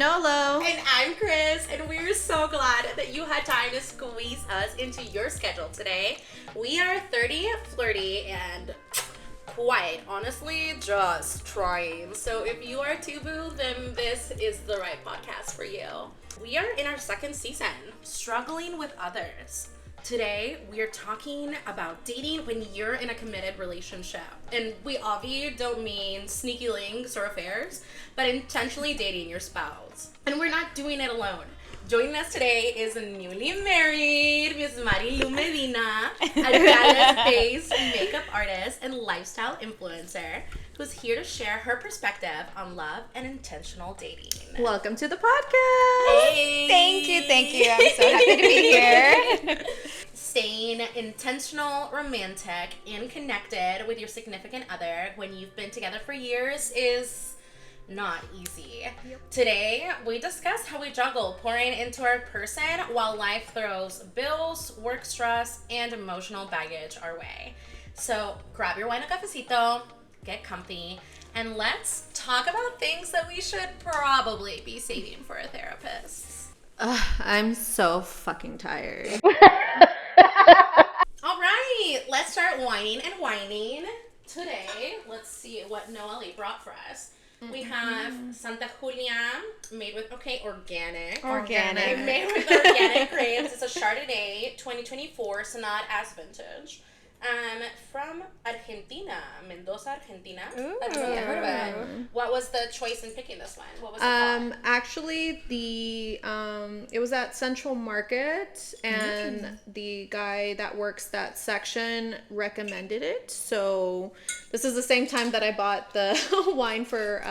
Nolo. And I'm Chris, and we're so glad that you had time to squeeze us into your schedule today. We are 30, flirty, and quite honestly just trying. So if you are too boo, then this is the right podcast for you. We are in our second season, struggling with others. Today, we are talking about dating when you're in a committed relationship. And we obviously don't mean sneaky links or affairs, but intentionally dating your spouse. And we're not doing it alone. Joining us today is a newly married Miss Marilú Medina, a Dallas-based makeup artist and lifestyle influencer who's here to share her perspective on love and intentional dating. Welcome to the podcast. Hey! Thank you. I'm so happy to be here. Staying intentional, romantic, and connected with your significant other when you've been together for years is not easy. Yep. Today, we discuss how we juggle pouring into our person while life throws bills, work stress, and emotional baggage our way. So grab your wine and cafecito, get comfy, and let's talk about things that we should probably be saving for a therapist. I'm so fucking tired. All right, let's start whining and whining. Today, let's see what Noelle brought for us. We have Santa Julia, made with, organic. Made with organic grapes. It's a Chardonnay 2024, so not as vintage. From Argentina, Mendoza, Argentina. Ooh. I've never heard of it. What was the choice in picking this one? What was it called? Actually, it was at Central Market, and the guy that works that section recommended it. So this is the same time that I bought the wine for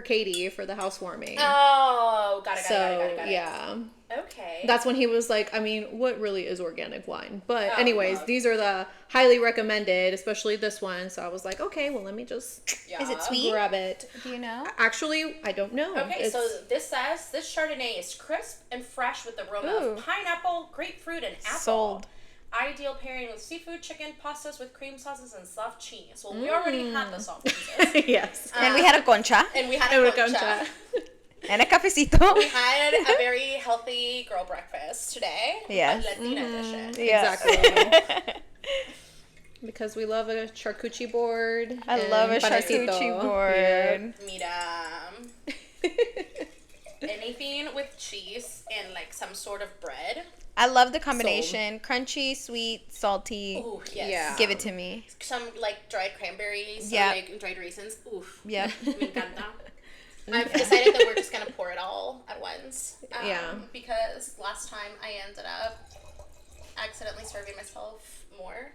Katie for the housewarming. Oh, got it. Yeah. Okay. That's when he was like, I mean, what really is organic wine? But anyways, these are the highly recommended, especially this one. So I was like, okay, well, let me just Is it sweet? grab it. Do you know? Actually, I don't know. Okay, so this says this Chardonnay is crisp and fresh with the aroma of pineapple, grapefruit, and apple. Sold. Ideal pairing with seafood, chicken, pastas with cream sauces, and soft cheese. Well, we already had the soft cheeses. Yes. And we had a concha. And we had a concha. And a cafecito. We had a very healthy girl breakfast today. Yes. Latina edition. Exactly. Because we love a charcuterie board. I love a panecito. charcuterie board. Mira. Anything with cheese and like some sort of bread. I love the combination. Crunchy, sweet, salty. Ooh, yes. Yeah. Give it to me. Some like dried cranberries. Yeah. Or, like dried raisins. Oof. Yep. Me encanta. I've decided that we're just going to pour it all at once. Because last time I ended up accidentally serving myself more.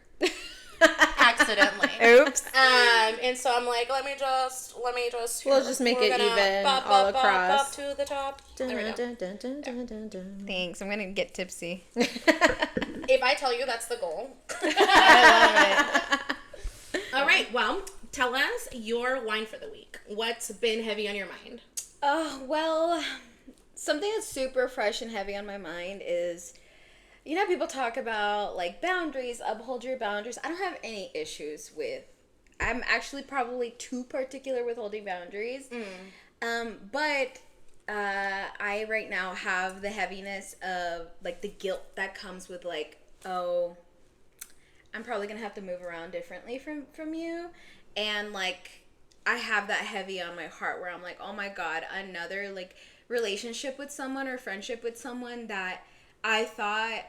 Accidentally. Oops. And so I'm like, let me just. We'll just make it even all across. Up to the top. There we go. Thanks. I'm going to get tipsy. If I tell you, that's the goal. I love it. All right. Well, tell us your wine for the week. What's been heavy on your mind? Well, something that's super fresh and heavy on my mind is, you know, people talk about like boundaries, uphold your boundaries. I don't have any issues with, I'm actually probably too particular with holding boundaries. But I right now have the heaviness of like the guilt that comes with like, oh, I'm probably going to have to move around differently from you. And like, I have that heavy on my heart where I'm like, oh my God, another like relationship with someone or friendship with someone that I thought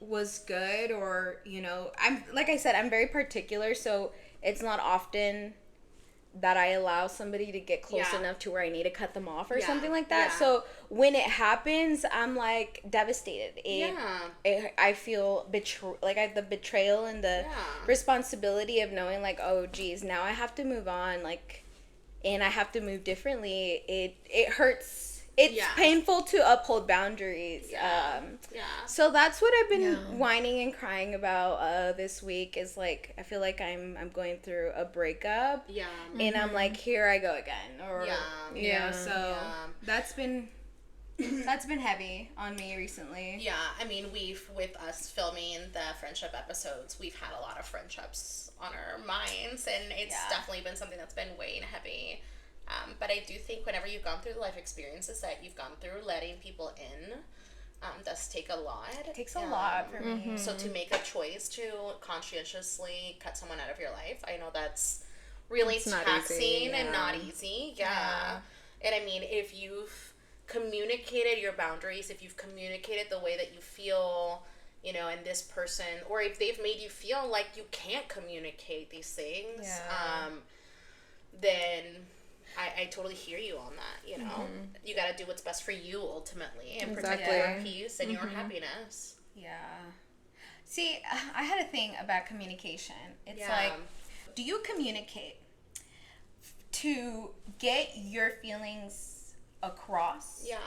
was good, or, you know, I'm, like I said, I'm very particular. So it's not often that I allow somebody to get close enough to where I need to cut them off or something like that. So when it happens, I'm like devastated. I feel the betrayal and the responsibility of knowing like, oh geez, now I have to move on, like, and I have to move differently. It hurts. It's painful to uphold boundaries. So that's what I've been whining and crying about this week, is like, I feel like I'm going through a breakup. And I'm like, here I go again. Or that's been heavy on me recently. Yeah, I mean, with us filming the friendship episodes, we've had a lot of friendships on our minds, and it's definitely been something that's been weighing heavy But I do think whenever you've gone through the life experiences that you've gone through, letting people in does take a lot. It takes a lot for me. So to make a choice to conscientiously cut someone out of your life, I know that's really taxing and not easy. Yeah. And I mean, if you've communicated your boundaries, if you've communicated the way that you feel, you know, and this person, or if they've made you feel like you can't communicate these things, then I totally hear you on that, you know. You got to do what's best for you ultimately and protect your peace and your happiness. Yeah. See, I had a thing about communication. It's like, do you communicate to get your feelings across? Yeah.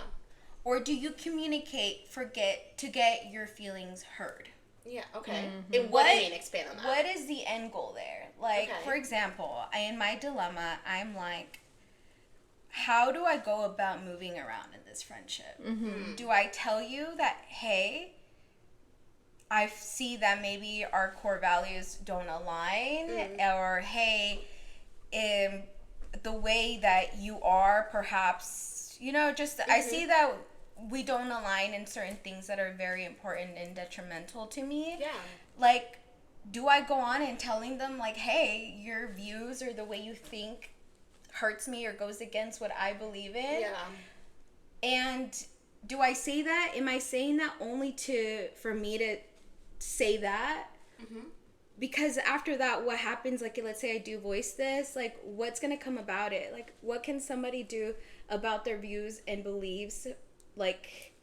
Or do you communicate to get your feelings heard? Yeah, okay. And what do you mean? Expand on that. What is the end goal there? Like, for example, in my dilemma, I'm like, how do I go about moving around in this friendship? Do I tell you that, hey, I see that maybe our core values don't align, or hey, the way that you are, perhaps, you know, just I see that we don't align in certain things that are very important and detrimental to me. Yeah. Like, do I go on and telling them, like, hey, your views or the way you think hurts me or goes against what I believe in? Yeah. And do I say that? Am I saying that only for me to say that? Because after that, what happens, like, let's say I do voice this, like, what's going to come about it? Like, what can somebody do about their views and beliefs? Like,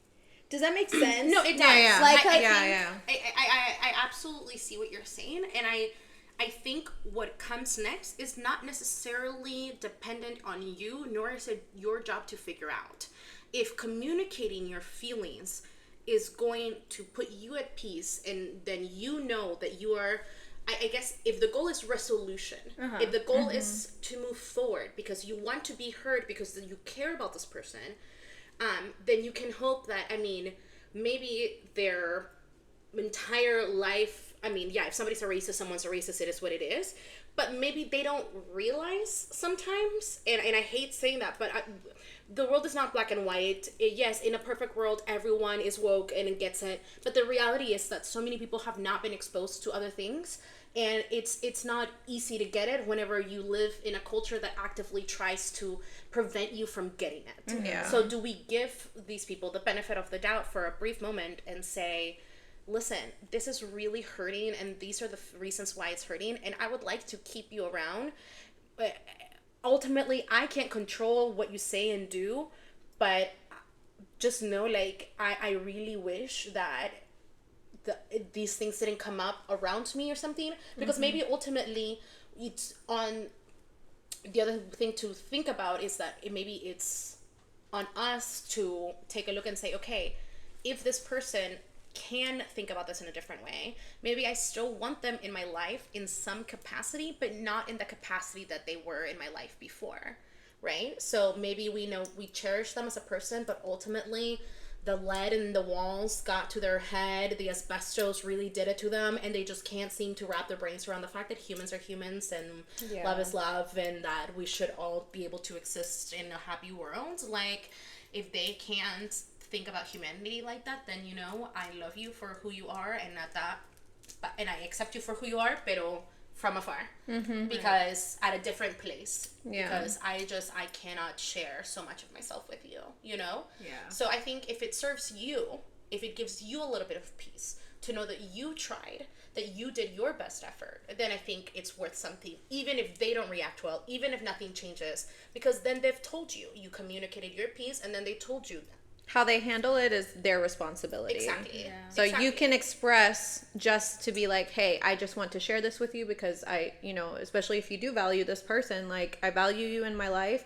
does that make sense? No, it does. Yeah. Like, I absolutely see what you're saying, and I think what comes next is not necessarily dependent on you, nor is it your job to figure out. If communicating your feelings is going to put you at peace, and then you know that you are, I guess, if the goal is resolution, if the goal is to move forward because you want to be heard, because you care about this person, then you can hope that, I mean, maybe their entire life, I mean, yeah, if somebody's a racist, someone's a racist, it is what it is. But maybe they don't realize sometimes, and I hate saying that, but the world is not black and white. Yes, in a perfect world, everyone is woke and gets it. But the reality is that so many people have not been exposed to other things. And it's not easy to get it whenever you live in a culture that actively tries to prevent you from getting it. Yeah. So do we give these people the benefit of the doubt for a brief moment and say, listen, this is really hurting, and these are the reasons why it's hurting, and I would like to keep you around. But ultimately, I can't control what you say and do, but just know, like, I really wish that these things didn't come up around me or something, because maybe ultimately it's on the other thing to think about is that maybe it's on us to take a look and say, okay, if this person can think about this in a different way, maybe I still want them in my life in some capacity, but not in the capacity that they were in my life before, right? So maybe we know we cherish them as a person, but ultimately the lead in the walls got to their head, the asbestos really did it to them, and they just can't seem to wrap their brains around the fact that humans are humans and love is love, and that we should all be able to exist in a happy world. Like, if they can't think about humanity like that, then, you know, I love you for who you are, and and I accept you for who you are, pero from afar, because at a different place, because I cannot share so much of myself with you, you know? So I think if it serves you, if it gives you a little bit of peace to know that you tried, that you did your best effort, then I think it's worth something, even if they don't react well, even if nothing changes, because then they've told you, you communicated your piece, and then they told you how they handle it is their responsibility. Exactly. So you can express just to be like, hey, I just want to share this with you because I, you know, especially if you do value this person, like, I value you in my life.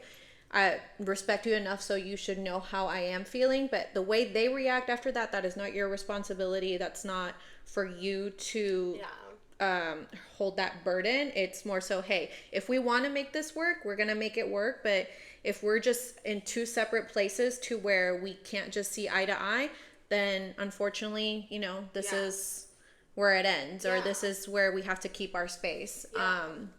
I respect you enough so you should know how I am feeling. But the way they react after that, that is not your responsibility. That's not for you to hold that burden. It's more so, hey, if we want to make this work, we're going to make it work. But if we're just in two separate places to where we can't just see eye to eye, then unfortunately, you know, this is where it ends, or this is where we have to keep our space.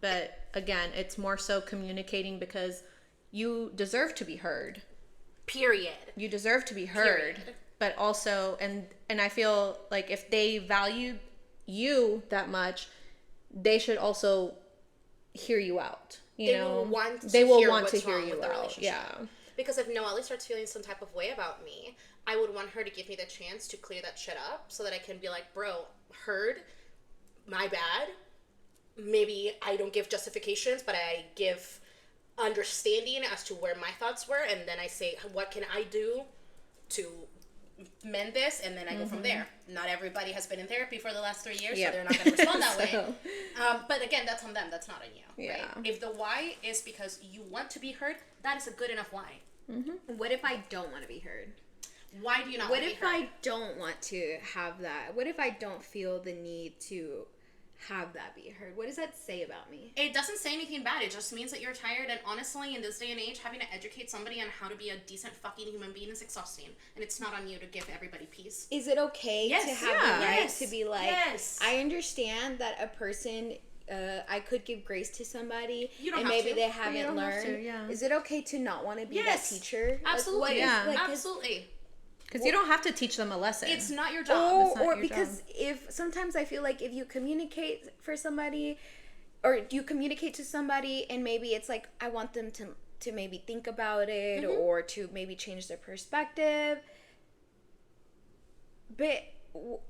But again, it's more so communicating, because you deserve to be heard. Period. You deserve to be heard. Period. But also, and I feel like if they value you that much, they should also hear you out. They will want to they will hear want what's to hear wrong you with the out. relationship. Yeah. Because if Noelle starts feeling some type of way about me, I would want her to give me the chance to clear that shit up so that I can be like, bro, heard, my bad. Maybe I don't give justifications, but I give understanding as to where my thoughts were, and then I say, what can I do to mend this, and then I go from there. Not everybody has been in therapy for the last 3 years, so they're not going to respond that way. But again, that's on them. That's not on you. Yeah. Right? If the why is because you want to be heard, that is a good enough why. What if I don't want to be heard? Why do you not What want if to be heard? I don't want to have that? What if I don't feel the need to have that be heard? What does that say about me? It doesn't say anything bad. It just means that you're tired. And honestly, in this day and age, having to educate somebody on how to be a decent fucking human being is exhausting. And it's not on you to give everybody peace. Is it okay Yes, to have yeah. the right Yes, to be like, yes. I understand that a person, I could give grace to somebody, You don't and have maybe to. they You haven't don't have learned. to, yeah. Is it okay to not want to be Yes, that teacher? Absolutely. Like, what is- Yeah. like, 'cause- Absolutely. Because you don't have to teach them a lesson. It's not your job. not Or your because if sometimes I feel like if you communicate for somebody, or you communicate to somebody, and maybe it's like I want them to maybe think about it, or to maybe change their perspective. But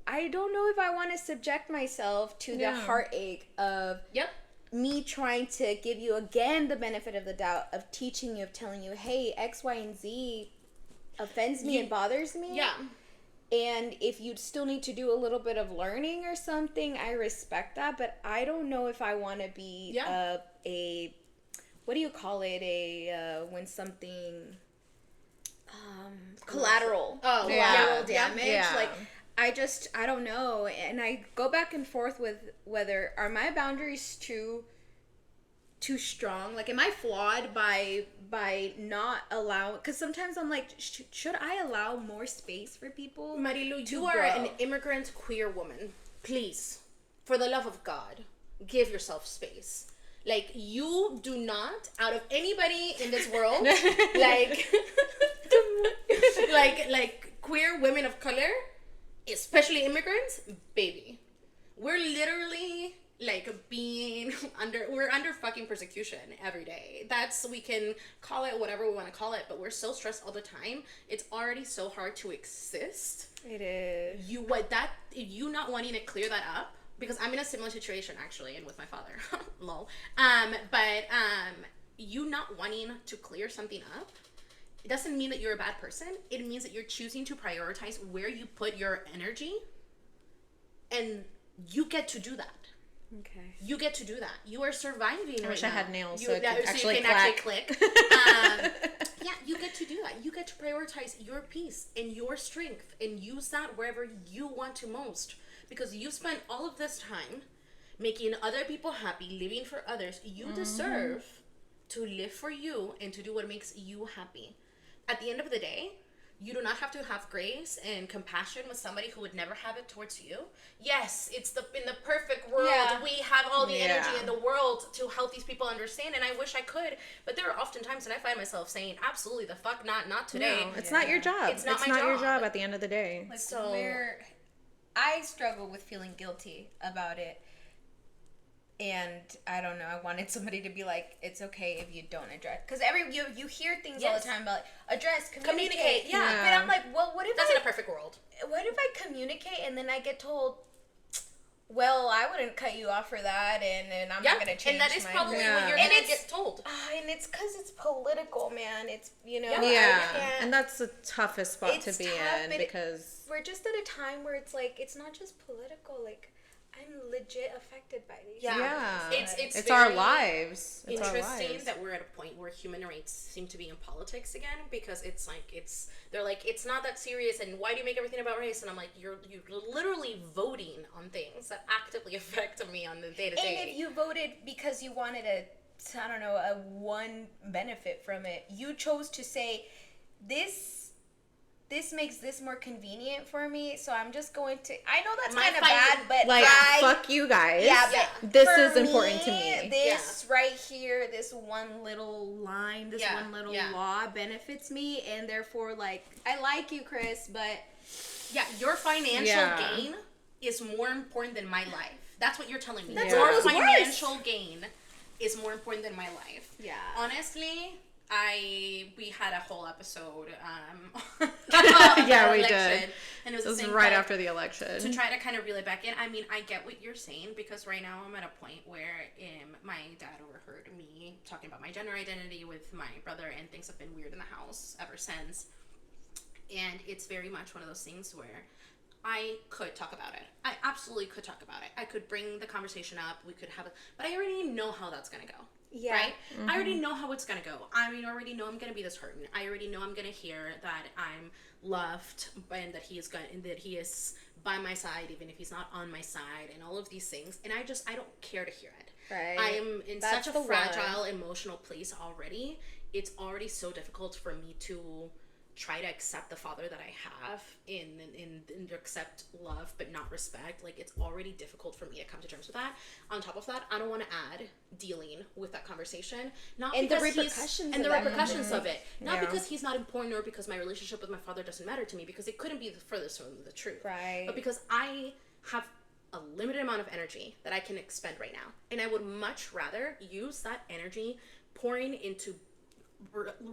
I don't know if I want to subject myself to the Yeah. heartache of Yep. me trying to give you again the benefit of the doubt of teaching you, of telling you, hey, X, Y, and Z offends me and bothers me. Yeah. And if you still need to do a little bit of learning or something, I respect that. But I don't know if I want to be Yeah. a what do you call it? When something collateral. Oh, Yeah. Collateral Yeah. damage. Yeah. Like I don't know, and I go back and forth with whether are my boundaries too strong. Like, am I flawed by not allowing? Because sometimes I'm like, should I allow more space for people? Marilu, you to are grow? an immigrant queer woman. Please, for the love of God, give yourself space. Like, you do not, out of anybody in this world, like queer women of color, especially immigrants, baby, we're literally like we're under fucking persecution every day. We can call it whatever we want to call it, but we're so stressed all the time. It's already so hard to exist. It is. You not wanting to clear that up, because I'm in a similar situation actually, and with my father. Lol. But you not wanting to clear something up, it doesn't mean that you're a bad person. It means that you're choosing to prioritize where you put your energy, and you get to do that. Okay. You get to do that. You are surviving. I wish right I had now. nails You, so it that, could so actually you can clack. actually click. Yeah, you get to do that. You get to prioritize your peace and your strength and use that wherever you want to most. Because you spent all of this time making other people happy, living for others. You deserve to live for you and to do what makes you happy. At the end of the day, you do not have to have grace and compassion with somebody who would never have it towards you. Yes, in the perfect world, Yeah. we have all the energy Yeah. in the world to help these people understand, and I wish I could. But there are often times when I find myself saying, absolutely the fuck not today. No, it's not your job. It's not my your job. job at the end of the day. Like, So- I struggle with feeling guilty about it. And I don't know, I wanted somebody to be like, it's okay if you don't address. Because you hear things all Yes. the time about, like, address, communicate. Communicate, yeah. But I'm like, well, what if That's in a perfect world. what if I communicate and then I get told, well, I wouldn't cut you off for that, and I'm Yeah, not going to change and that is my probably Yeah. what you're And going to it's- get told. And it's because it's political, man. It's, you know. Yeah. I can't- And that's the toughest spot to It's be tough, in but because we're just at a time where it's like, it's not just political, like, I'm legit affected by these. yeah, It's our very lives. It's our interesting lives. that we're at a point where human rights seem to be in politics again, because they're like, it's not that serious, and why do you make everything about race? And I'm like, you're literally voting on things that actively affect me on the day to day. And if you voted because you wanted a one benefit from it, you chose to say, this this makes this more convenient for me, so I'm just going to. I know that's My kind of fight- bad, but Like, fuck you guys. Yeah, but this for is important to me. This right here, this one little line, this one little law benefits me, and therefore, like, I like you, Chris, but Yeah, your financial gain is more important than my life. That's what you're telling me. That's Your almost financial gain is more important than my life. Yeah. Honestly, we had a whole episode Yeah, we election, did. And it was, It was the same right thing. after the election. To try to kind of reel it back in, I mean, I get what you're saying, because right now I'm at a point where my dad overheard me talking about my gender identity with my brother, and things have been weird in the house ever since. And it's very much one of those things where I could talk about it. I absolutely could talk about it. I could bring the conversation up. We could have it, but I already know how that's gonna go. yeah. Right? I already know how it's gonna go. I mean, already know I'm gonna be this hurting. I already know I'm gonna hear that I'm loved, and that he is by my side, even if he's not on my side, and all of these things. And I don't care to hear it. Right. I am in That's such the a one. fragile emotional place already. It's already so difficult for me to try to accept the father that I have and accept love but not respect. Like, it's already difficult for me to come to terms with that. On top of that, I don't want to add dealing with that conversation. Not And the because repercussions and of the that repercussions of it. Not Yeah. because he's not important, or because my relationship with my father doesn't matter to me, because it couldn't be the furthest from the truth. Right. But because I have a limited amount of energy that I can expend right now, and I would much rather use that energy pouring into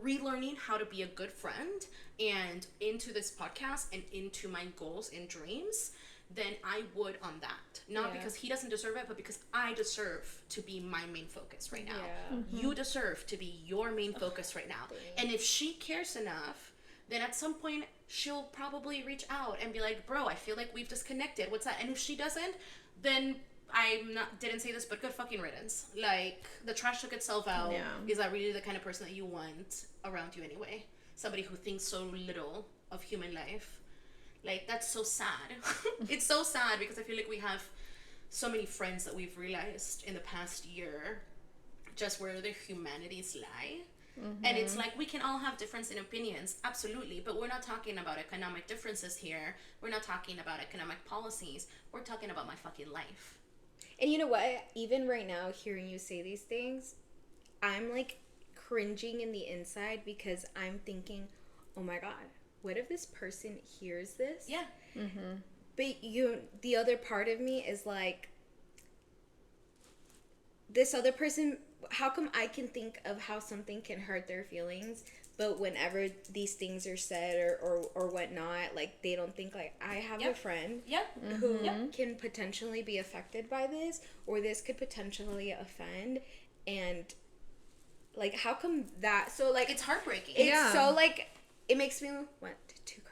relearning how to be a good friend, and into this podcast, and into my goals and dreams, than I would on that. Not because he doesn't deserve it, but because I deserve to be my main focus right now. Yeah. You deserve to be your main focus right now. And if she cares enough, then at some point she'll probably reach out and be like, bro, I feel like we've disconnected. What's that? And if she doesn't, then didn't say this, but good fucking riddance. Like, the trash took itself out. Yeah. Is that really the kind of person that you want around you anyway? Somebody who thinks so little of human life. Like, that's so sad. It's so sad, because I feel like we have so many friends that we've realized in the past year just where their humanities lie. Mm-hmm. And it's like, we can all have difference in opinions, absolutely, but we're not talking about economic differences here. We're not talking about economic policies. We're talking about my fucking life. And you know what? Even right now, hearing you say these things, I'm like cringing in the inside, because I'm thinking, oh my God, what if this person hears this? Yeah. Mm-hmm. But the other part of me is like, this other person, how come I can think of how something can hurt their feelings, but whenever these things are said or whatnot, like, they don't think, like, I have a friend who can potentially be affected by this, or this could potentially offend, and, like, how come that, so, like, It's heartbreaking. it's so, like, it makes me want to cry.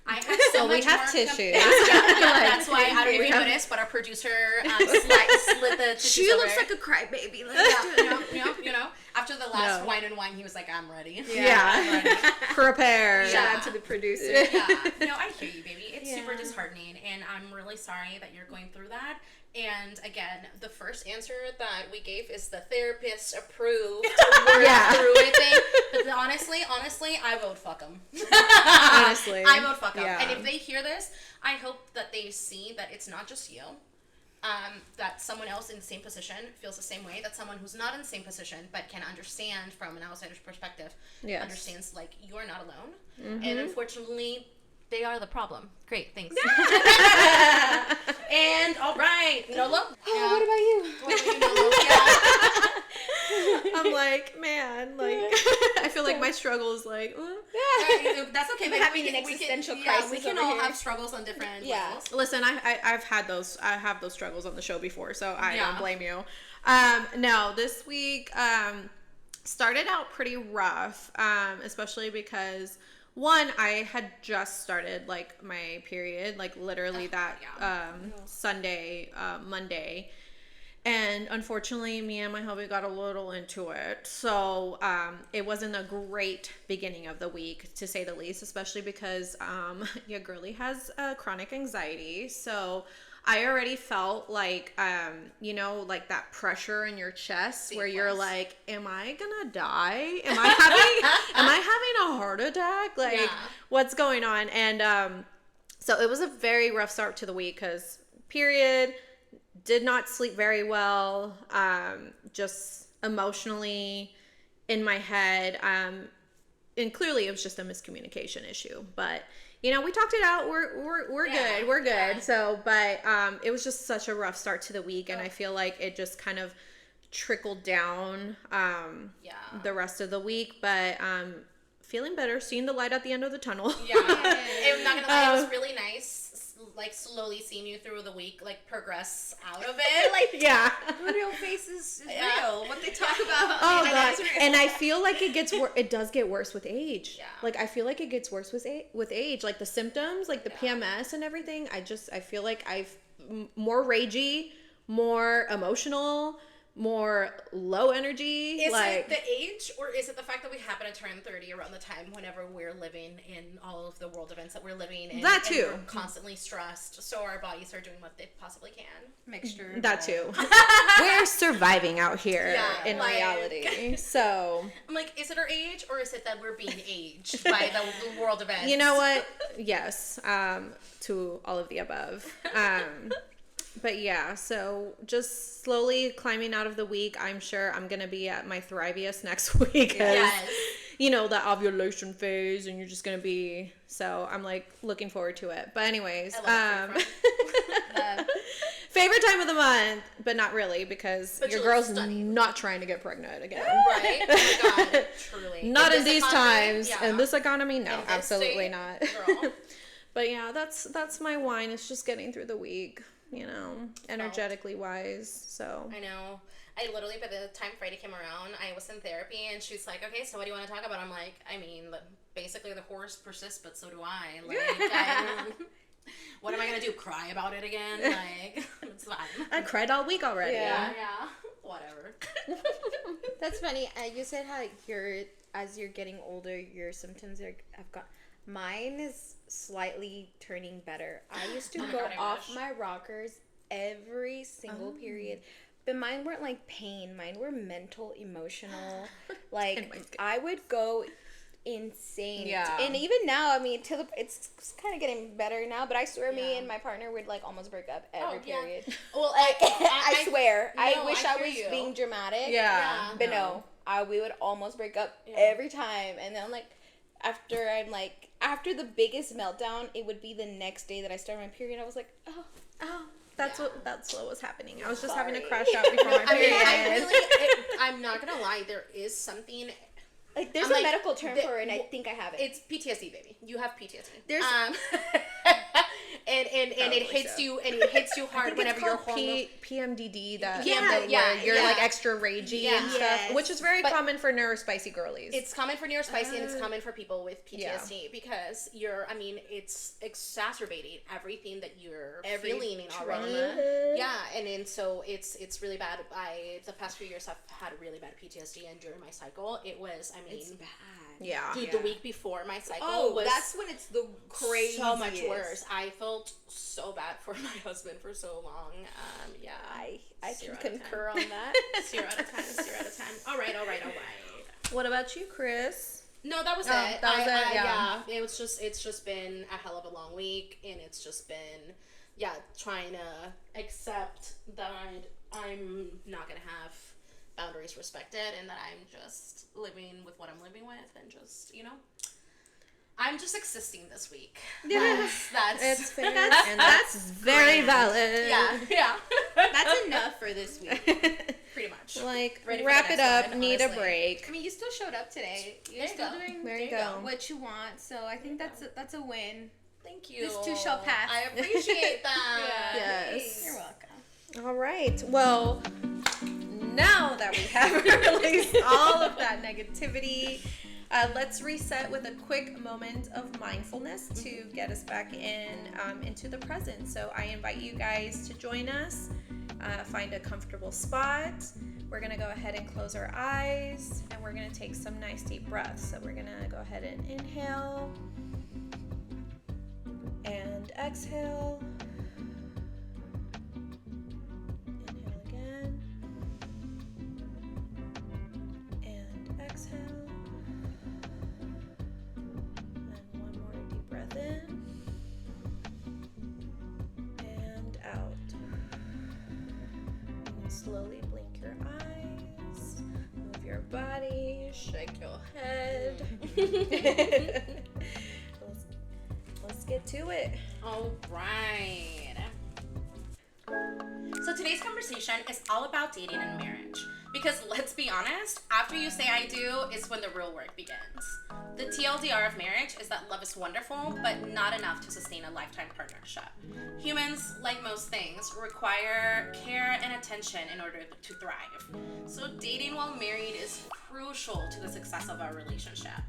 I have so we much have more tissues. that's why, I don't know if you noticed, but our producer slid the tissues She over. looks like a crybaby. Like, you know, after the last wine and wine, he was like, I'm ready. Yeah. I'm ready. Prepare. Shout out to the producer. Yeah. No, I hear you, baby. It's super disheartening, and I'm really sorry that you're going through that. And again, the first answer that we gave is the therapist approved through it thing. But honestly, I vote fuck them. Honestly. I vote fuck them. Yeah. And if they hear this, I hope that they see that it's not just you. That someone else in the same position feels the same way. That someone who's not in the same position but can understand from an outsider's perspective understands, like, you're not alone. Mm-hmm. And unfortunately, they are the problem. Great, thanks. And all right, Nolo. Oh, what about you? What about you, Nolo? Yeah. I'm like, man, like, I feel like my struggle is like, That's okay. We're having an existential crisis we can over all here. have struggles on different levels. Listen, I've had those. I have those struggles on the show before, so I don't blame you. No, this week started out pretty rough, especially because, one, I had just started, like, my period, like, literally that Sunday, Monday. And unfortunately, me and my hubby got a little into it. So it wasn't a great beginning of the week, to say the least, especially because your girlie has chronic anxiety. So I already felt like, you know, like that pressure in your chest where you're like, am I gonna die? Am I having a heart attack? Like, what's going on? And so it was a very rough start to the week because period, did not sleep very well, just emotionally in my head. And clearly it was just a miscommunication issue, but you know, we talked it out. We're good. We're good. Yeah. So, but it was just such a rough start to the week, and I feel like it just kind of trickled down the rest of the week. But feeling better, seeing the light at the end of the tunnel. Yeah. I'm not gonna lie, it was really nice, like slowly seeing you through the week, like progress out of it. Like, yeah, real face is real. What they talk about. Oh god, and I feel like it does get worse with age. Yeah. Like I feel like it gets worse with age. Like the symptoms, like the PMS and everything. I feel like I've more ragey, more emotional, more low energy. Is it the age, or is it the fact that we happen to turn 30 around the time whenever we're living in all of the world events that we're living in? That too. And we're constantly stressed, so our bodies are doing what they possibly can. Mixture. That too. We're surviving out here in reality. So I'm like, is it our age, or is it that we're being aged by the world events? You know what? Yes. To all of the above. But yeah, so just slowly climbing out of the week. I'm sure I'm going to be at my thriviest next week. You know, the ovulation phase, and you're just going to be, so I'm like looking forward to it. But anyways, favorite time of the month, but not really, because your girl's not trying to get pregnant again. Right? Oh my God, truly. Not in these times. In this economy, no, absolutely not. Girl. But yeah, that's my wine. It's just getting through the week. You know, energetically wise. So I know. I literally, by the time Friday came around, I was in therapy, and she's like, "Okay, so what do you want to talk about?" I'm like, "I mean, basically the horse persists, but so do I. Like, what am I gonna do? Cry about it again? Like, it's fine. I cried all week already. Yeah. Whatever." That's funny. You said how as you're getting older, your symptoms have got. Mine is slightly turning better. I used to go off my rockers every single period. But mine weren't like pain. Mine were mental, emotional. Like, I would go insane. Yeah. And even now, I mean, it's kind of getting better now, but I swear me and my partner would like almost break up every period. Well, I swear. No, I wish I was being dramatic. Yeah. But no, we would almost break up every time. And then like, after the biggest meltdown, it would be the next day that I started my period. I was like, that's what was happening. I was just having to crash out before my period. I'm not gonna lie, there is something. Like, there's a medical term for it, and I think I have it. It's PTSD, baby. You have PTSD. There's and it hits you, and it hits you hard whenever you're hormonal. PMDD, where you're like extra ragey and stuff, which is very common for neurospicy girlies. It's common for neurospicy, and it's common for people with PTSD because it's exacerbating everything that you're feeling already. Yeah, and then so it's really bad. The past few years I've had really bad PTSD, and during my cycle, it's bad. Yeah. Dude, the week before my cycle was... that's when it's the craziest. So much worse. I felt so bad for my husband for so long. I can concur on that. 0 out of 10. 0 out of 10. All right. What about you, Chris? No, that was it. That was it. Yeah. It's just been a hell of a long week, and it's just been, trying to accept that I'm not gonna have boundaries respected, and that I'm just living with what I'm living with, and just, I'm just existing this week. That's it's fair, and that's very valid. Yeah. That's enough for this week. Pretty much. Like, wrap it up, need a break. I mean, you still showed up today. You're still doing what you want, so I think that's a win. Thank you. This too shall pass. I appreciate that. Yes. You're welcome. All right. Well, now that we have released all of that negativity, let's reset with a quick moment of mindfulness to get us back into the present. So I invite you guys to join us. Find a comfortable spot. We're going to go ahead and close our eyes, and we're going to take some nice deep breaths. So we're going to go ahead and inhale and exhale. slowly blink your eyes, move your body, shake your head. Let's get to it. All right. So today's conversation is all about dating and marriage. Because let's be honest, after you say I do is when the real work begins. The TLDR of marriage is that love is wonderful, but not enough to sustain a lifetime partnership. Humans, like most things, require care and attention in order to thrive. So dating while married is crucial to the success of our relationship.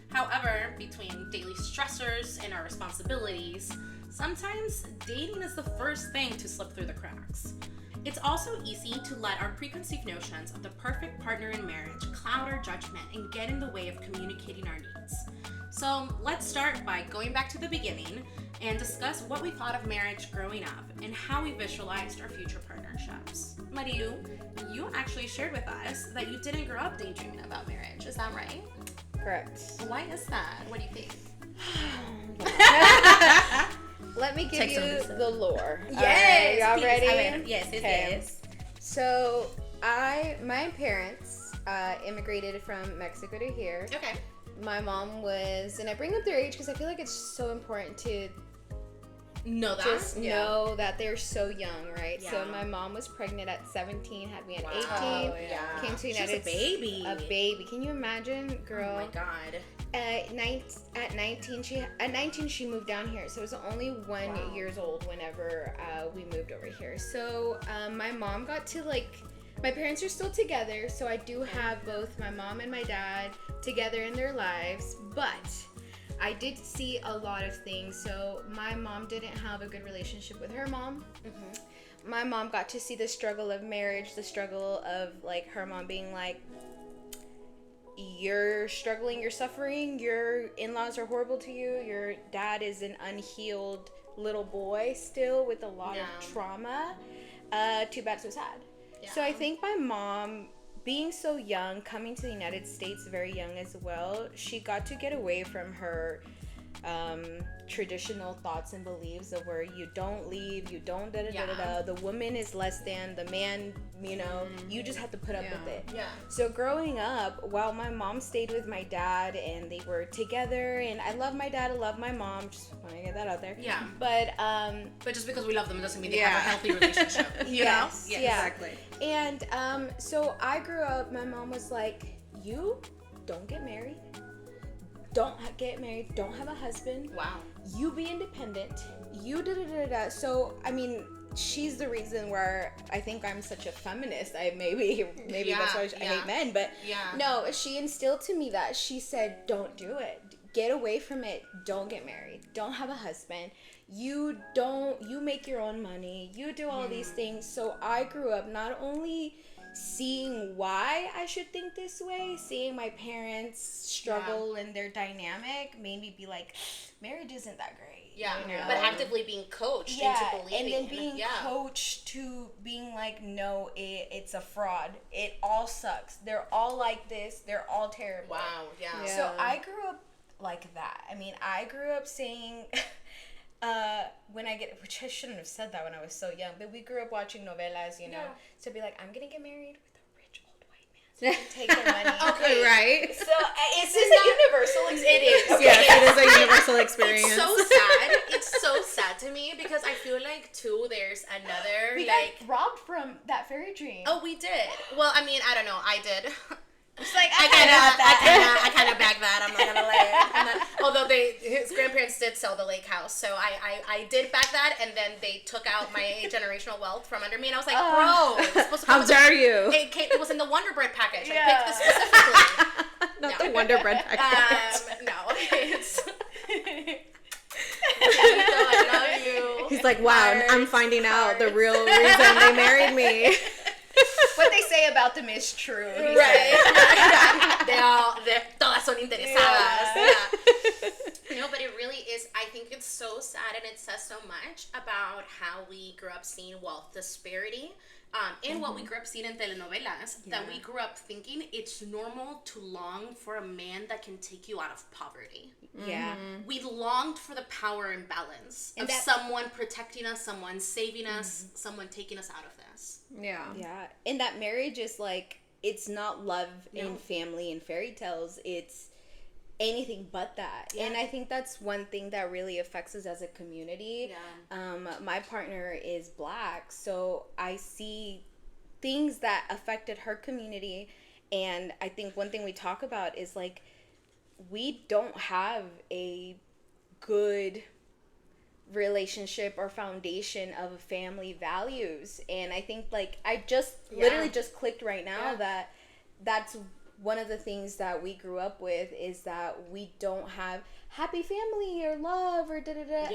However, between daily stressors and our responsibilities, sometimes dating is the first thing to slip through the cracks. It's also easy to let our preconceived notions of the perfect partner in marriage cloud our judgment and get in the way of communicating our needs. So let's start by going back to the beginning and discuss what we thought of marriage growing up and how we visualized our future partnerships. Marilu, you actually shared with us that you didn't grow up daydreaming about marriage. Is that right? Correct. Why is that? What do you think? Let me give you the lore. Yes, y'all please. ready? Yes. Okay. So my parents immigrated from Mexico to here. Okay. My mom was, and I bring up their age because I feel like it's so important to know that. Just know that they're so young, right? Yeah. So my mom was pregnant at 17, had me at 18. Oh, yeah. Came to the She's United a baby. A baby. Can you imagine, girl? Oh my God. At 19 she moved down here, so it was only 1 years old whenever we moved over here. So my mom got to my parents are still together, so I do have both my mom and my dad together in their lives, but I did see a lot of things. So my mom didn't have a good relationship with her mom. Mm-hmm. My mom got to see the struggle of marriage, the struggle of her mom being like, you're struggling, you're suffering, your in-laws are horrible to you, your dad is an unhealed little boy still with a lot of trauma. Too bad, so sad. Yeah. So I think my mom, being so young, coming to the United States very young as well, she got to get away from her traditional thoughts and beliefs of where you don't leave, you don't da-da-da-da-da, the woman is less than, the man, you just have to put up with it. Yeah. So growing up, while my mom stayed with my dad and they were together, and I love my dad, I love my mom, just want to get that out there. Yeah. But just because we love them doesn't mean they have a healthy relationship. You know? Yes, exactly. And so I grew up, my mom was like, you don't get married. Don't get married, don't have a husband. Wow. You be independent. You da-da-da-da. So, I mean, she's the reason where I think I'm such a feminist. Maybe that's why I hate men. But no, she instilled to me that. She said, don't do it. Get away from it. Don't get married. Don't have a husband. You make your own money. You do all these things. So I grew up not only seeing why I should think this way, seeing my parents struggle in their dynamic made me be like, marriage isn't that great. Yeah, but actively being coached into believing. And then being coached to being like, no, it's a fraud. It all sucks. They're all like this. They're all terrible. Wow, yeah. So I grew up like that. I mean, I grew up saying... which I shouldn't have said that when I was so young, but we grew up watching novelas, so be like, I'm gonna get married with a rich old white man so I can take their money. Okay, right. So it's a universal experience. It is. Okay. Yes, it is a universal experience. It's so sad. It's so sad to me because I feel like too there's another we got robbed from that fairy dream. Oh, we did. Well, I mean, I don't know. I did. It's like I kind of back that. I'm not gonna lie. Although his grandparents did sell the lake house, so I did back that, and then they took out my generational wealth from under me, and I was like, bro, it's supposed to how dare you? It was in the Wonder Bread package. I picked this specifically. Not the Wonder Bread package. No, it's. I love you. He's like, wow, I'm finding out the real reason they married me. What they say about them is true. Right. Todas son interesadas. Yeah. But it really is, I think it's so sad, and it says so much about how we grew up seeing wealth disparity. And what we grew up seeing in telenovelas, that we grew up thinking it's normal to long for a man that can take you out of poverty. Yeah. We longed for the power and balance of someone protecting us, someone saving us, someone taking us out of this. Yeah. Yeah. And that marriage is like, it's not love and family and fairy tales. It's anything but that. Yeah. And I think that's one thing that really affects us as a community. Yeah. My partner is Black, so I see things that affected her community. And I think one thing we talk about is like, we don't have a good relationship or foundation of family values. And I think like I just literally just clicked right now that that's one of the things that we grew up with, is that we don't have happy family or love or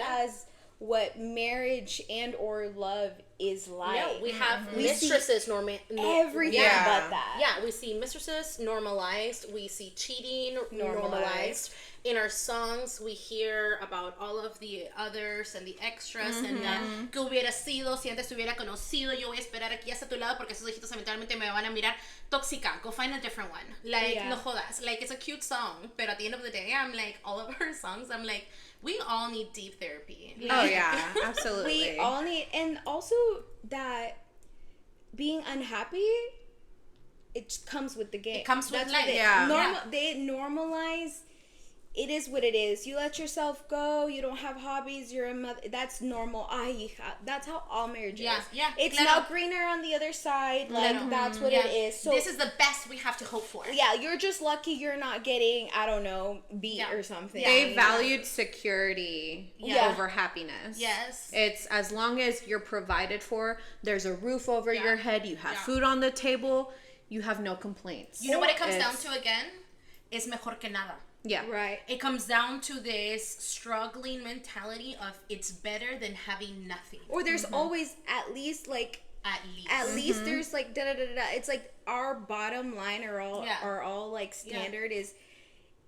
as what marriage and or love is like. Yeah, we have mistresses everything but that. Yeah, we see mistresses normalized. We see cheating normalized. In our songs, we hear about all of the others and the extras and the que hubiera sido si antes te hubiera conocido. Yo voy a esperar aquí hasta tu lado porque esos hijitos eventualmente me van a mirar. Tóxica, go find a different one. Like, no jodas. Like, it's a cute song, but at the end of the day, I'm like, all of our songs, I'm like, we all need deep therapy. Oh, yeah, absolutely. We all need, and also that being unhappy, it comes with the game. It comes with life. They normalize, it is what it is. You let yourself go, you don't have hobbies, you're a mother. That's normal. That's how all marriage is. Yeah. It's not greener on the other side. Like, that's what it is. So this is the best we have to hope for. Yeah, you're just lucky you're not getting, I don't know, beat or something. They valued security over happiness. Yes. It's as long as you're provided for, there's a roof over your head, you have food on the table, you have no complaints. You know what it comes down to again? Es mejor que nada. Yeah. Right. It comes down to this struggling mentality of it's better than having nothing. Or there's always at least like At least there's like It's like our bottom line are all like standard is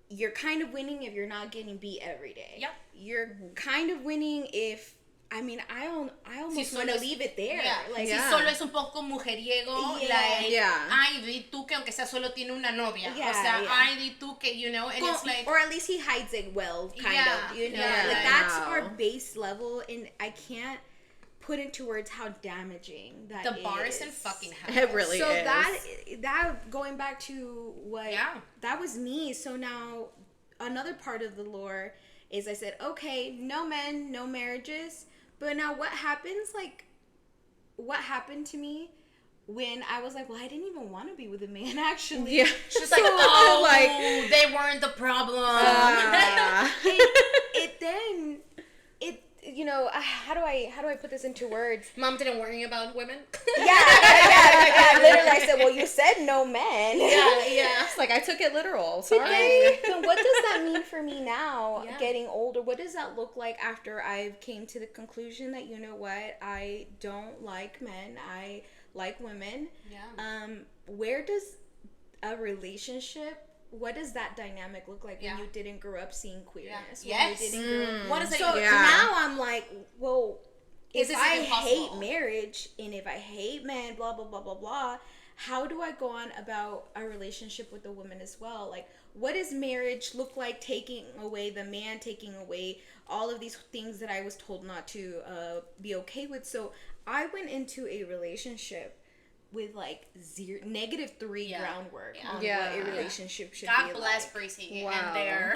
you're kind of winning if you're not getting beat every day. Yep. You're kind of winning if I almost want to leave it there. Yeah. Like, si solo es un poco mujeriego, ay, di tú que aunque sea solo tiene una novia. O sea, ay, di tú que, you know, and it's like... Or at least he hides it well, kind of, you know? Like, that's our base level, and I can't put into words how damaging that is. The bar isn't fucking high. It really is. So that, going back to what... Yeah. That was me. So now, another part of the lore is I said, okay, no men, no marriages... But now what happens, like, what happened to me when I was like, well, I didn't even want to be with a man, actually. Yeah. She's like, oh, like, they weren't the problem. You know, how do I put this into words? Mom didn't worry about women? Yeah. Literally, I said, well, you said no men. Yeah. It's like, I took it literal. Sorry. So what does that mean for me now, getting older? What does that look like after I came to the conclusion that, you know what, I don't like men, I like women? Yeah. Where does a relationship... What does that dynamic look like when you didn't grow up seeing queerness? Yeah. When you didn't grow up... What is it? So now I'm like, well, if I hate possible? marriage and if I hate men, blah, blah, blah, blah, blah, how do I go on about a relationship with a woman as well? Like, what does marriage look like, taking away the man, taking away all of these things that I was told not to be okay with? So I went into a relationship with like -3 groundwork on what a relationship should be like. God bless Bracy and their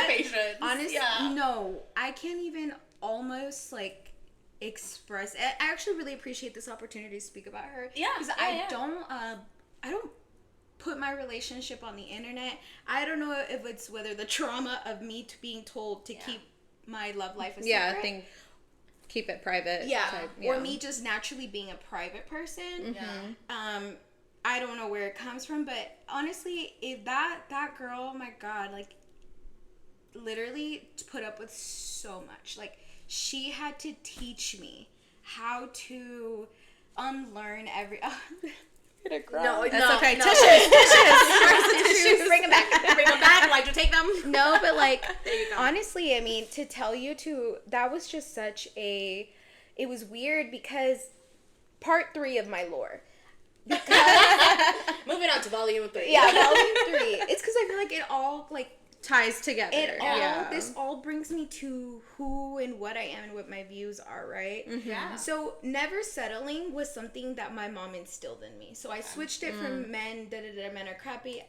patience. Honestly, no, I can't even almost like express. I actually really appreciate this opportunity to speak about her. Yeah, because I don't put my relationship on the internet. I don't know if it's whether the trauma of me being told to keep my love life a secret. Yeah, I think. Keep it private. Or me just naturally being a private person. I don't know where it comes from, but honestly, if that girl, my God, like, literally put up with so much. Like, she had to teach me how to unlearn every... No, that's okay. No. Tissues. Bring them back. Why'd you take them? No, but like, there you go. Honestly, I mean, to tell you that was just such a, it was weird because part 3 of my lore. Because moving on to volume 3. Yeah, volume 3. It's because I feel like it all like ties together. This all brings me to who and what I am and what my views are, right? Yeah. So never settling was something that my mom instilled in me. So I switched it from men are crappy.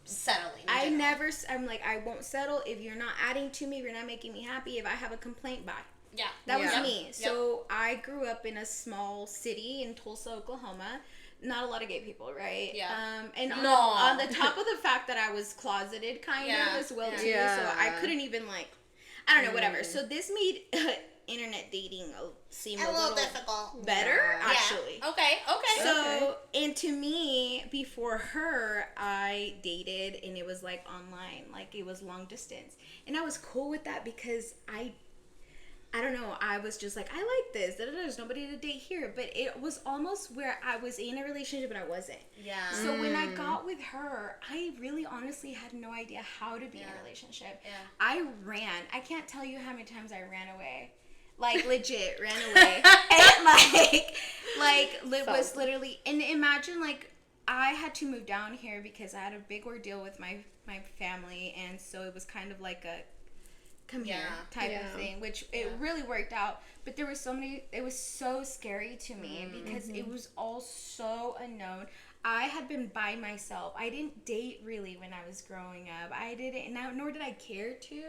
Settling. I'm like, I won't settle if you're not adding to me, if you're not making me happy. If I have a complaint, bye. Yeah. That was me. So I grew up in a small city in Tulsa, Oklahoma. Not a lot of gay people, right? Yeah. And on the top of the fact that I was closeted kind of as well too. Yeah. So I couldn't even I don't know, whatever. So this made internet dating seem a little difficult. Better, actually. Yeah. Okay. So, and to me, before her, I dated and it was online, it was long distance. And I was cool with that because I don't know, I was just I like this, there's nobody to date here, but it was almost where I was in a relationship and I wasn't. Yeah. So when I got with her, I really honestly had no idea how to be in a relationship. Yeah. I ran. I can't tell you how many times I ran away. Legit ran away. And it was literally, and imagine I had to move down here because I had a big ordeal with my family, and so it was kind of like a come here type of thing, which it really worked out. But there was so many, it was so scary to me because it was all so unknown. I had been by myself. I didn't date really when I was growing up. I didn't, nor did I care to.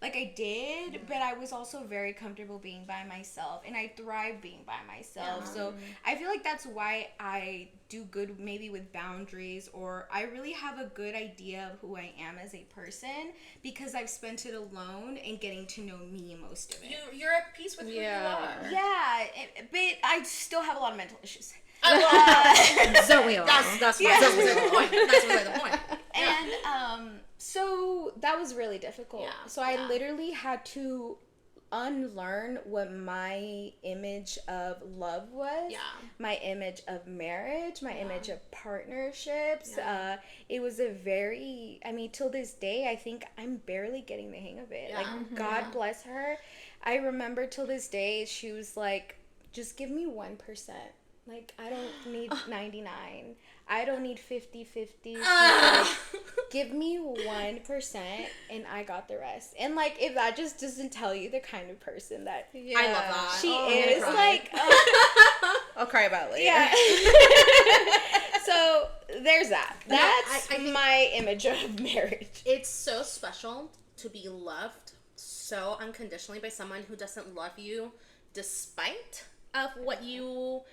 I did, but I was also very comfortable being by myself, and I thrive being by myself. So I feel like that's why I do good maybe with boundaries, or I really have a good idea of who I am as a person because I've spent it alone and getting to know me most of it. You're at peace with who you are. Yeah, but I still have a lot of mental issues. Don't we all? That's really the point. That's really the point. And so that was really difficult. Yeah. So I literally had to unlearn what my image of love was. Yeah. My image of marriage, my image of partnerships. It was a very, till this day, I think I'm barely getting the hang of it. Yeah. God bless her. I remember till this day, she was like, just give me 1%. I don't need 99. I don't need 50-50. Give me 1% and I got the rest. And if that just doesn't tell you the kind of person that I love that. she is, I'll cry about it later. Yeah. So there's that. That's I think my image of marriage. It's so special to be loved so unconditionally by someone who doesn't love you despite of what you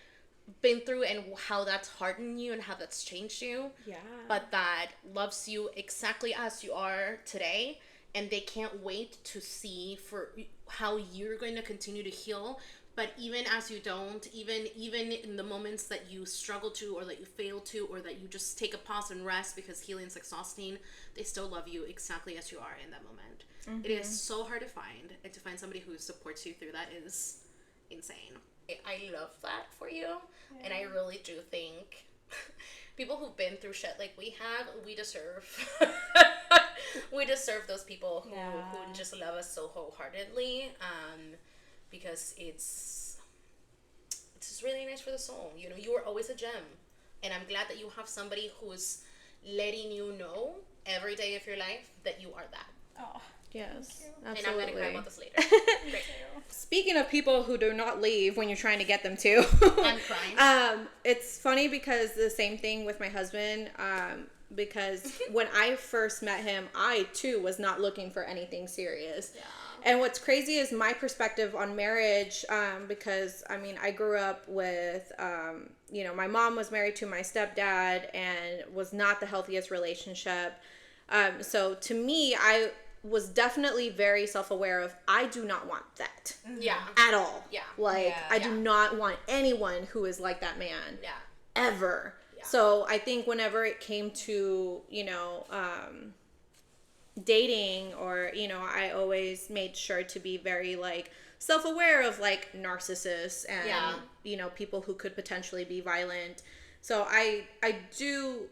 been through and how that's hardened you and how that's changed you. Yeah. But that loves you exactly as you are today, and they can't wait to see for how you're going to continue to heal. But even as you don't, even in the moments that you struggle to, or that you fail to, or that you just take a pause and rest because healing's exhausting, they still love you exactly as you are in that moment. Mm-hmm. It is so hard to find, and to find somebody who supports you through that is insane. I love that for you, and I really do think people who've been through shit like we have, we deserve those people who just love us so wholeheartedly, because it's just really nice for the soul. You are always a gem, and I'm glad that you have somebody who's letting you know every day of your life that you are that. Oh. Yes, absolutely. And I'm going to cry about this later. Great. Speaking of people who do not leave when you're trying to get them to. I'm crying. It's funny because the same thing with my husband, because when I first met him, I too was not looking for anything serious. Yeah. And what's crazy is my perspective on marriage, because I grew up with, my mom was married to my stepdad and was not the healthiest relationship. So to me, I was definitely very self-aware of, I do not want that. Yeah. At all. Yeah. I do not want anyone who is like that man. Yeah. Ever. Yeah. So I think whenever it came to, dating, or, I always made sure to be very, self-aware of, narcissists and, people who could potentially be violent. So I do,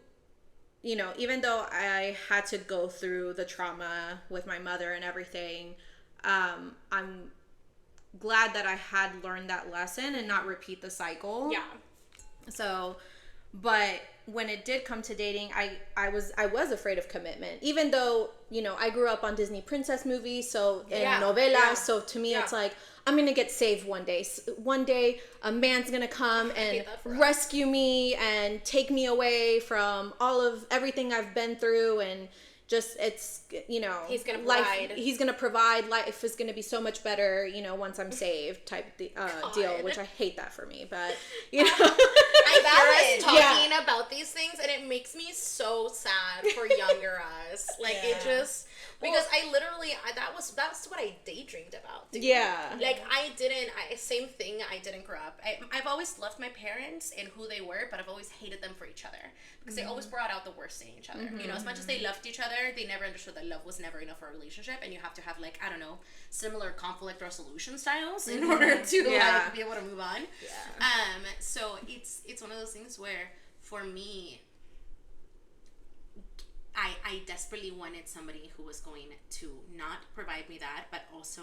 even though I had to go through the trauma with my mother and everything, I'm glad that I had learned that lesson and not repeat the cycle. Yeah. So, but when it did come to dating, I was afraid of commitment, even though, you know, I grew up on Disney princess movies, so and novelas, so to me it's like, I'm gonna get saved one day. One day a man's gonna come and rescue me and take me away from everything I've been through, and just, it's, you know, he's gonna provide. Life is gonna be so much better, you know, once I'm saved type deal, which I hate that for me, but you know. I hear us talking about these things, and it makes me so sad for younger us. Like it just, because that's what I daydreamed about. Dude. Yeah. Like same thing. I didn't grow up. I've always loved my parents and who they were, but I've always hated them for each other because they always brought out the worst in each other. Mm-hmm. You know, as much as they loved each other, they never understood that love was never enough for a relationship, and you have to have, like, I don't know, similar conflict resolution styles in order to like be able to move on. Yeah. So it's one of those things where, for me, I desperately wanted somebody who was going to not provide me that, but also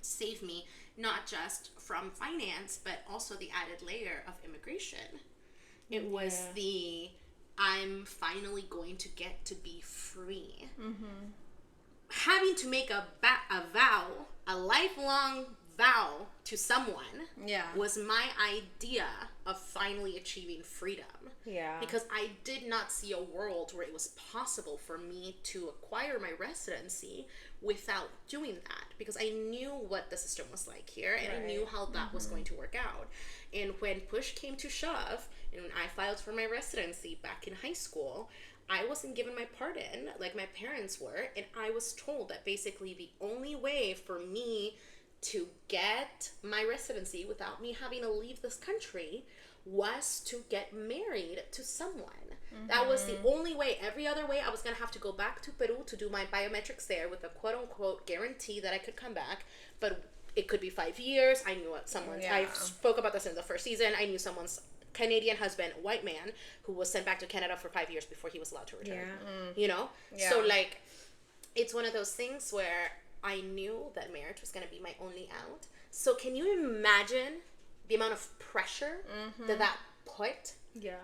save me, not just from finance, but also the added layer of immigration. It was I'm finally going to get to be free. Mm-hmm. Having to make a vow, a lifelong vow to someone was my idea of finally achieving freedom. Yeah. Because I did not see a world where it was possible for me to acquire my residency without doing that, because I knew what the system was like here, and I knew how that was going to work out. And when push came to shove, and when I filed for my residency back in high school, I wasn't given my pardon like my parents were, and I was told that basically the only way for me to get my residency without me having to leave this country was to get married to someone. Mm-hmm. That was the only way. Every other way, I was going to have to go back to Peru to do my biometrics there with a quote-unquote guarantee that I could come back, but it could be 5 years. I knew someone, I spoke about this in the first season, I knew someone's Canadian husband, white man, who was sent back to Canada for 5 years before he was allowed to return. Yeah. You know? Yeah. So, like, it's one of those things where I knew that marriage was going to be my only out. So can you imagine the amount of pressure that put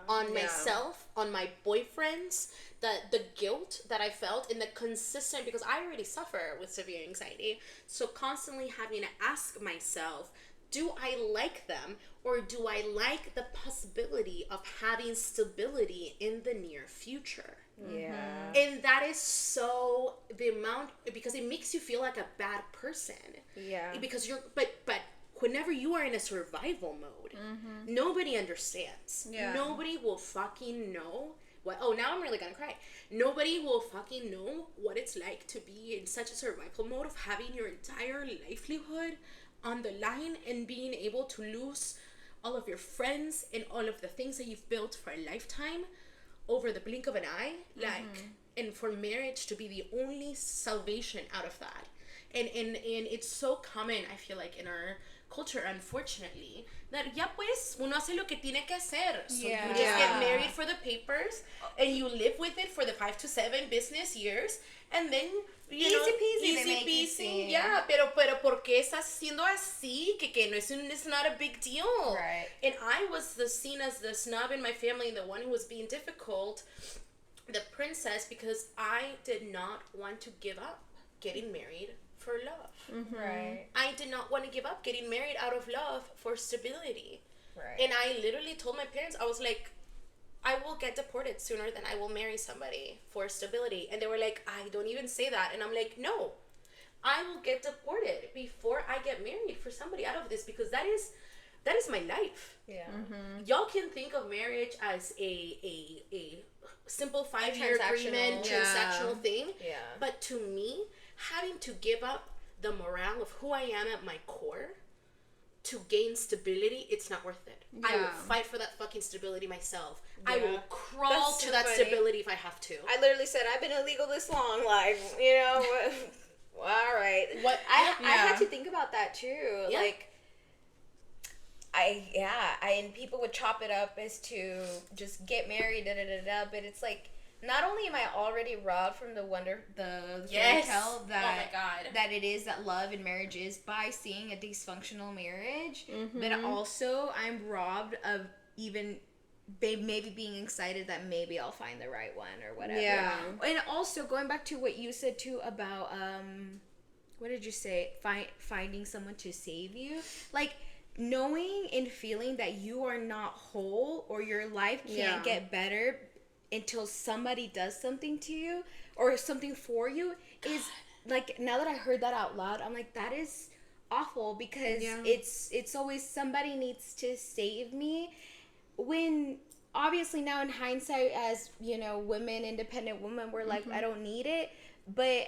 on myself, on my boyfriends, the guilt that I felt, and the consistent, because I already suffer with severe anxiety, so constantly having to ask myself, do I like them, or do I like the possibility of having stability in the near future? Yeah. And that is so, the amount, because it makes you feel like a bad person. Yeah. Because but whenever you are in a survival mode, nobody understands. Yeah. Nobody will fucking know what, now I'm really gonna cry. Nobody will fucking know what it's like to be in such a survival mode of having your entire livelihood on the line and being able to lose all of your friends and all of the things that you've built for a lifetime over the blink of an eye, and for marriage to be the only salvation out of that. And it's so common, I feel like, in our culture, unfortunately, that uno hace lo que tiene que hacer. So you just get married for the papers, and you live with it for the 5 to 7 business years, and then, easy peasy. Yeah, pero ¿por qué estás haciendo así? Que no it's not a big deal. Right. And I was seen as the snob in my family, the one who was being difficult, the princess, because I did not want to give up getting married for love. Mm-hmm. Right. I did not want to give up getting married out of love for stability. Right. And I literally told my parents, I was like, I will get deported sooner than I will marry somebody for stability. And they were like, I don't even say that. And I'm like, no, I will get deported before I get married for somebody out of this, because that is my life. Yeah. Mm-hmm. Y'all can think of marriage as a simple 5-year agreement, transactional thing. Yeah. But to me, having to give up the morale of who I am at my core to gain stability, it's not worth it. Yeah. I will fight for that fucking stability myself. Yeah. I will crawl to that stability if I have to. I literally said, I've been illegal this long, like, all right. What I had to think about that too. Yeah. Like, and people would chop it up as to just get married, but it's like, not only am I already robbed from the fairy tale that it is, that love and marriage is, by seeing a dysfunctional marriage, but also I'm robbed of even maybe being excited that maybe I'll find the right one or whatever. Yeah. And also going back to what you said too about what did you say? Finding someone to save you. Like knowing and feeling that you are not whole or your life can't get better until somebody does something to you or something for you is like, now that I heard that out loud, I'm like, that is awful, because it's always somebody needs to save me, when obviously now in hindsight, as you know, women, independent women, we're like, I don't need it, but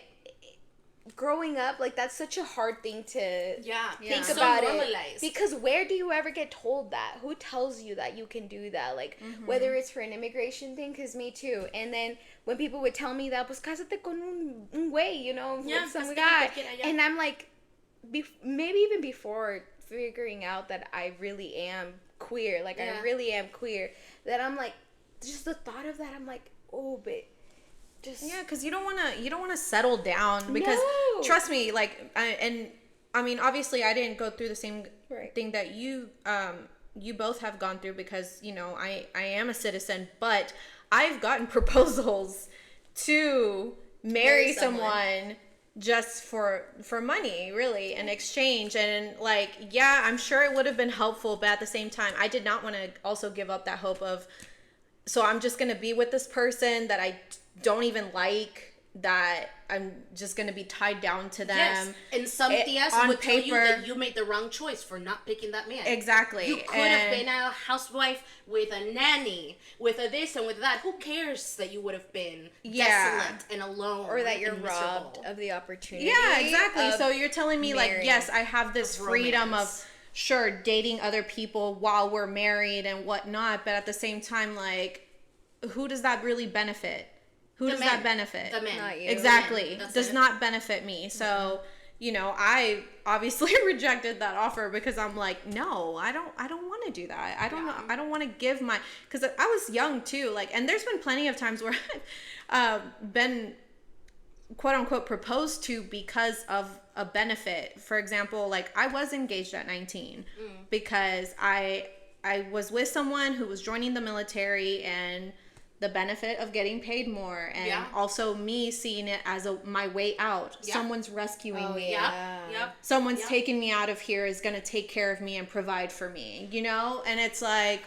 growing up, like, that's such a hard thing to think about it, because where do you ever get told that? Who tells you that you can do that? Like, whether it's for an immigration thing, because me too, and then when people would tell me that, pues cásate con un güey, you know, with some guy, and I'm like, maybe even before figuring out that I really am queer, like I really am queer, that I'm like, just the thought of that, I'm like, oh, but just because you don't want to settle down, because trust me, like, I mean, obviously I didn't go through the same thing that you both have gone through, because, you know, I am a citizen, but I've gotten proposals to marry someone just for money, really, in exchange. And like, yeah, I'm sure it would have been helpful, but at the same time, I did not want to also give up that hope of, so I'm just going to be with this person that I don't even like, that I'm just going to be tied down to them. Yes, and some tias would tell you that you made the wrong choice for not picking that man. Exactly. You could have been a housewife with a nanny, with a this and with that. Who cares that you would have been desolate and alone, or that you're robbed of the opportunity? Yeah, exactly. So you're telling me, like, yes, I have this freedom of, sure, dating other people while we're married and whatnot, but at the same time, like, who does that really benefit? Who does that benefit? The man. Not you. Exactly. Does not benefit me. So, you know, I obviously rejected that offer, because I'm like, no, I don't want to do that. I don't want to give my, because I was young too. Like, and there's been plenty of times where I've been quote unquote proposed to because of a benefit. For example, like, I was engaged at 19 because I was with someone who was joining the military, and the benefit of getting paid more, and also me seeing it as my way out. Someone's rescuing me. Someone's taking me out of here, is going to take care of me and provide for me, you know? And it's like,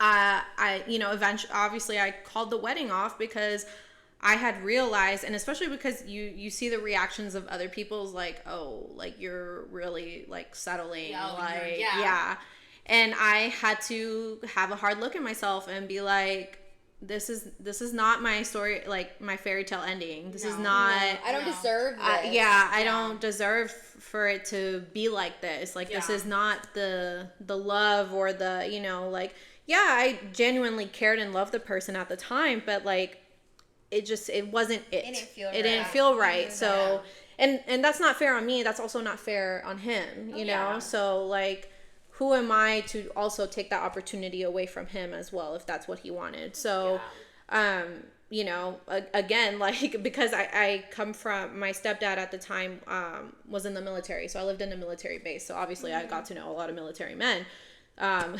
I you know, eventually, obviously I called the wedding off, because I had realized, and especially because you see the reactions of other people's, like, oh, like, you're really, like, settling, like, and I had to have a hard look at myself and be like, this is not my story, like, my fairy tale ending. This is not. I don't deserve this. I don't deserve for it to be like this. Like, this is not the love, or the, you know, like, I genuinely cared and loved the person at the time, but like, it wasn't it. It didn't feel right. So, and that's not fair on me. That's also not fair on him, you know? So, like, who am I to also take that opportunity away from him as well, if that's what he wanted? So, you know, again, like, because I come from, my stepdad at the time was in the military. So I lived in a military base. So obviously I got to know a lot of military men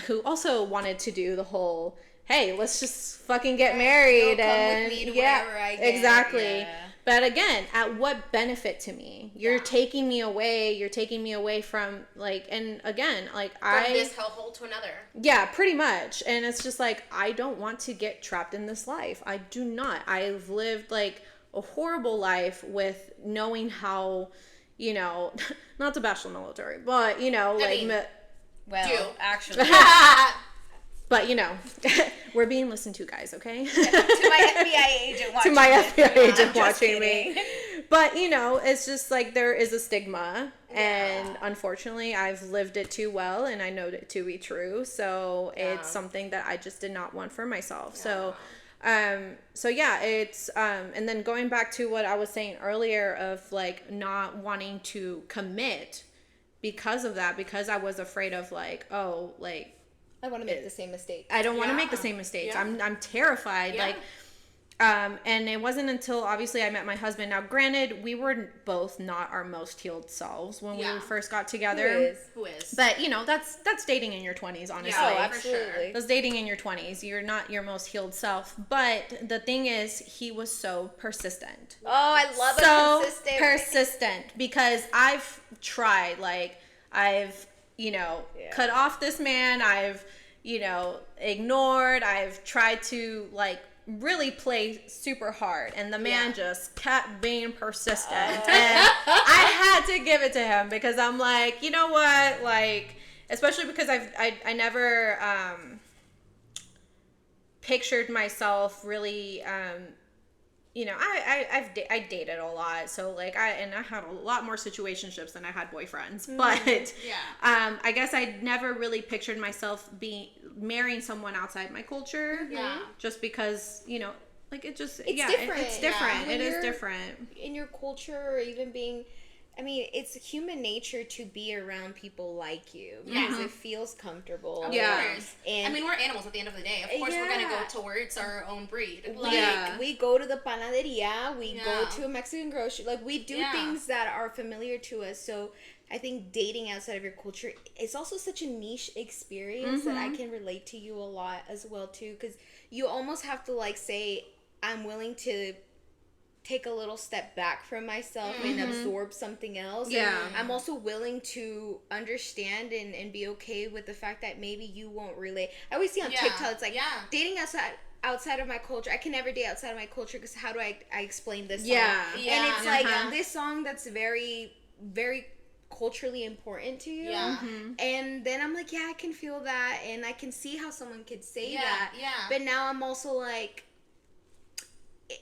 who also wanted to do the whole, hey, let's just fucking get married. And come with me to wherever I get. Exactly. Yeah. But again, at what benefit to me? You're taking me away from, like, and again, like, from this hellhole to another. Yeah, pretty much. And it's just like, I don't want to get trapped in this life. I do not. I've lived, like, a horrible life with knowing how, you know, not to bash the military, but, you know, actually. But, you know, we're being listened to, guys, okay? To my FBI agent watching. To my FBI agent watching me. But, you know, it's just like, there is a stigma. And unfortunately, I've lived it too well, and I know it to be true. So it's something that I just did not want for myself. So, it's, and then going back to what I was saying earlier of, like, not wanting to commit because of that, because I was afraid of, like, oh, like, I want to make the same mistake. I don't want to make the same mistakes. I'm terrified. Like, And it wasn't until obviously I met my husband. Now, granted, we were both not our most healed selves when we first got together. Who is? But that's dating in your 20s, honestly. Yeah, oh, absolutely. That's dating in your 20s. You're not your most healed self. But the thing is, he was so persistent. Oh, I love it. Persistent because I've tried. Like, I've cut off this man. I've ignored. I've tried to really play super hard, and the man just kept being persistent. And I had to give it to him because I'm like, you know what, especially because I never pictured myself really I dated a lot, so I had a lot more situationships than I had boyfriends, but I guess I never really pictured myself marrying someone outside my culture, just because it's different. It's different. It is different in your culture, or even being. I mean, it's human nature to be around people like you because it feels comfortable. Of course. And I mean, we're animals at the end of the day. Of course, we're going to go towards our own breed. We go to the panaderia. We go to a Mexican grocery. We do things that are familiar to us. So I think dating outside of your culture, it's also such a niche experience that I can relate to you a lot as well, too. Because you almost have to, say, I'm willing to take a little step back from myself and absorb something else. And I'm also willing to understand and be okay with the fact that maybe you won't relate. I always see on TikTok, it's dating outside of my culture. I can never date outside of my culture because how do I explain this song? And it's this song that's very, very culturally important to you. And then I'm like, I can feel that, and I can see how someone could say that. But now I'm also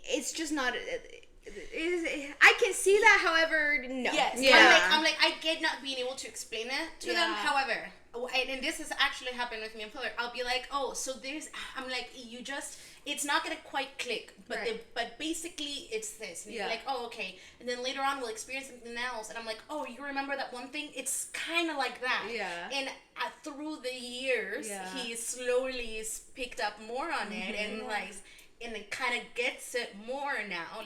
it's just not. I can see that, however, no. Yes. I'm like, I get not being able to explain it to them. However, and this has actually happened with me and Pillar. I'll be like, oh, so there's. I'm like, it's not gonna quite click, but but basically it's this. And you're like, oh, okay. And then later on we'll experience something else, and I'm like, oh, you remember that one thing? It's kind of like that. And through the years, he slowly picked up more on it, and and it kind of gets it more now,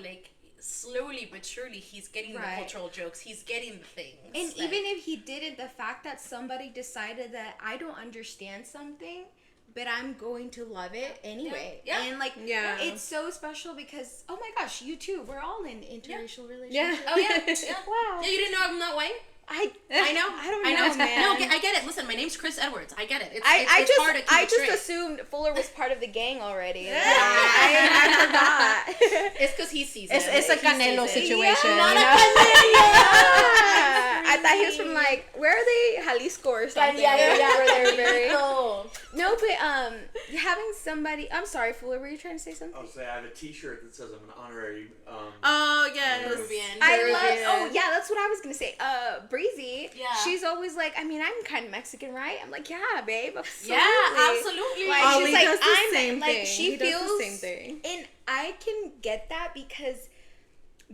slowly but surely he's getting the cultural jokes, he's getting the things. And even if he didn't, the fact that somebody decided that I don't understand something, but I'm going to love it anyway. And it's so special because, oh my gosh, you too, we're all in interracial relationships. Oh wow. You didn't know I'm not white? I know. I don't know, man. No, I get it. Listen, my name's Chris Edwards. I get it. It's hard to keep I just assumed Fuller was part of the gang already. I forgot. It's because he sees it. It's a Canelo situation. Not a Canelo. I thought he was from where are they? Jalisco or something. Where they're very. No, but having somebody. I'm sorry, Fuller. Were you trying to say something? I'll say I have a T-shirt that says I'm an honorary. Oh yes. Peruvian. I love. Oh yeah, that's what I was gonna say. Breezy. Yeah. She's always like, I mean, I'm kind of Mexican, right? I'm like, yeah, babe, absolutely. Yeah, absolutely. She's like, I'm same thing. She feels the same thing. And I can get that because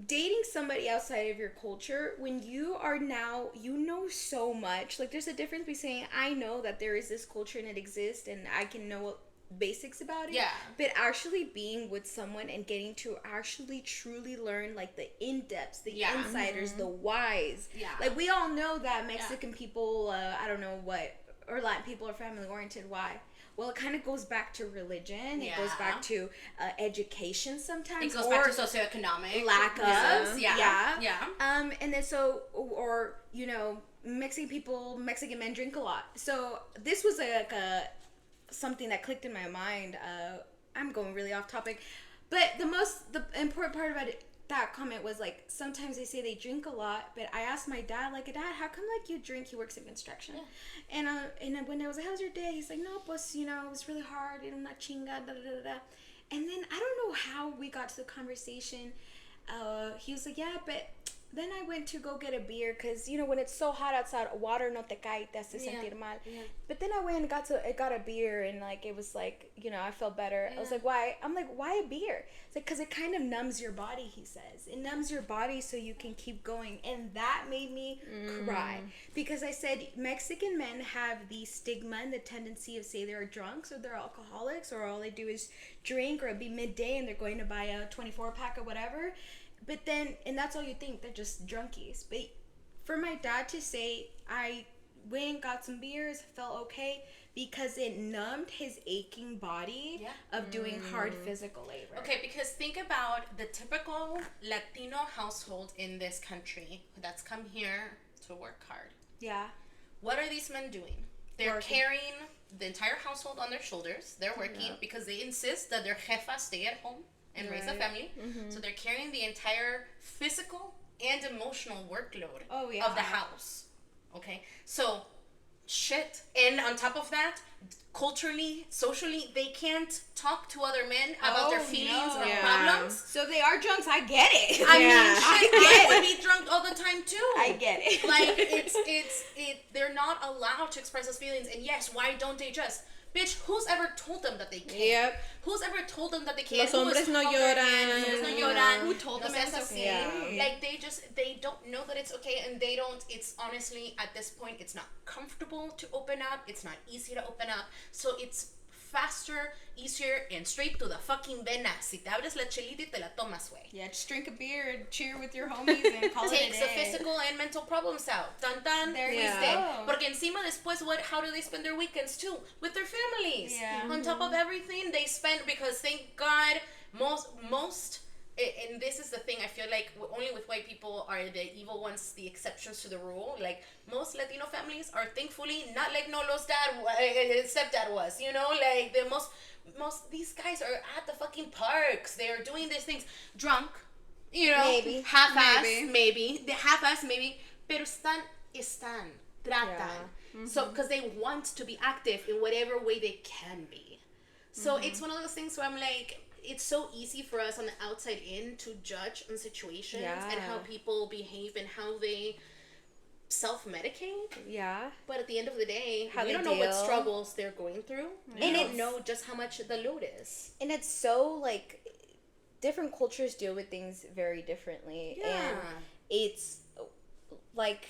dating somebody outside of your culture, when you are now, you know so much. There's a difference between saying, I know that there is this culture and it exists, and I can know basics about it. Yeah. But actually being with someone and getting to actually truly learn the in-depths, the insiders, the whys. Yeah. We all know that Mexican people, I don't know what, or Latin people are family oriented. Why? Well, it kind of goes back to religion. It goes back to education sometimes. It goes back to socioeconomic lack of. Yeah. And then Mexican men drink a lot. So this was something that clicked in my mind. I'm going really off topic, but the important part about it, that comment was sometimes they say they drink a lot, but I asked my dad, Dad, how come you drink? He works in construction. And when I was like, how's your day? He's like, no, pues, it was really hard, una chinga, da da da da. And then I don't know how we got to the conversation. He was like, yeah, but then I went to go get a beer because, you know, when it's so hot outside, water no te cae, te hace sentir mal. Yeah. But then I went and got a beer, and, like, it was, like, you know, I felt better. Yeah. I was like, why? I'm like, why a beer? It's like, because it kind of numbs your body, he says. It numbs your body so you can keep going. And that made me cry. Because I said, Mexican men have the stigma and the tendency of say they're drunks or they're alcoholics or all they do is drink, or it'd be midday and they're going to buy a 24-pack or whatever. But then, and that's all you think, they're just drunkies. But for my dad to say, I went, got some beers, felt okay, because it numbed his aching body of doing hard physical labor. Okay, because think about the typical Latino household in this country that's come here to work hard. Yeah. What are these men doing? They're carrying the entire household on their shoulders. They're working because they insist that their jefa stay at home and raise a family. So they're carrying the entire physical and emotional workload of the house. Okay? So, shit. And on top of that, culturally, socially, they can't talk to other men about their feelings or problems. So they are drunks, I get it. I mean, shit, I would be drunk all the time too. I get it. Like, they're not allowed to express those feelings. And yes, why don't they just? Bitch, who's ever told them that they can't? Yep. Who's ever told them that they can't? Los hombres no lloran. Who told them it's okay? Yeah. Like, they don't know that it's okay, and they don't, it's honestly, at this point, it's not comfortable to open up, it's not easy to open up, so it's faster, easier, and straight to the fucking vena. Si te abres la chelita y te la tomas, güey. Yeah, just drink a beer and cheer with your homies and call it a day. Takes the physical and mental problems out. Dun dun. There you go. Porque encima después, how do they spend their weekends too? With their families. Yeah. On top of everything, they spend, because thank God, most, and this is the thing, I feel like only with white people are the evil ones the exceptions to the rule. Like, most Latino families are thankfully not like Nolo's stepdad was, you know? Like, the most these guys are at the fucking parks. They're doing these things drunk, you know? Maybe. Half-ass, maybe. The half-ass, maybe. Pero tratan. Yeah. So, because they want to be active in whatever way they can be. So, it's one of those things where I'm like, it's so easy for us on the outside in to judge on situations and how people behave and how they self-medicate. Yeah. But at the end of the day, how we don't know what struggles they're going through. We don't know just how much the load is. And it's so, like, different cultures deal with things very differently. Yeah. And it's, like,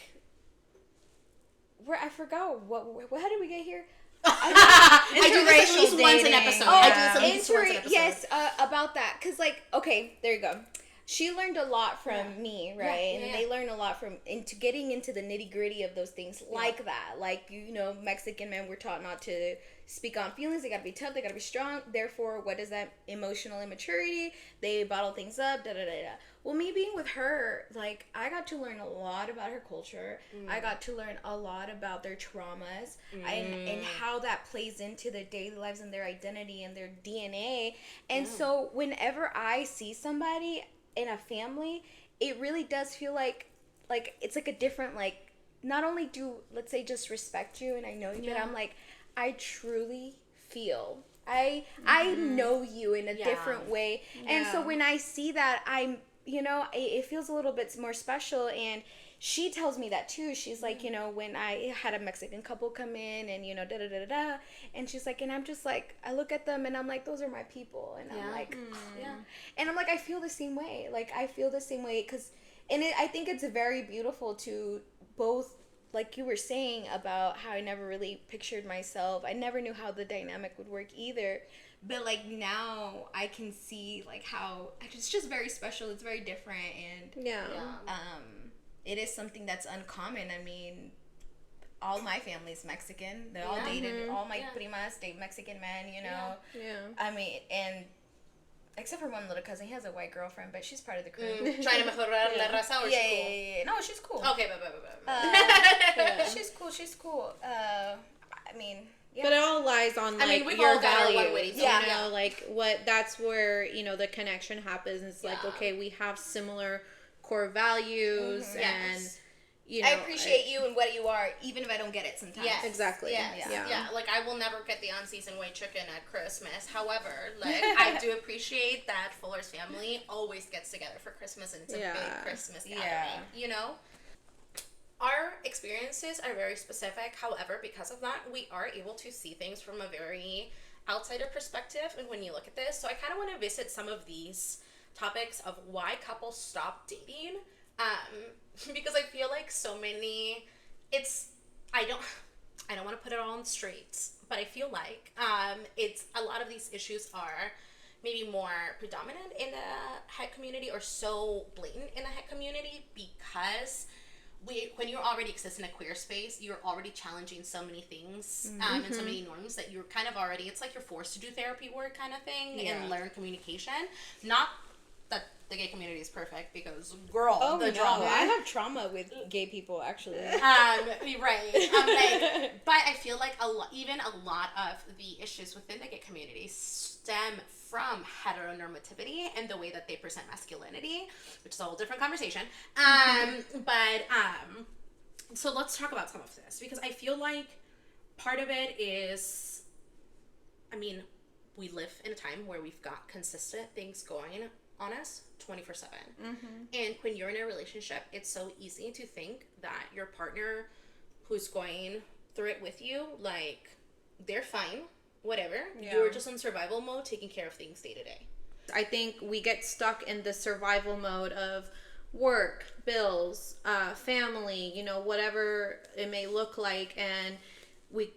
I forgot, how did we get here? I do this at least once an episode. I do this at least once an episode. Yes, about that. Because, like, okay, there you go. She learned a lot from me, right? And they learn a lot from getting into the nitty gritty of those things like that. Like, you know, Mexican men were taught not to speak on feelings. They gotta be tough. They gotta be strong. Therefore, what is that? Emotional immaturity. They bottle things up. Da da da da. Well, me being with her, like, I got to learn a lot about her culture. I got to learn a lot about their traumas and how that plays into their daily lives and their identity and their DNA. And so whenever I see somebody in a family, it really does feel like it's like a different, like, not only do, let's say, just respect you and I know you, but I'm like, I truly feel I know you in a different way. And so when I see that, I'm, you know, it feels a little bit more special. And she tells me that too. She's like, you know, when I had a Mexican couple come in and, you know, da da da da da, and she's like, and I'm just like, I look at them and I'm like, those are my people. And I'm like, and I'm like, I feel the same way. Like, I feel the same way I think it's very beautiful to both, like you were saying about how I never really pictured myself. I never knew how the dynamic would work either. But, like, now I can see, like, how it's just very special. It's very different. And, it is something that's uncommon. I mean, all my family's Mexican. They all dated, all my primas date Mexican men, you know. Yeah. I mean, and except for one little cousin, he has a white girlfriend, but she's part of the crew. Trying to mejorar la raza, or yeah. No, she's cool. Okay, but. She's cool. I mean... Yeah. But it all lies on, like, we've your all got our values. one-ways, You know, like, that's where, you know, the connection happens. It's like, okay, we have similar core values, and I appreciate you and what you are, even if I don't get it sometimes. Yes. Exactly. Yes. Yeah. Yeah. Like, I will never get the unseasoned white chicken at Christmas. However, like, I do appreciate that Fuller's family always gets together for Christmas, and it's a big Christmas gathering, you know? Our experiences are very specific. However, because of that, we are able to see things from a very outsider perspective. And when you look at this, so I kind of want to visit some of these topics of why couples stop dating. Because I feel like so many, I don't want to put it all on the streets, but I feel like it's a lot of these issues are maybe more predominant in the het community, or so blatant in the het community, because when you already exist in a queer space, you're already challenging so many things and so many norms that you're kind of already, it's like you're forced to do therapy work kind of thing and learn communication. Not that the gay community is perfect, because the drama. I have trauma with gay people, actually. Right. But I feel like a lot of the issues within the gay community stem from heteronormativity and the way that they present masculinity, which is a whole different conversation. So let's talk about some of this, because I feel like part of it is, I mean, we live in a time where we've got consistent things going on us 24/7. And when you're in a relationship, it's so easy to think that your partner who's going through it with you, like, they're fine, whatever. You're just in survival mode, taking care of things day to day. I think we get stuck in the survival mode of work, bills, family, you know, whatever it may look like, and we're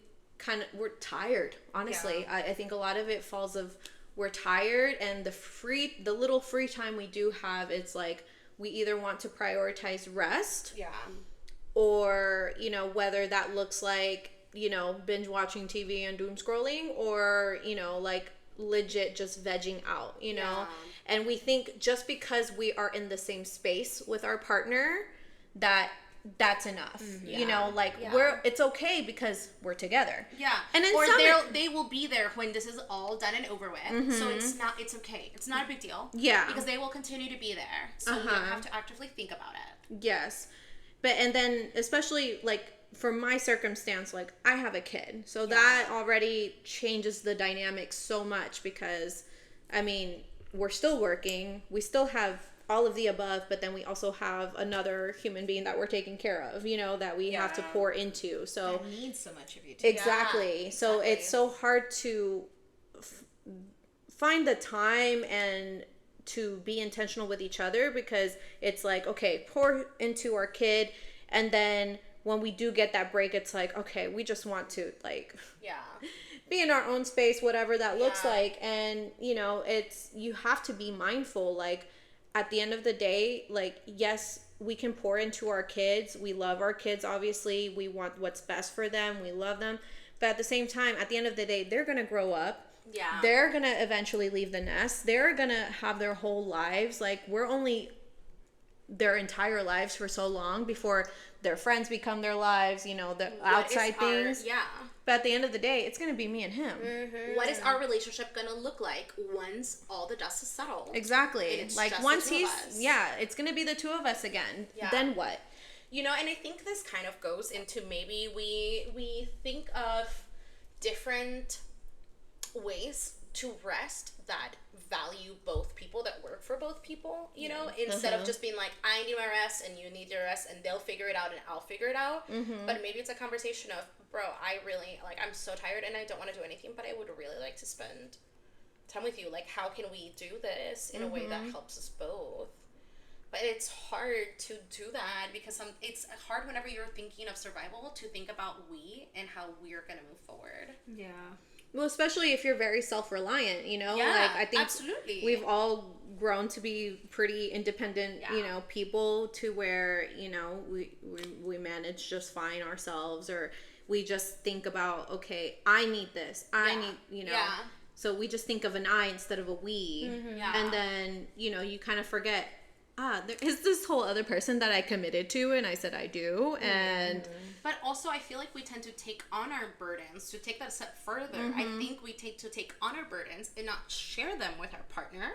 tired, honestly. I think a lot of it falls of we're tired, and the little free time we do have, it's like we either want to prioritize rest, or, you know, whether that looks like, you know, binge watching TV and doom scrolling, or, you know, like legit just vegging out, you know. And we think just because we are in the same space with our partner that's enough, you know, like it's okay because we're together. And then they will be there when this is all done and over with. So it's okay. It's not a big deal. Because they will continue to be there. So we don't have to actively think about it. Yes. But, and then especially like for my circumstance, like I have a kid, so that already changes the dynamic so much, because I mean, we're still working, we still have all of the above, but then we also have another human being that we're taking care of, you know, that we have to pour into. So that needs so much of you too. Exactly. So it's so hard to find the time and to be intentional with each other, because it's like, okay, pour into our kid, and then when we do get that break, it's like, okay, we just want to like be in our own space, whatever that looks like. And you know, you have to be mindful, like at the end of the day, like, yes, we can pour into our kids, we love our kids, obviously we want what's best for them, we love them, but at the same time, at the end of the day, they're gonna grow up. They're gonna eventually leave the nest. They're gonna have their whole lives. Like, we're only their entire lives for so long before their friends become their lives, you know, the outside things. But at the end of the day, it's gonna be me and him. What is our relationship gonna look like once all the dust is settled? Exactly. Like, once it's gonna be the two of us again. Then what? You know, and I think this kind of goes into, maybe we think of different ways to rest that value both people, that work for both people, you know, instead of just being like, I need my rest and you need your rest, and they'll figure it out and I'll figure it out. But maybe it's a conversation of, bro, I really, like, I'm so tired and I don't want to do anything, but I would really like to spend time with you. Like, how can we do this in a way that helps us both? But it's hard to do that, because it's hard whenever you're thinking of survival to think about we and how we're going to move forward. Well, especially if you're very self-reliant, you know, like, I think we've all grown to be pretty independent, you know, people, to where, you know, we manage just fine ourselves, or we just think about, okay, I need this, I need, you know, so we just think of an I instead of a we, and then, you know, you kind of forget, there is this whole other person that I committed to, and I said I do, and... But also, I feel like we tend to take on our burdens, to take that a step further. I think we take on our burdens and not share them with our partner,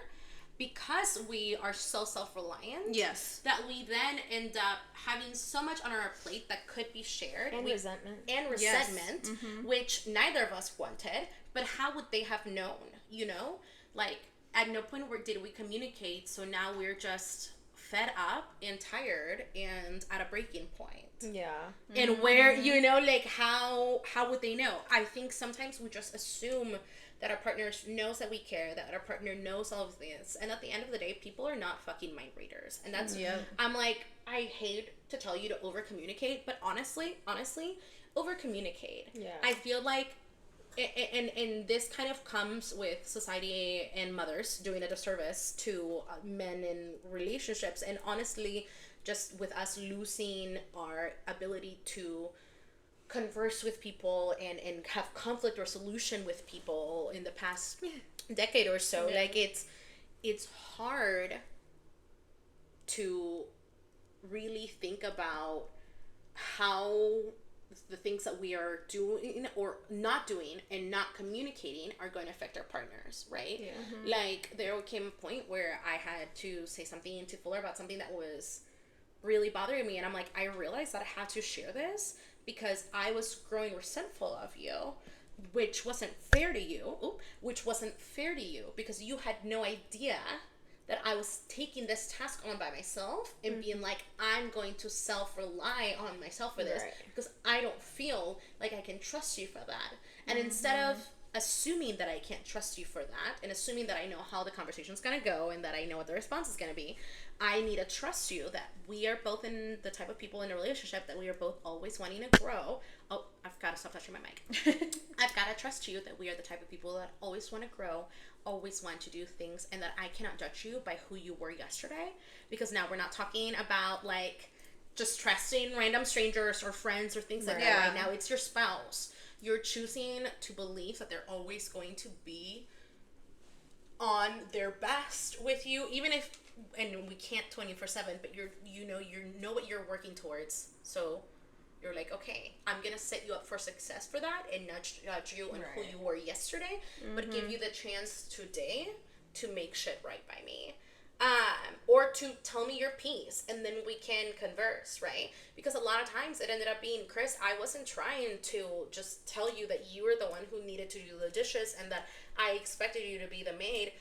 because we are so self-reliant, yes, that we then end up having so much on our plate that could be shared. And resentment. Yes. Which neither of us wanted, but how would they have known, you know? Like, at no point did we communicate, so now we're just fed up and tired and at a breaking point. Yeah. And where, you know, like, how would they know? I think sometimes we just assume that our partner knows that we care, that our partner knows all of this. And at the end of the day, people are not fucking mind readers. And that's, I'm like, I hate to tell you to over communicate, but honestly, over communicate. Yeah. I feel like, and this kind of comes with society and mothers doing a disservice to men in relationships. And honestly, just with us losing our ability to converse with people and have conflict resolution with people in the past decade or so. Yeah. Like, it's hard to really think about how the things that we are doing or not doing and not communicating are going to affect our partners, right? Yeah. Like, there came a point where I had to say something to Fuller about something that was really bothering me, and I'm like, I realized that I had to share this because I was growing resentful of you, which wasn't fair to you, because you had no idea that I was taking this task on by myself and being like, I'm going to self-rely on myself for this because I don't feel like I can trust you for that. And instead of assuming that I can't trust you for that and assuming that I know how the conversation's going to go and that I know what the response is going to be, I need to trust you that we are both in the type of people in a relationship that we are both always wanting to grow. Oh, I've got to stop touching my mic. I've got to trust you that we are the type of people that always want to grow, always want to do things, and that I cannot judge you by who you were yesterday, because now we're not talking about like just trusting random strangers or friends or things like that. Right now it's your spouse. You're choosing to believe that they're always going to be on their best with you, even if, and we can't 24/7, but you know what you're working towards. So you're like, okay, I'm gonna set you up for success for that and not judge you on who you were yesterday, but give you the chance today to make shit right by me. Or to tell me your piece, and then we can converse, right? Because a lot of times it ended up being, Chris, I wasn't trying to just tell you that you were the one who needed to do the dishes and that I expected you to be the maid.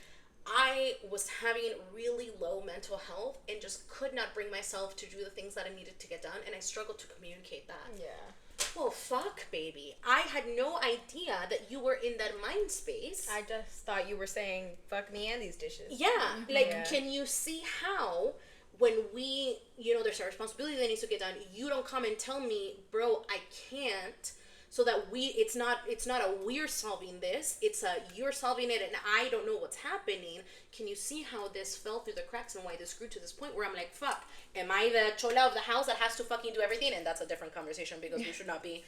I was having really low mental health and just could not bring myself to do the things that I needed to get done, and I struggled to communicate that. Yeah. Well, fuck, baby. I had no idea that you were in that mind space. I just thought you were saying, fuck me and these dishes. Yeah. Can you see how when we, there's a responsibility that needs to get done, you don't come and tell me, bro, I can't, so that it's not a we're solving this, it's a you're solving it and I don't know what's happening. Can you see how this fell through the cracks and why this grew to this point where I'm like, fuck, am I the chola of the house that has to fucking do everything? And that's a different conversation, because we should not be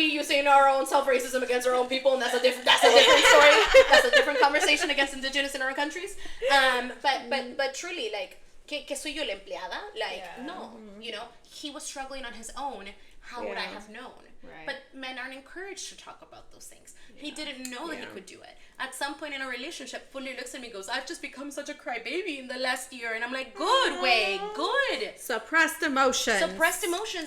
using our own self-racism against our own people, and that's a different story. That's a different conversation against indigenous in our countries. But truly, like, que soy yo la empleada? Like, no, he was struggling on his own. How would I have known? Right. But men aren't encouraged to talk about those things. Yeah. He didn't know that he could do it. At some point in a relationship, Fuller looks at me and goes, I've just become such a crybaby in the last year. And I'm like, good way, good. Suppressed emotions.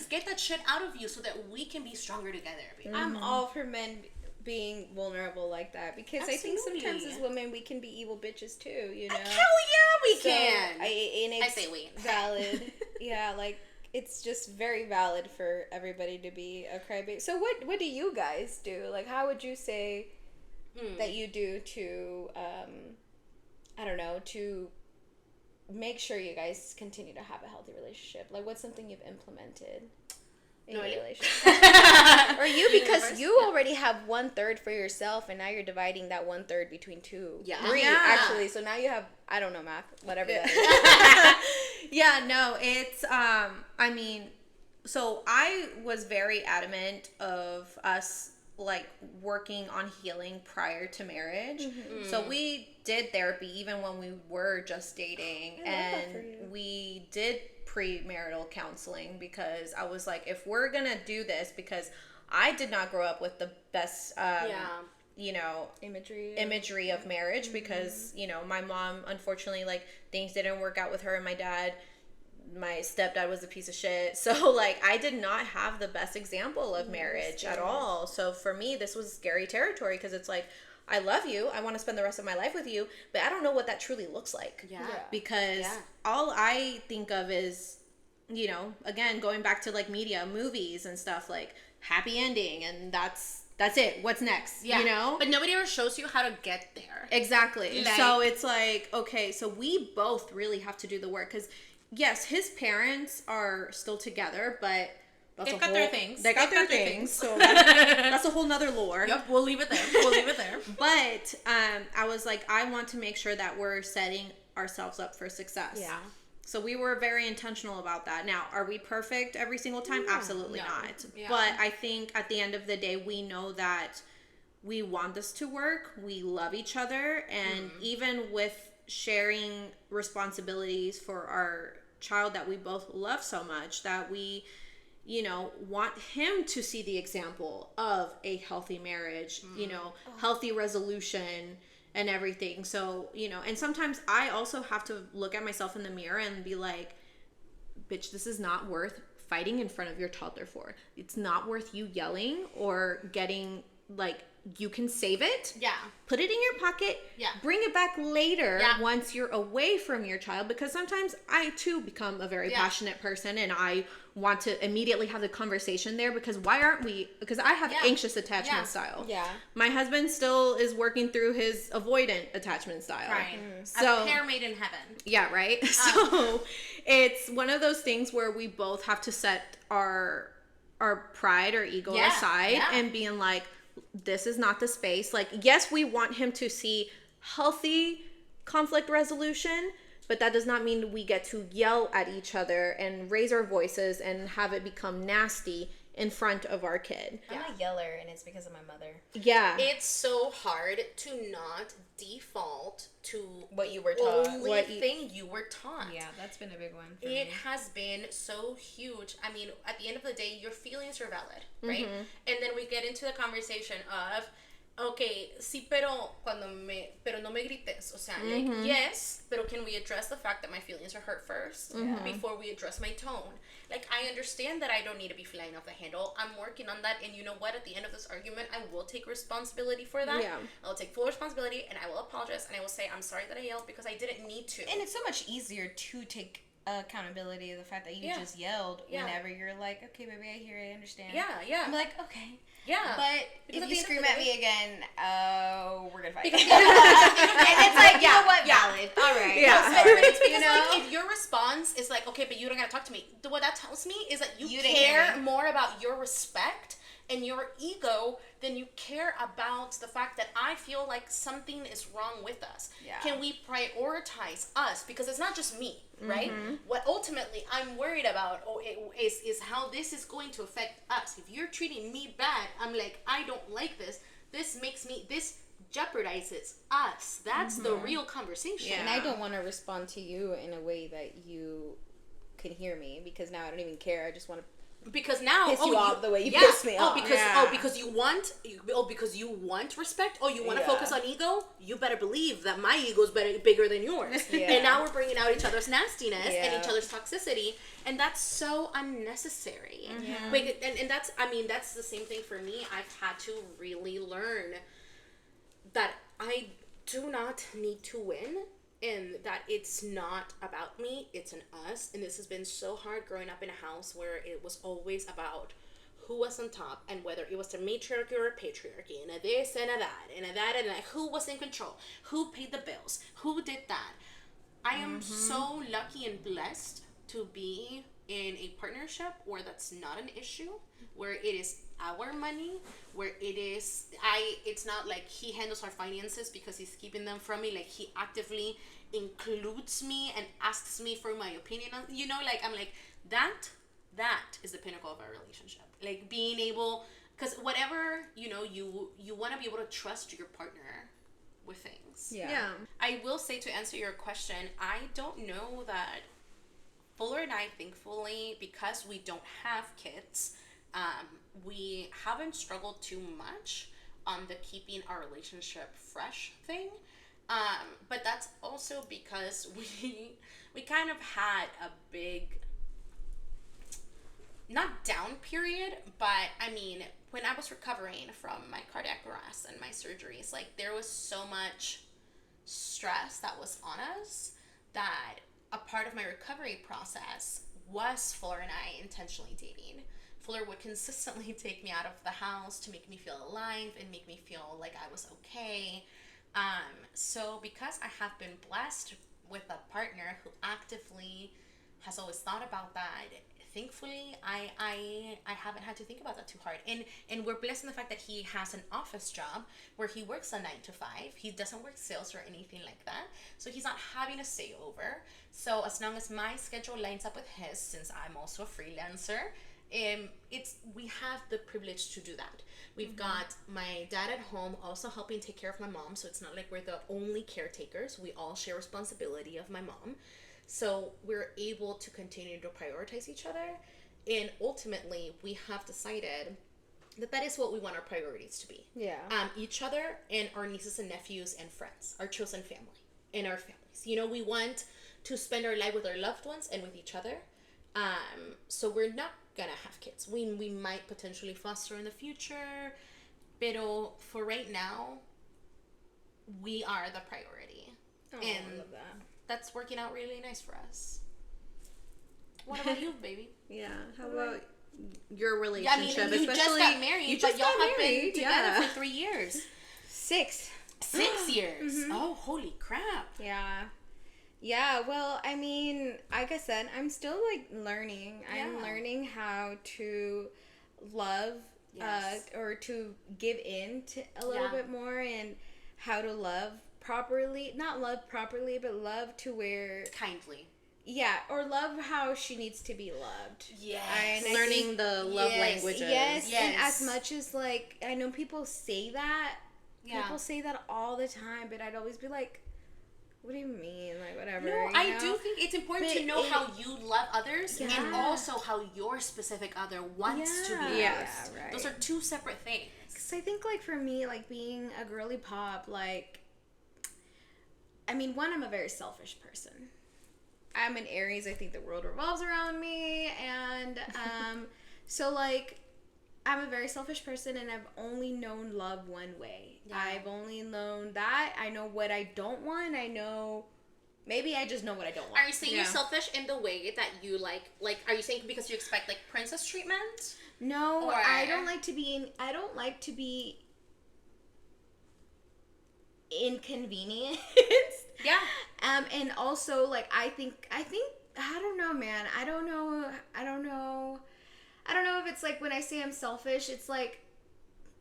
Get that shit out of you so that we can be stronger together. Baby. I'm all for men being vulnerable like that, because I think sometimes as women we can be evil bitches too, Hell yeah, we can. I say we. Valid. Yeah, like, it's just very valid for everybody to be a crybaby. So what do you guys do? Like, how would you say that you do to, to make sure you guys continue to have a healthy relationship? Like, what's something you've implemented in your relationship? Or you, because you already have 1/3 for yourself, and now you're dividing that 1/3 between two. Yeah. 3, actually. So now you have, I don't know math, whatever that is. Yeah, no, it's, so I was very adamant of us, like, working on healing prior to marriage. Mm-hmm. So we did therapy even when we were just dating, and we did premarital counseling, because I was like, if we're gonna do this, because I did not grow up with the best imagery of marriage, because my mom, unfortunately, like, things didn't work out with her and my stepdad was a piece of shit. So, like, I did not have the best example of marriage at all. So for me, this was scary territory, because it's like, I love you, I want to spend the rest of my life with you, but I don't know what that truly looks like. Because all I think of is, again, going back to, like, media, movies and stuff, like, happy ending, and that's it. What's next? But nobody ever shows you how to get there. Exactly. So it's like, okay, so we both really have to do the work, because yes, his parents are still together, but they've got their things. They got their things. So that's a whole nother lore. Yep, we'll leave it there. But I was like, I want to make sure that we're setting ourselves up for success. Yeah. So we were very intentional about that. Now, are we perfect every single time? Absolutely not. Yeah. But I think at the end of the day, we know that we want this to work. We love each other. And even with sharing responsibilities for our child that we both love so much, that we want him to see the example of a healthy marriage, healthy resolution and everything. So, and sometimes I also have to look at myself in the mirror and be like, bitch, this is not worth fighting in front of your toddler for. It's not worth you yelling or getting, like, you can save it. Yeah. Put it in your pocket. Yeah. Bring it back later once you're away from your child, because sometimes I too become a very passionate person and I want to immediately have the conversation there, because why aren't we? Because I have anxious attachment style. Yeah. My husband still is working through his avoidant attachment style. Right. So, a pair made in heaven. Yeah, right? So it's one of those things where we both have to set our pride or ego aside and being like, this is not the space. Like, yes, we want him to see healthy conflict resolution, but that does not mean we get to yell at each other and raise our voices and have it become nasty in front of our kid. I'm a yeller, and it's because of my mother. Yeah. It's so hard to not default to what you were taught. Thing you were taught. Yeah, that's been a big one for It me. has been so huge. I mean, at the end of the day, your feelings are valid, right? And then we get into the conversation of, okay, sí, pero no me grites. O sea, like, yes, pero can we address the fact that my feelings are hurt first before we address my tone? Like, I understand that I don't need to be flying off the handle. I'm working on that, and you know what? At the end of this argument, I will take responsibility for that. Yeah. I'll take full responsibility, and I will apologize, and I will say, I'm sorry that I yelled because I didn't need to. And it's so much easier to take accountability of the fact that you just yelled whenever you're like, okay, baby, I hear it, I understand. Yeah. I'm like, okay. Yeah. But Because if you scream at me again, we're gonna fight. Because and it's like, you know what, valid. All right. Yeah. But it's because, like, if your response is like, okay, but you don't gotta talk to me, what that tells me is that you didn't hear care me. more about your respect and your ego than you care about the fact that I feel like something is wrong with us. Yeah. Can we prioritize us? Because it's not just me, right? What ultimately I'm worried about is how this is going to affect us. If you're treating me bad, I'm like, I don't like this. This jeopardizes us. That's the real conversation. Yeah. And I don't want to respond to you in a way that you can hear me, because now I don't even care. I just want to because now piss you off the way you piss me off. Because you want respect. You want to focus on ego. You better believe that my ego is bigger than yours. And now we're bringing out each other's nastiness and each other's toxicity, and that's so unnecessary. And that's the same thing for me. I've had to really learn that I do not need to win, and that it's not about me, it's an us. And this has been so hard growing up in a house where it was always about who was on top, and whether it was a matriarchy or a patriarchy, and a this and a that, and a that, and a, who was in control, who paid the bills, who did that. I am so lucky and blessed to be in a partnership where that's not an issue, where it is our money, where it's not like he handles our finances because he's keeping them from me. Like, he actively includes me and asks me for my opinion on, like, I'm like, that is the pinnacle of our relationship. Like, being able, because whatever, you want to be able to trust your partner with things. Yeah. I will say, to answer your question, I don't know that Fuller and I, thankfully, because we don't have kids, we haven't struggled too much on the keeping our relationship fresh thing. But that's also because we kind of had a big, not down period, but I mean, when I was recovering from my cardiac arrest and my surgeries, like there was so much stress that was on us that a part of my recovery process was Fuller and I intentionally dating. Fuller would consistently take me out of the house to make me feel alive and make me feel like I was okay. So because I have been blessed with a partner who actively has always thought about that, thankfully I haven't had to think about that too hard. And we're blessed in the fact that he has an office job where he works a 9 to 5. He doesn't work sales or anything like that. So he's not having a say over. So as long as my schedule lines up with his, since I'm also a freelancer, we have the privilege to do that. We've got my dad at home also helping take care of my mom, so it's not like we're the only caretakers. We all share responsibility of my mom. So we're able to continue to prioritize each other. And ultimately, we have decided that is what we want our priorities to be. Yeah. Each other and our nieces and nephews and friends, our chosen family, and our families. You know, we want to spend our life with our loved ones and with each other. So we're not gonna have kids. We might potentially foster in the future, pero for right now, we are the priority. Oh, and I love that. That's working out really nice for us. What about you, baby? Yeah. How about your relationship? Yeah, I mean, you just got married, but y'all have been together for 3 years. 6. 6 years. Oh, holy crap. Yeah. Yeah, well, I mean, like I said, I'm still like learning. Yeah. I'm learning how to love or to give in to a little bit more, and how to love properly. Not love properly, but love to where... Kindly. Yeah, or love how she needs to be loved. Yes. And learning the love languages. Yes, and as much as like, I know people say that. Yeah. People say that all the time, but I'd always be like, what do you mean? Like, whatever. No, I do think it's important to know how you love others and Yeah. also how your specific other wants to be loved. Yes. Yeah, right. Those are two separate things. Because I think, like, for me, like, being a girly pop, like, I mean, one, I'm a very selfish person. I'm an Aries. I think the world revolves around me. And so, like, I'm a very selfish person, and I've only known love one way. Yeah. I've only known that. I know what I don't want. I know... Maybe I just know what I don't want. Are you saying you're selfish in the way that you like, are you saying because you expect, like, princess treatment? No, I don't like to be inconvenienced. Yeah. And also, like, I think I don't know, man. I don't know if it's like when I say I'm selfish, it's like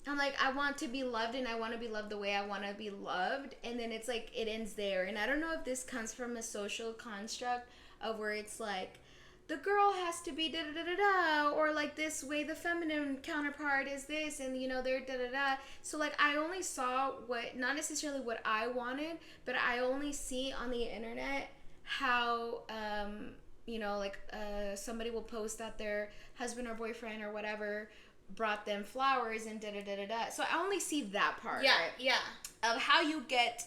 I'm like, I want to be loved, and I want to be loved the way I want to be loved, and then it's like it ends there. And I don't know if this comes from a social construct of where it's like the girl has to be da da da da da, or like this way the feminine counterpart is this, and you know they're da da da. So like I only saw what, not necessarily what I wanted, but I only see on the internet how you know, like somebody will post that their husband or boyfriend or whatever brought them flowers and da da da da da. So I only see that part. Yeah, right? yeah. Of how you get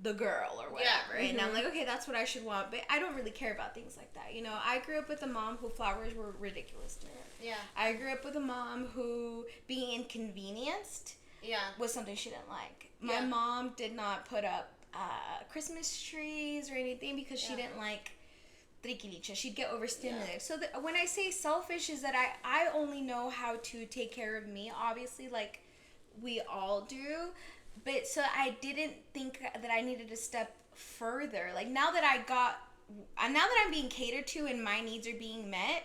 the girl or whatever. Yeah. And I'm like, okay, that's what I should want. But I don't really care about things like that. You know, I grew up with a mom who flowers were ridiculous to her. Yeah. I grew up with a mom who being inconvenienced was something she didn't like. My mom did not put up Christmas trees or anything because she didn't like triquilicha. She'd get overstimulated. Yeah. So when I say selfish is that I only know how to take care of me, obviously, like we all do. But so I didn't think that I needed to step further. Like now that I'm being catered to and my needs are being met,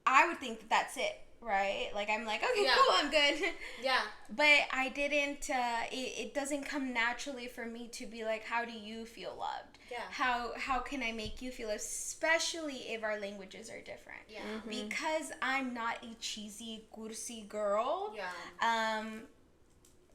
I would think that that's it, right? Like I'm like, okay, cool, I'm good. Yeah. But I didn't. It doesn't come naturally for me to be like, how do you feel loved? Yeah. How can I make you feel, especially if our languages are different? Yeah. Mm-hmm. Because I'm not a cheesy, cursi girl. Yeah.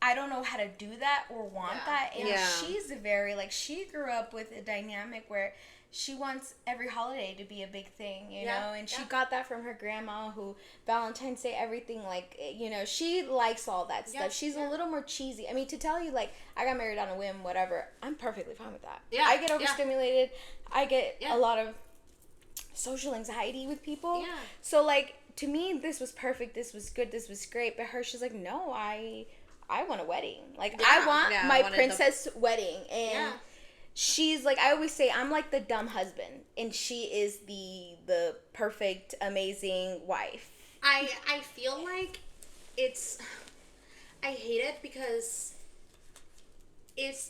I don't know how to do that or want that. And Yeah. she's very, like, she grew up with a dynamic where she wants every holiday to be a big thing, you know? And she got that from her grandma, who Valentine's Day, everything, like, you know, she likes all that stuff. She's a little more cheesy. I mean, to tell you, like, I got married on a whim, whatever, I'm perfectly fine with that. Yeah. I get overstimulated. I get a lot of social anxiety with people. Yeah. So, like, to me, this was perfect. This was good. This was great. But her, she's like, no, I want a wedding. Like, I want my princess wedding. And she's like, I always say, I'm like the dumb husband, and she is the perfect, amazing wife. I feel like it's, I hate it because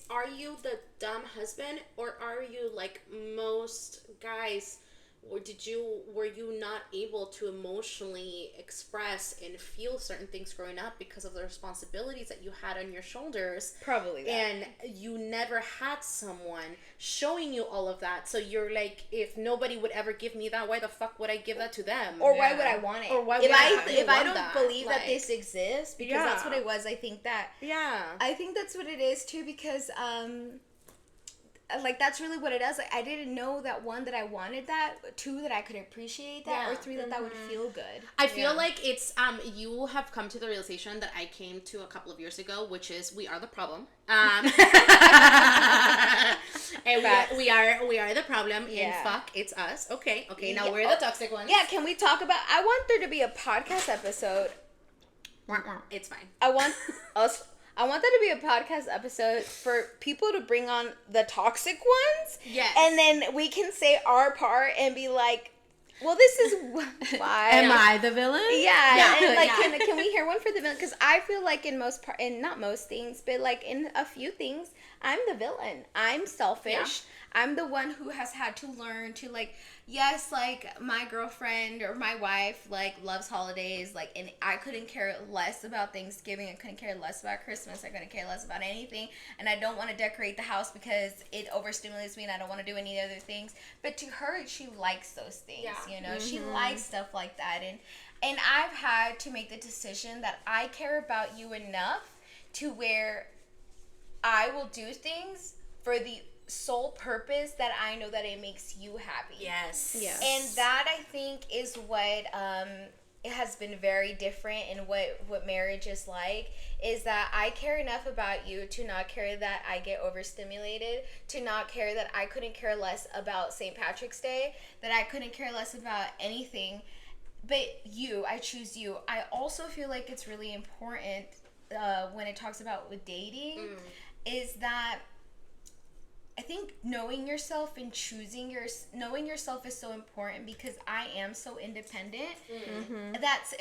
are you the dumb husband, or are you like most guys, or were you not able to emotionally express and feel certain things growing up because of the responsibilities that you had on your shoulders? Probably that. And you never had someone showing you all of that. So you're like, if nobody would ever give me that, why the fuck would I give that to them? Or why would I want it? Or why would if I don't that? believe Like, that this exists, because that's what it was. I think that's what it is too, because like, that's really what it is. Like, I didn't know that, one, that I wanted that, two, that I could appreciate that, or three, that would feel good. I feel like it's you have come to the realization that I came to a couple of years ago, which is we are the problem. And we are the problem. And fuck, it's us. Okay. Now we're the toxic ones. Yeah, can we talk about? I want there to be a podcast episode. It's fine. I want there to be a podcast episode for people to bring on the toxic ones. Yes. And then we can say our part and be like, well, this is why. Am I the villain? Yeah. And like, can we hear one for the villain? Because I feel like in not most things, but like in a few things, I'm the villain. I'm selfish. Yeah. I'm the one who has had to learn to, like, yes, like, my girlfriend or my wife, like, loves holidays, like, and I couldn't care less about Thanksgiving. I couldn't care less about Christmas. I couldn't care less about anything. And I don't want to decorate the house because it overstimulates me and I don't want to do any other things. But to her, she likes those things, you know? She likes stuff like that. And I've had to make the decision that I care about you enough to where I will do things for the sole purpose that I know that it makes you happy. Yes. And that, I think, is what it has been very different in what marriage is like, is that I care enough about you to not care that I get overstimulated, to not care that I couldn't care less about St. Patrick's Day, that I couldn't care less about anything. But I choose you. I also feel like it's really important when it talks about with dating, is that I think knowing yourself and knowing yourself is so important, because I am so independent.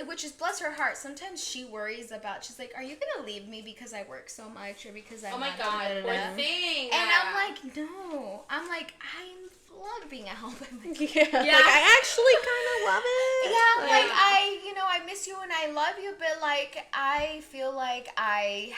Which is, bless her heart, sometimes she worries about, she's like, are you gonna leave me because I work so much, or because I'm not doing poor enough? thing. And I'm like, no. I'm like, I love being at home by myself. Like, I actually kind of love it. Yeah, like, I miss you and I love you, but, like, I feel like I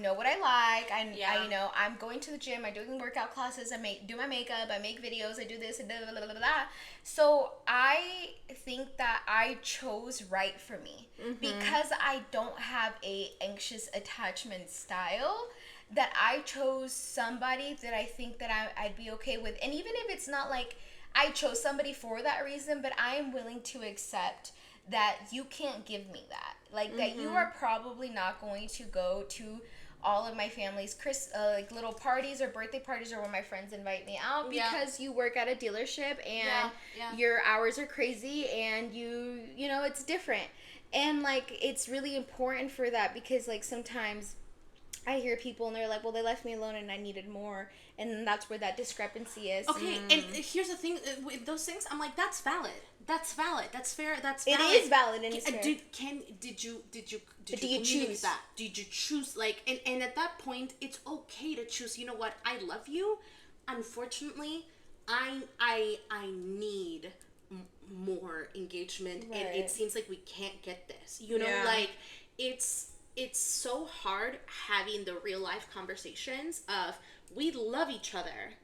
know what I like. I'm going to the gym, I'm doing workout classes, I do my makeup, I make videos, I do this, and blah, blah, blah, blah. So I think that I chose right for me, because I don't have a anxious attachment style, that I chose somebody that I think that I'd be okay with. And even if it's not like I chose somebody for that reason, but I am willing to accept that you can't give me that. Like, that you are probably not going to go to all of my family's like little parties or birthday parties, or when my friends invite me out, because you work at a dealership and your hours are crazy and you know, it's different. And, like, it's really important for that, because, like, sometimes I hear people and they're like, well, they left me alone and I needed more. And that's where that discrepancy is. Okay, and here's the thing, with those things, I'm like, that's valid. That's valid. That's fair. That's valid. It is valid and it's fair. Did you choose that? Did you choose, like, and at that point, it's okay to choose, you know what, I love you. Unfortunately, I need more engagement, and it seems like we can't get this. You know, like, it's so hard having the real life conversations of, we love each other,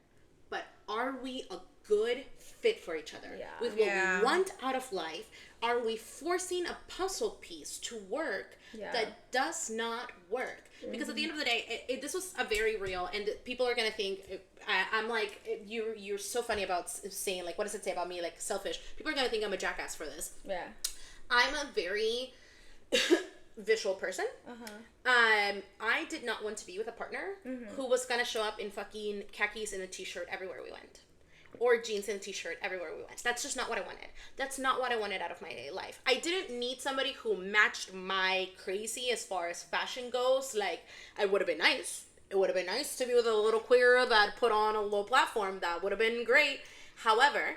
but are we a good fit for each other? Yeah. With what we want out of life? Are we forcing a puzzle piece to work that does not work? Because at the end of the day, this was a very real, and people are gonna think I'm like, you're so funny about saying, like, what does it say about me, like, selfish. People are gonna think I'm a jackass for this. Yeah. I'm a very visual person. I did not want to be with a partner who was gonna show up in fucking khakis and a t-shirt everywhere we went. Or jeans and a t-shirt everywhere we went. That's just not what I wanted. That's not what I wanted out of my life. I didn't need somebody who matched my crazy as far as fashion goes. Like, it would have been nice. It would have been nice to be with a little queer that put on a low platform. That would have been great. However,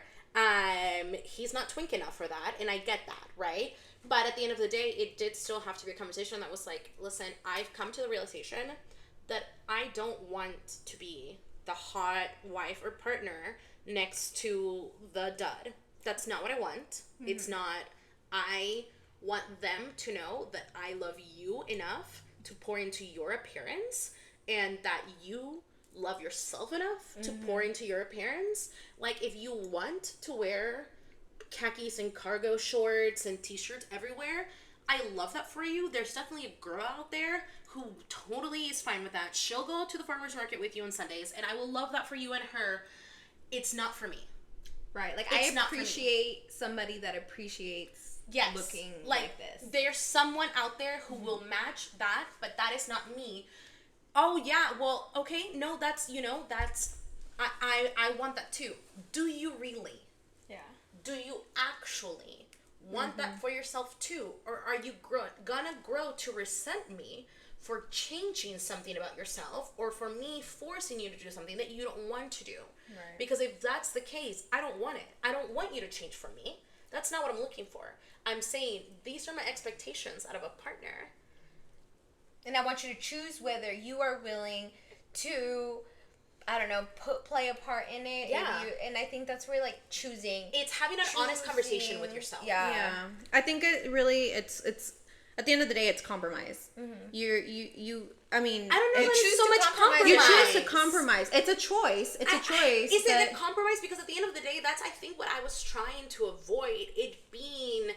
he's not twink enough for that, and I get that, right? But at the end of the day, it did still have to be a conversation that was like, listen, I've come to the realization that I don't want to be the hot wife or partner next to the dud. That's not what I want. It's not. I want them to know that I love you enough to pour into your appearance, and that you love yourself enough to pour into your appearance. Like, if you want to wear khakis and cargo shorts and t-shirts everywhere, I love that for you. There's definitely a girl out there who totally is fine with that. She'll go to the farmer's market with you on Sundays, and I will love that for you and her. It's not for me. Right. Like, It's I appreciate somebody that appreciates looking like this. There's someone out there who will match that, but that is not me. Oh, yeah, well, okay, no, that's, that's, I want that too. Do you really? Yeah. Do you actually want that for yourself too? Or are you gonna grow to resent me for changing something about yourself, or for me forcing you to do something that you don't want to do? Right. Because if that's the case, I don't want it. I don't want you to change for me. That's not what I'm looking for. I'm saying these are my expectations out of a partner. And I want you to choose whether you are willing to, I don't know, play a part in it. Yeah. And I think that's where, like, choosing. It's having an honest conversation with yourself. Yeah. I think it really, it's at the end of the day, it's compromise. I mean, I don't know. There's so much compromise. You choose to compromise. It's a choice. It's a choice. Is it a compromise? Because at the end of the day, that's, I think, what I was trying to avoid. It being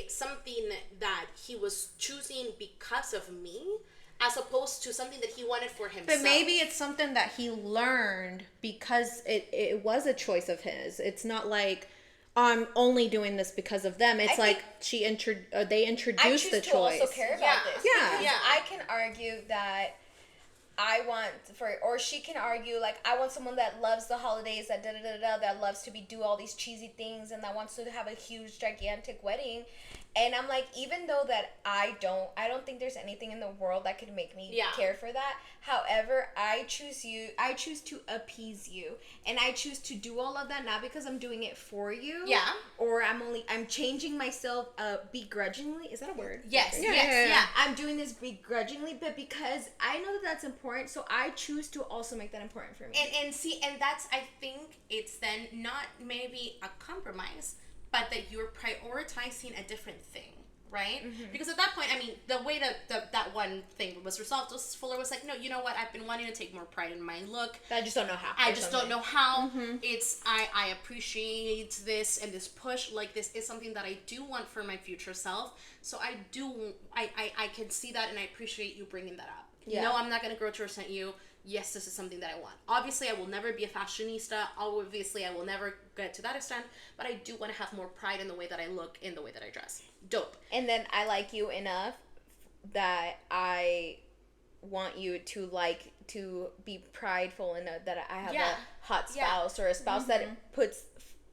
something that he was choosing because of me, as opposed to something that he wanted for himself. But maybe it's something that he learned because it was a choice of his. It's not like, I'm only doing this because of them. It's like they introduced the choice. I choose to also care about this. Yeah. Because I can argue that I want or she can argue, like, I want someone that loves the holidays, that loves to do all these cheesy things, and that wants to have a huge, gigantic wedding. And I'm like, even though that I don't think there's anything in the world that could make me care for that. However, I choose to appease you, and I choose to do all of that not because I'm doing it for you. Yeah. Or I'm changing myself begrudgingly. Is that a word? Yes. Okay. Yes. Yeah. I'm doing this begrudgingly, but because I know that that's important, so I choose to also make that important for me. And that's, I think it's then not maybe a compromise, but that you're prioritizing a different thing, right? Because at that point, I mean, the way that one thing was resolved was Fuller was like, no, you know what? I've been wanting to take more pride in my look. I just don't know how. I just don't know how. It's, I appreciate this, and this push, like, this is something that I do want for my future self. So I can see that, and I appreciate you bringing that up. Yeah. No, I'm not going to grow to resent you. Yes, this is something that I want. Obviously, I will never be a fashionista. Obviously, I will never get to that extent. But I do want to have more pride in the way that I look, in the way that I dress. Dope. And then I like you enough that I want you to be prideful in that I have a hot spouse or a spouse that puts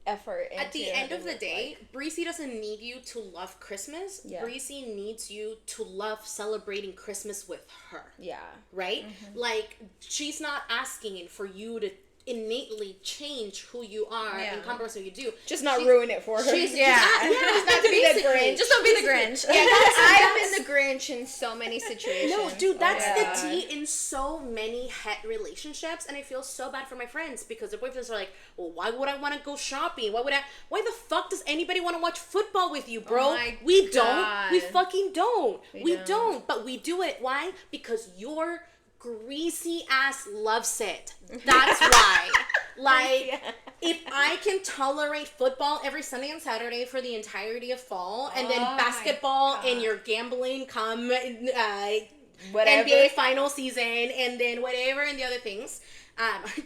effort into. At the end of the day, Breezy doesn't need you to love Christmas. Yeah. Breezy needs you to love celebrating Christmas with her. Yeah. Right? Like, she's not asking for you to innately change who you are and compromise what you do. Just not ruin it for her. She's, Just not to be the Grinch. Just don't be the Grinch. Yeah, I've been the Grinch in so many situations. No, dude, that's the tea in so many het relationships, and I feel so bad for my friends because their boyfriends are like, well, why would I want to go shopping? Why the fuck does anybody want to watch football with you, bro? We don't. We fucking don't. We don't. But we do it. Why? Because your greasy ass loves it. That's why. Like, if I can tolerate football every Sunday and Saturday for the entirety of fall, and then basketball and your gambling come Whatever. NBA final season, and then whatever and the other things.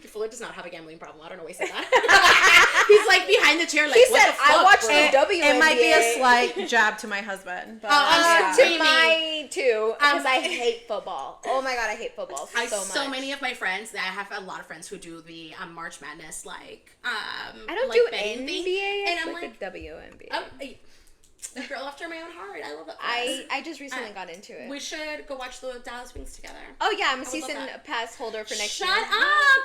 Fuller does not have a gambling problem. I don't know why he said that. He's like behind the chair, like, He what said, the fuck, I watched bro? the WNBA. It might be a slight jab to my husband. But To mine too, because I I hate football. Oh my god, I hate football so much. So many of my friends, I have a lot of friends who do the March Madness, like, I don't like do betting NBA, thing, and I'm like like, the WNBA. oh, a girl after my own heart. I love it. I just recently got into it. We should go watch the Dallas Wings together. Oh yeah, I'm a would love season that. pass holder for next Shut year. up!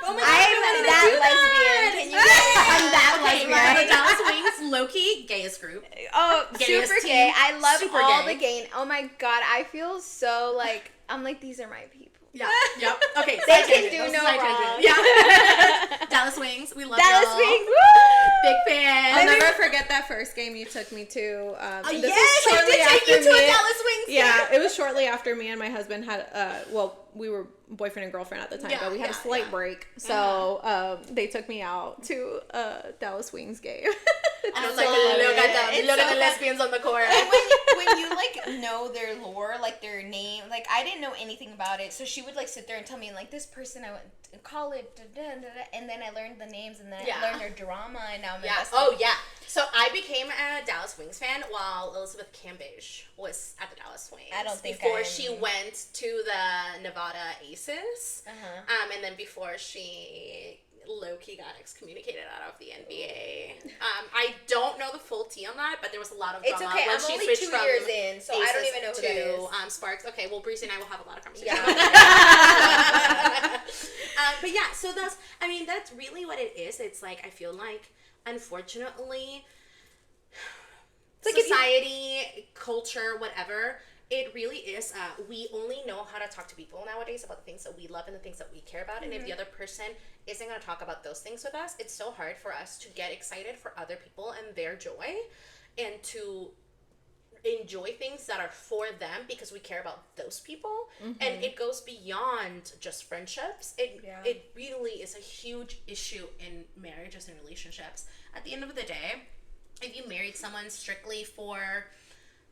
Oh my god, I'm that lesbian. Can you I'm that Okay, lesbian. right. The Dallas Wings, low-key, gayest group. Oh, Gayest super team, gay. I love super all gay. the gay. Oh my god, I feel so like I'm like these are my people. Yeah, yep. Okay, They side can tangent. do That was no a side wrong. tangent. Yeah. Dallas Wings, we love Dallas y'all. Wings, woo! Big fan. I'll never forget that first game you took me to. This was Yes, I shortly did take you after to a me- Dallas Wings game. Yeah, it was shortly after me and my husband had, we were boyfriend and girlfriend at the time, Yeah, but we had a yeah, slight yeah. break. So they took me out to a Dallas Wings game. And I was So like, look at them. it's Look so at the fun. lesbians on the court. And when you like know their lore, like their name, like I didn't know anything about it, so she would like sit there and tell me like this person I went to college, and then I learned the names, and then I learned their drama, and now I'm Yeah. invested. Oh, yeah. So I became a Dallas Wings fan while Elizabeth Cambage was at the Dallas Wings. I don't think before I'm- she went to the Nevada Aces. And then before she low-key got excommunicated out of the NBA. I don't know the full tea on that, but there was a lot of It's drama okay. when I'm she only switched 2 from years in, so I don't Aces even know who that to is. Sparks. Okay, well, Breezy and I will have a lot of conversation Yeah. about that. But yeah, so that's really what it is. It's like, I feel like, unfortunately, like if you- society, culture, whatever, it really is, we only know how to talk to people nowadays about the things that we love and the things that we care about. And if the other person isn't going to talk about those things with us, it's so hard for us to get excited for other people and their joy, and to enjoy things that are for them because we care about those people. And it goes beyond just friendships. It really is a huge issue in marriages and relationships. At the end of the day, if you married someone strictly for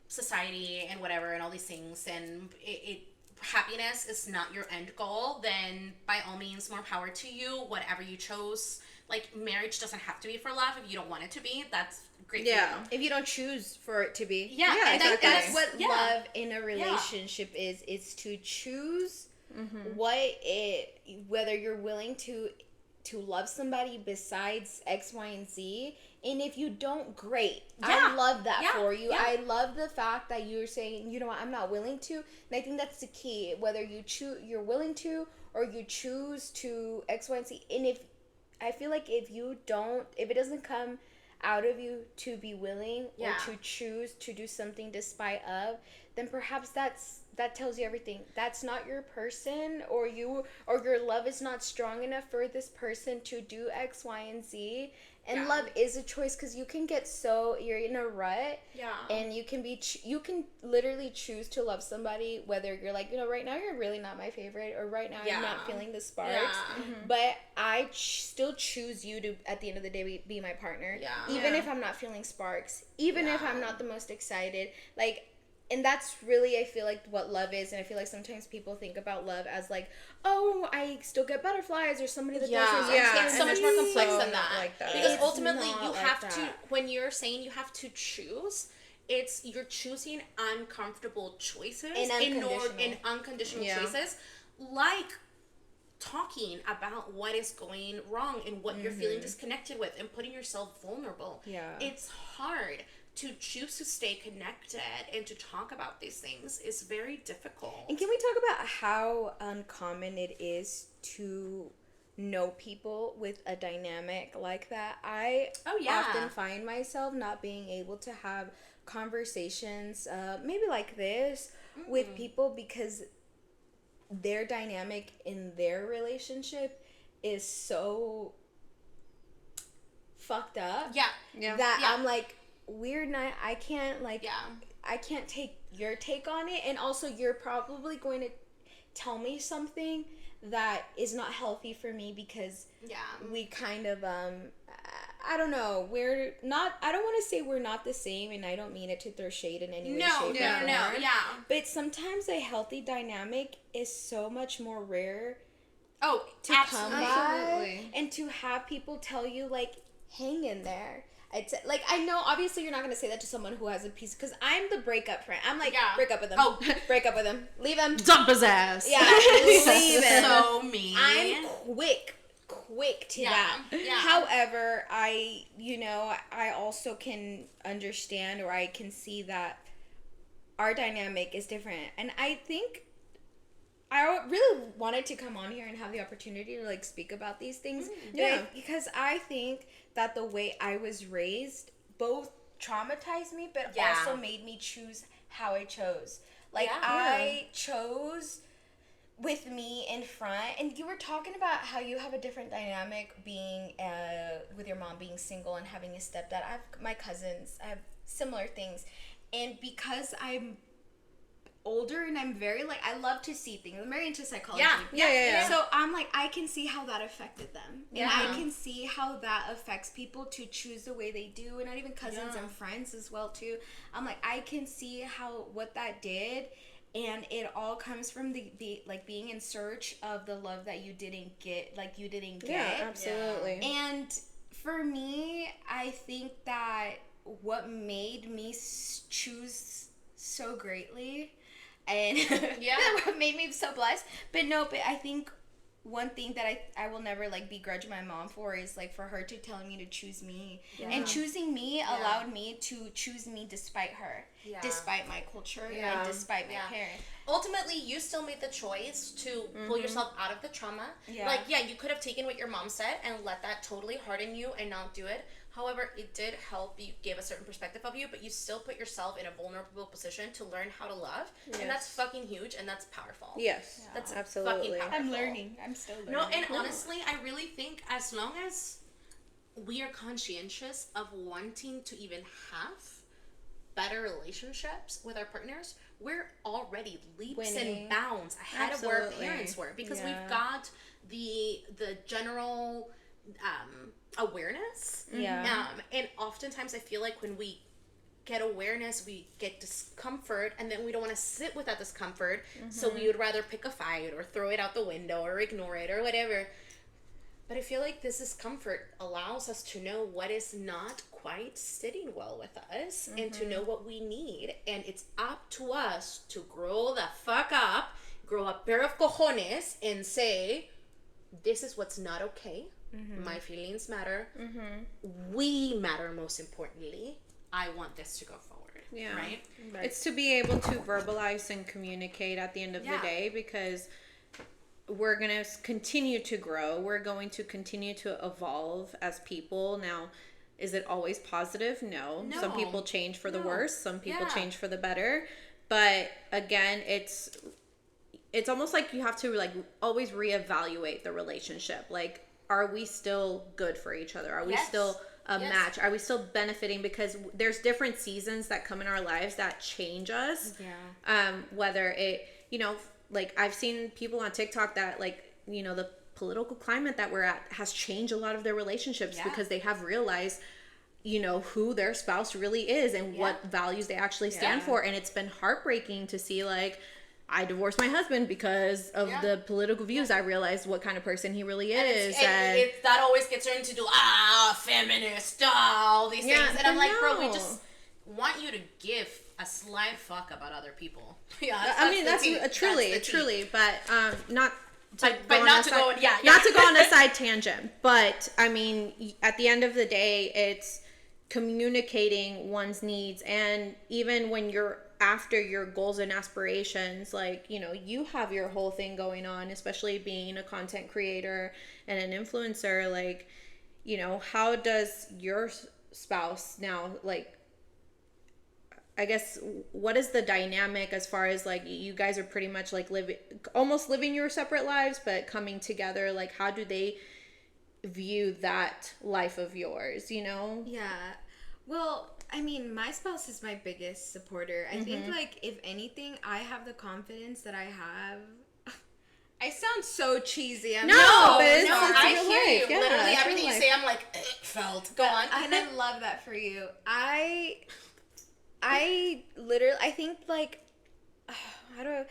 society and whatever and all these things, and happiness is not your end goal, then by all means, more power to you. Whatever you chose, like, marriage doesn't have to be for love. If you don't want it to be, that's great. Yeah. for you. If you don't choose for it to be. Yeah, and exactly. That's what yeah. love in a relationship is. It's to choose whether you're willing to love somebody besides X, Y, and Z. And if you don't, great. I love that for you. Yeah. I love the fact that you're saying, you know what, I'm not willing to. And I think that's the key. Whether you're willing to, or you choose to X, Y, and Z. And I feel like if it doesn't come out of you to be willing or to choose to do something despite of, then perhaps that tells you everything. That's not your person, or your love is not strong enough for this person to do X, Y, and Z. And love is a choice, because you can get you're in a rut, and you can literally choose to love somebody, whether you're like, right now you're really not my favorite, or right now I'm not feeling the sparks, but I still choose you to, at the end of the day, be my partner, even if I'm not feeling sparks, even if I'm not the most excited, like. And that's really, I feel like, what love is. And I feel like sometimes people think about love as like, oh, I still get butterflies, or somebody that does this. It's so much more complex than that. Like that. Because It's ultimately, not you like have that. to, when you're saying you have to choose, you're choosing uncomfortable choices And unconditional choices, like talking about what is going wrong and what you're feeling disconnected with, and putting yourself vulnerable. It's hard. To choose to stay connected and to talk about these things is very difficult. And can we talk about how uncommon it is to know people with a dynamic like that? I often find myself not being able to have conversations, maybe like this, with people, because their dynamic in their relationship is so fucked up. I'm like, weird night. I can't I can't take your take on it, and also you're probably going to tell me something that is not healthy for me because Yeah. we kind of I don't know, we're not, I don't want to say we're not the same, and I don't mean it to throw shade in any way, shape, or form. Yeah. But sometimes a healthy dynamic is so much more rare to come by, and to have people tell you, like, hang in there. It's like, I know obviously you're not going to say that to someone who has a piece, because I'm the breakup friend. I'm like, break up with him. Oh, break up with him. Leave him. Dump his ass. Yeah, leave him. So mean. I'm quick to that. Yeah. However, I also can understand, or I can see that our dynamic is different. And I think I really wanted to come on here and have the opportunity to, like, speak about these things. Because I think that the way I was raised both traumatized me, but also made me choose how I chose. Like, I chose with me in front, and you were talking about how you have a different dynamic being with your mom being single and having a stepdad. I have my cousins, I have similar things, and because I'm older and I'm very, like, I love to see things, I'm very into psychology. Yeah. So I'm like, I can see how that affected them, and I can see how that affects people to choose the way they do, and not even cousins and friends as well too. I'm like, I can see what that did. And it all comes from the like, being in search of the love that you didn't get. Yeah, absolutely. And for me, I think that what made me choose so greatly, and what made me so blessed. But I think one thing that I will never, like, begrudge my mom for is, like, for her to tell me to choose me. And choosing me allowed me to choose me despite her, despite my culture, and despite my parents. Ultimately, you still made the choice to pull yourself out of the trauma. Like, you could have taken what your mom said and let that totally harden you and not do it. However, it did help. You gave a certain perspective of you, but you still put yourself in a vulnerable position to learn how to love. And that's fucking huge, and that's powerful. Yes. That's absolutely. fucking powerful. I'm learning. I'm still learning. No, and honestly, I really think as long as we are conscientious of wanting to even have better relationships with our partners, we're already leaps and bounds ahead of where our parents were, because we've got the general awareness. And oftentimes I feel like when we get awareness, we get discomfort, and then we don't want to sit with that discomfort, so we would rather pick a fight or throw it out the window or ignore it or whatever. But I feel like this discomfort allows us to know what is not quite sitting well with us, and to know what we need, and it's up to us to grow the fuck up, grow a pair of cojones, and say, this is what's not okay. My feelings matter. We matter, most importantly. I want this to go forward. Yeah. Right? It's to be able to verbalize and communicate at the end of the day, because we're going to continue to grow. We're going to continue to evolve as people. Now, is it always positive? No. Some people change for the worse. Some people change for the better. But again, it's almost like you have to, like, always reevaluate the relationship. Like, are we still good for each other? Are we still a match? Are we still benefiting? Because there's different seasons that come in our lives that change us. Whether it, like, I've seen people on TikTok that, like, the political climate that we're at has changed a lot of their relationships, because they have realized, who their spouse really is and what values they actually stand for. And it's been heartbreaking to see, like, I divorced my husband because of the political views. I realized what kind of person he really is. And that always gets turned into, feminist, all these things. And I'm like, bro, we just want you to give a slight fuck about other people. That's truly, but not to not to go on a side tangent. But I mean, at the end of the day, it's communicating one's needs, and even when you're after your goals and aspirations, like, you have your whole thing going on, especially being a content creator and an influencer. Like, how does your spouse now, like, I guess, what is the dynamic as far as, like, you guys are pretty much, like, almost living your separate lives, but coming together? Like, how do they view that life of yours, Well, I mean, my spouse is my biggest supporter. I think, like, if anything, I have the confidence that I have. I sound so cheesy. No, I real hear life. you. Yeah, Literally it's everything real you life. say, I'm like, felt. Go on. And I love that for you. I literally, I think like, how do I,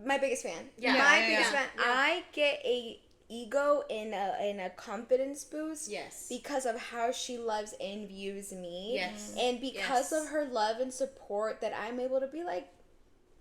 my biggest fan. Yeah. My biggest fan. Yeah. I get a ego and a confidence boost. Yes. Because of how she loves and views me. Yes. And because of her love and support that I'm able to be like,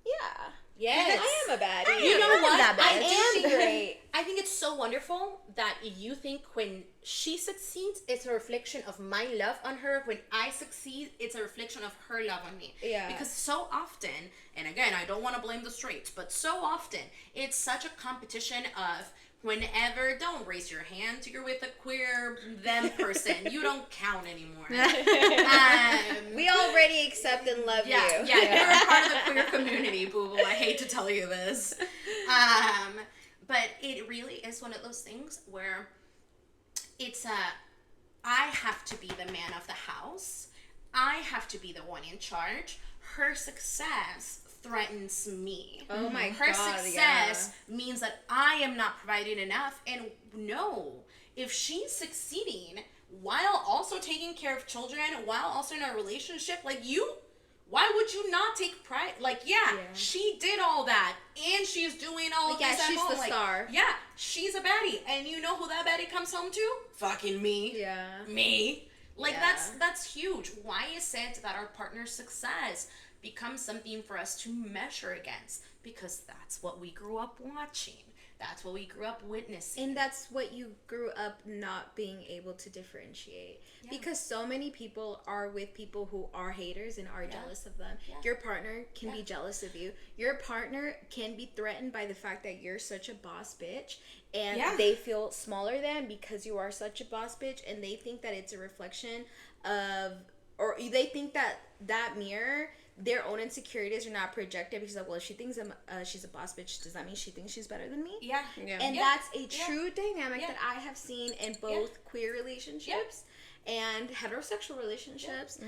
yeah. Yes. I am a baddie. You know what? I am great. I think it's so wonderful that you think when she succeeds, it's a reflection of my love on her. When I succeed, it's a reflection of her love on me. Yeah. Because so often, and again, I don't want to blame the straights, but so often, it's such a competition of whenever, don't raise your hand, you're with a queer them person. You don't count anymore. We already accept and love you. Yeah, you're a part of the queer community, boo-boo. I hate to tell you this. But it really is one of those things where it's I have to be the man of the house. I have to be the one in charge. Her success threatens me. Oh my God, Her success means that I am not providing enough. And no, if she's succeeding while also taking care of children, while also in a relationship, like you, why would you not take pride? Like, yeah, she did all that, and she's doing all of this at she's home. the Like, star. yeah, she's a baddie, and you know who that baddie comes home to? Fucking me. Yeah. Me. Like, Yeah. that's huge. Why is it that our partner's success becomes something for us to measure against? Because that's what we grew up watching. That's what we grew up witnessing. And that's what you grew up not being able to differentiate. Yeah. Because so many people are with people who are haters and are jealous of them. Yeah. Your partner can be jealous of you. Your partner can be threatened by the fact that you're such a boss bitch. And they feel smaller than because you are such a boss bitch. And they think that it's a reflection of, or they think that that mirror, their own insecurities are not projected because of, well, if she thinks she's a boss bitch, does that mean she thinks she's better than me? Yeah. And that's a true dynamic that I have seen in both queer relationships and heterosexual relationships.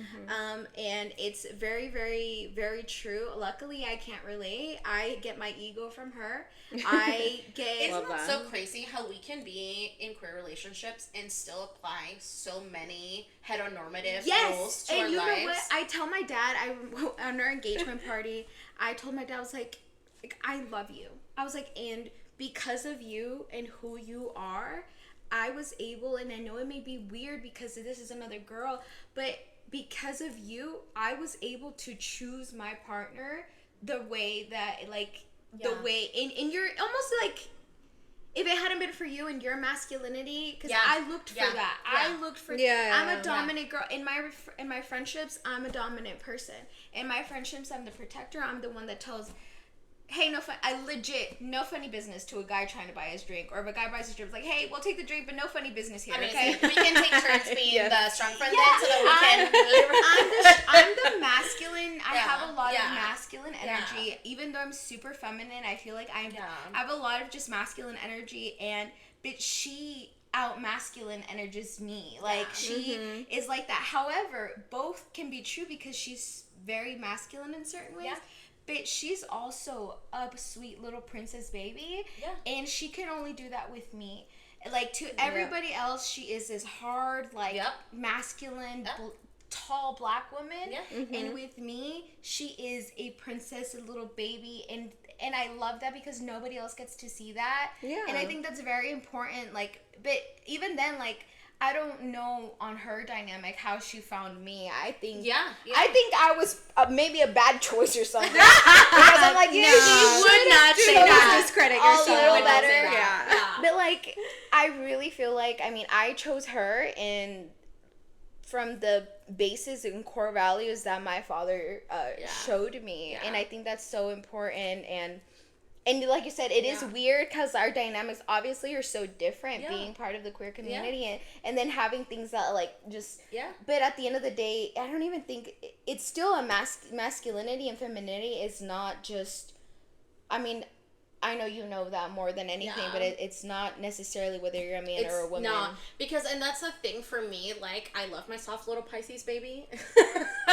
And it's very, very, very true. Luckily, I can't relate. I get my ego from her. I get... Isn't that so crazy how we can be in queer relationships and still apply so many heteronormative rules to our lives? And you know what? I tell my dad, on our engagement party, I told my dad, I was like, I love you. I was like, and because of you and who you are, I was able, and I know it may be weird because this is another girl, but because of you, I was able to choose my partner the way that, the way, and you're almost like, if it hadn't been for you and your masculinity, because I looked for that. I looked for, I'm a dominant girl. In my friendships, I'm a dominant person. In my friendships, I'm the protector. I'm the one that tells, hey, no funny business to a guy trying to buy his drink. Or if a guy buys his drink, it's like, hey, we'll take the drink, but no funny business here, okay? We can take turns being the strong friend then so that we can... I'm the masculine. I have a lot of masculine energy. Even though I'm super feminine, I feel like I have a lot of just masculine energy. But she out masculine energies me. Like, she is like that. However, both can be true because she's very masculine in certain ways. But she's also a sweet little princess baby. Yeah. And she can only do that with me. Like, to everybody else, she is this hard, masculine, tall black woman. Yeah. And with me, she is a princess, a little baby. And I love that because nobody else gets to see that. Yeah. And I think that's very important. Like, but even then, like, I don't know on her dynamic how she found me. I think I think I was maybe a bad choice or something. Because I'm like, you would not say that. Discredit yourself. A little better. Yeah. But like, I really feel like, I mean, I chose her from the basis and core values that my father showed me, and I think that's so important. And like you said, it is weird because our dynamics obviously are so different being part of the queer community and then having things that but at the end of the day, I don't even think it's still a masculinity and femininity is not just, I mean, I know you know that more than anything, but it's not necessarily whether you're a man or a woman. No, because, and that's the thing for me, like, I love my soft little Pisces baby.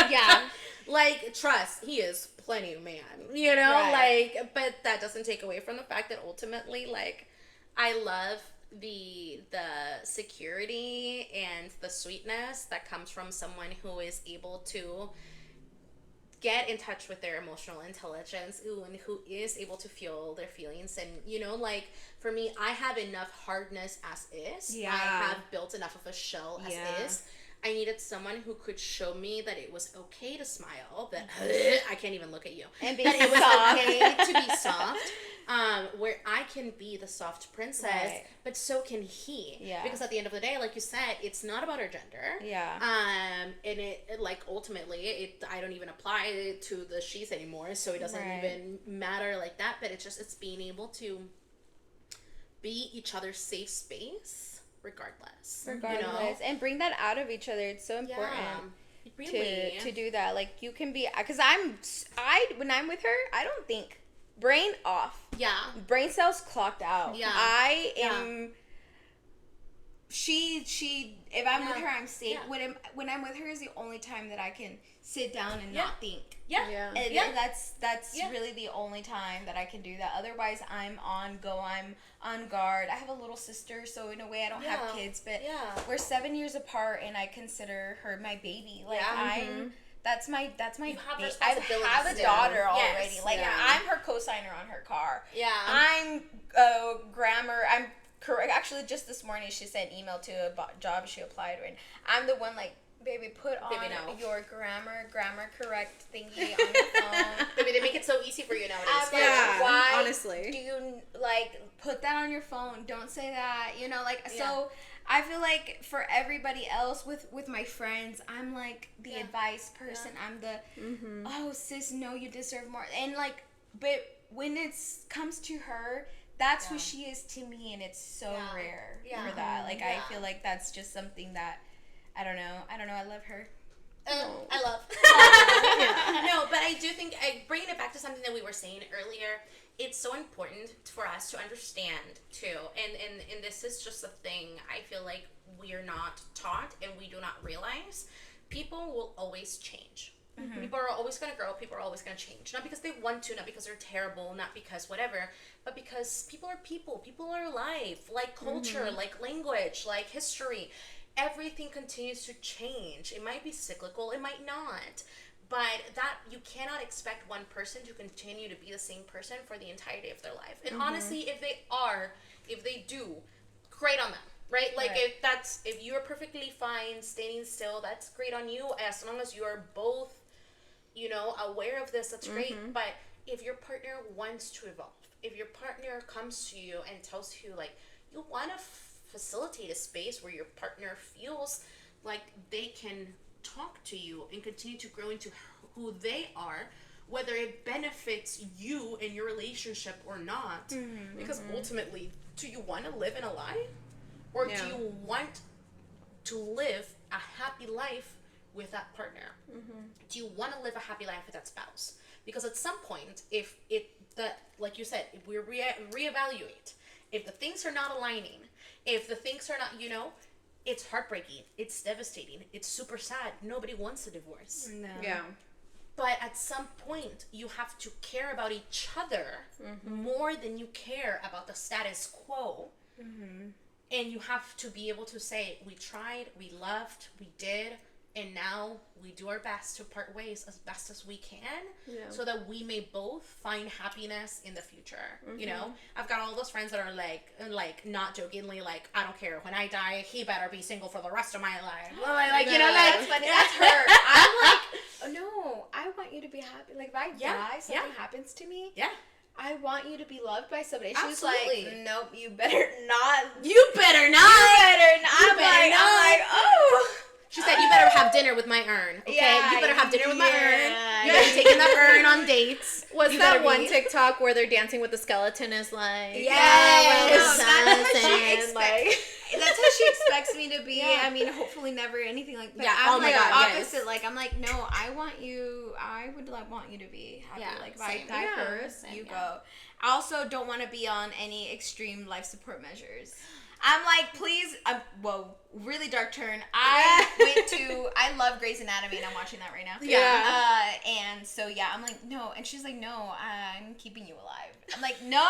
Yeah. Like, trust, he is plenty of man, you know? Right. Like, but that doesn't take away from the fact that ultimately, like, I love the security and the sweetness that comes from someone who is able to get in touch with their emotional intelligence, and who is able to feel their feelings. And, you know, like, for me, I have enough hardness as is. Yeah. I have built enough of a shell as is. I needed someone who could show me that it was okay to smile, that I can't even look at you, and be that it was soft. okay to be soft, where I can be the soft princess, Right. but so can he. Yeah. Because at the end of the day, like you said, it's not about our gender. Yeah. And it like, ultimately, I don't even apply it to the she's anymore, so it doesn't Right. even matter like that. But it's being able to be each other's safe space. Regardless, you know? And bring that out of each other. It's so important really. to do that. Like, you can be, because when I'm with her, I don't think, brain off. Yeah. Brain cells clocked out. Yeah. I am. She. If I'm with her, I'm safe. Yeah. When I'm with her is the only time that I can sit down and not think. Yeah. And Yeah. that's really the only time that I can do that. Otherwise, I'm on go. I'm on guard. I have a little sister, so in a way, I don't have kids, but we're 7 years apart, and I consider her my baby. Like, that's my You have I responsibilities. have a daughter already. Yes. Like, I'm her cosigner on her car. Yeah. I'm grammar. I'm correct. Actually, just this morning, she sent email to a job she applied in. I'm the one, like, baby, put on your grammar correct thingy on your phone. Baby, they make it so easy for you nowadays. I'm like, why honestly. do you, like, put that on your phone? Don't say that. You know, like, Yeah. so I feel like for everybody else, with my friends, I'm, like, the advice person. I'm the, oh, sis, no, you deserve more. And, like, but when it comes to her, that's who she is to me, and it's so rare for that. Like, I feel like that's just something that, I don't know. I love her. I love. No, but I do think, bringing it back to something that we were saying earlier, it's so important for us to understand too, and this is just a thing I feel like we are not taught and we do not realize. People will always change. People are always going to grow. People are always going to change. Not because they want to, not because they're terrible, not because whatever, but because people are people. People are life, like culture, like language, like history. Everything continues to change. It might be cyclical, it might not. But that, you cannot expect one person to continue to be the same person for the entirety of their life. And honestly, if they do, great on them. Right? Like, if you're perfectly fine standing still, that's great on you, as long as you're both, you know, aware of this, that's great. But if your partner wants to evolve, if your partner comes to you and tells you, like, you want to facilitate a space where your partner feels like they can talk to you and continue to grow into who they are, whether it benefits you in your relationship or not. Because ultimately, do you want to live in a lie? Or do you want to live a happy life with that partner? Do you want to live a happy life with that spouse? Because at some point, if like you said, if we reevaluate, if the things are not aligning, if the things are not, you know, it's heartbreaking, it's devastating, it's super sad. Nobody wants a divorce. No. Yeah. But at some point, you have to care about each other more than you care about the status quo. And you have to be able to say, we tried, we loved, we did, and now we do our best to part ways as best as we can, so that we may both find happiness in the future. You know, I've got all those friends that are like not jokingly, like, I don't care, when I die, he better be single for the rest of my life. Like, you know, like, that's funny. That's her. I'm like, oh, no, I want you to be happy. Like, if I die, something happens to me. I want you to be loved by somebody. She was Absolutely. like, nope, you better not. You better not. I'm like, oh. She said, you better have dinner with my urn, okay? Yeah, you better have dinner with my urn. You better be taking that urn on dates. Was You that better one be. TikTok where they're dancing with the skeleton is like, Yes. like, That's how she expects me to be. Yeah. I mean, hopefully never anything like that. Yeah, I'm oh my like God, opposite. yes. Like I'm like, no, I would like want you to be happy. Yeah, like if same. I die Yeah, first, same, you yeah. go. I also don't want to be on any extreme life support measures. I'm like, please, really dark turn. I love Grey's Anatomy and I'm watching that right now. Yeah. And so, I'm like, no. And she's like, no, I'm keeping you alive. I'm like, no.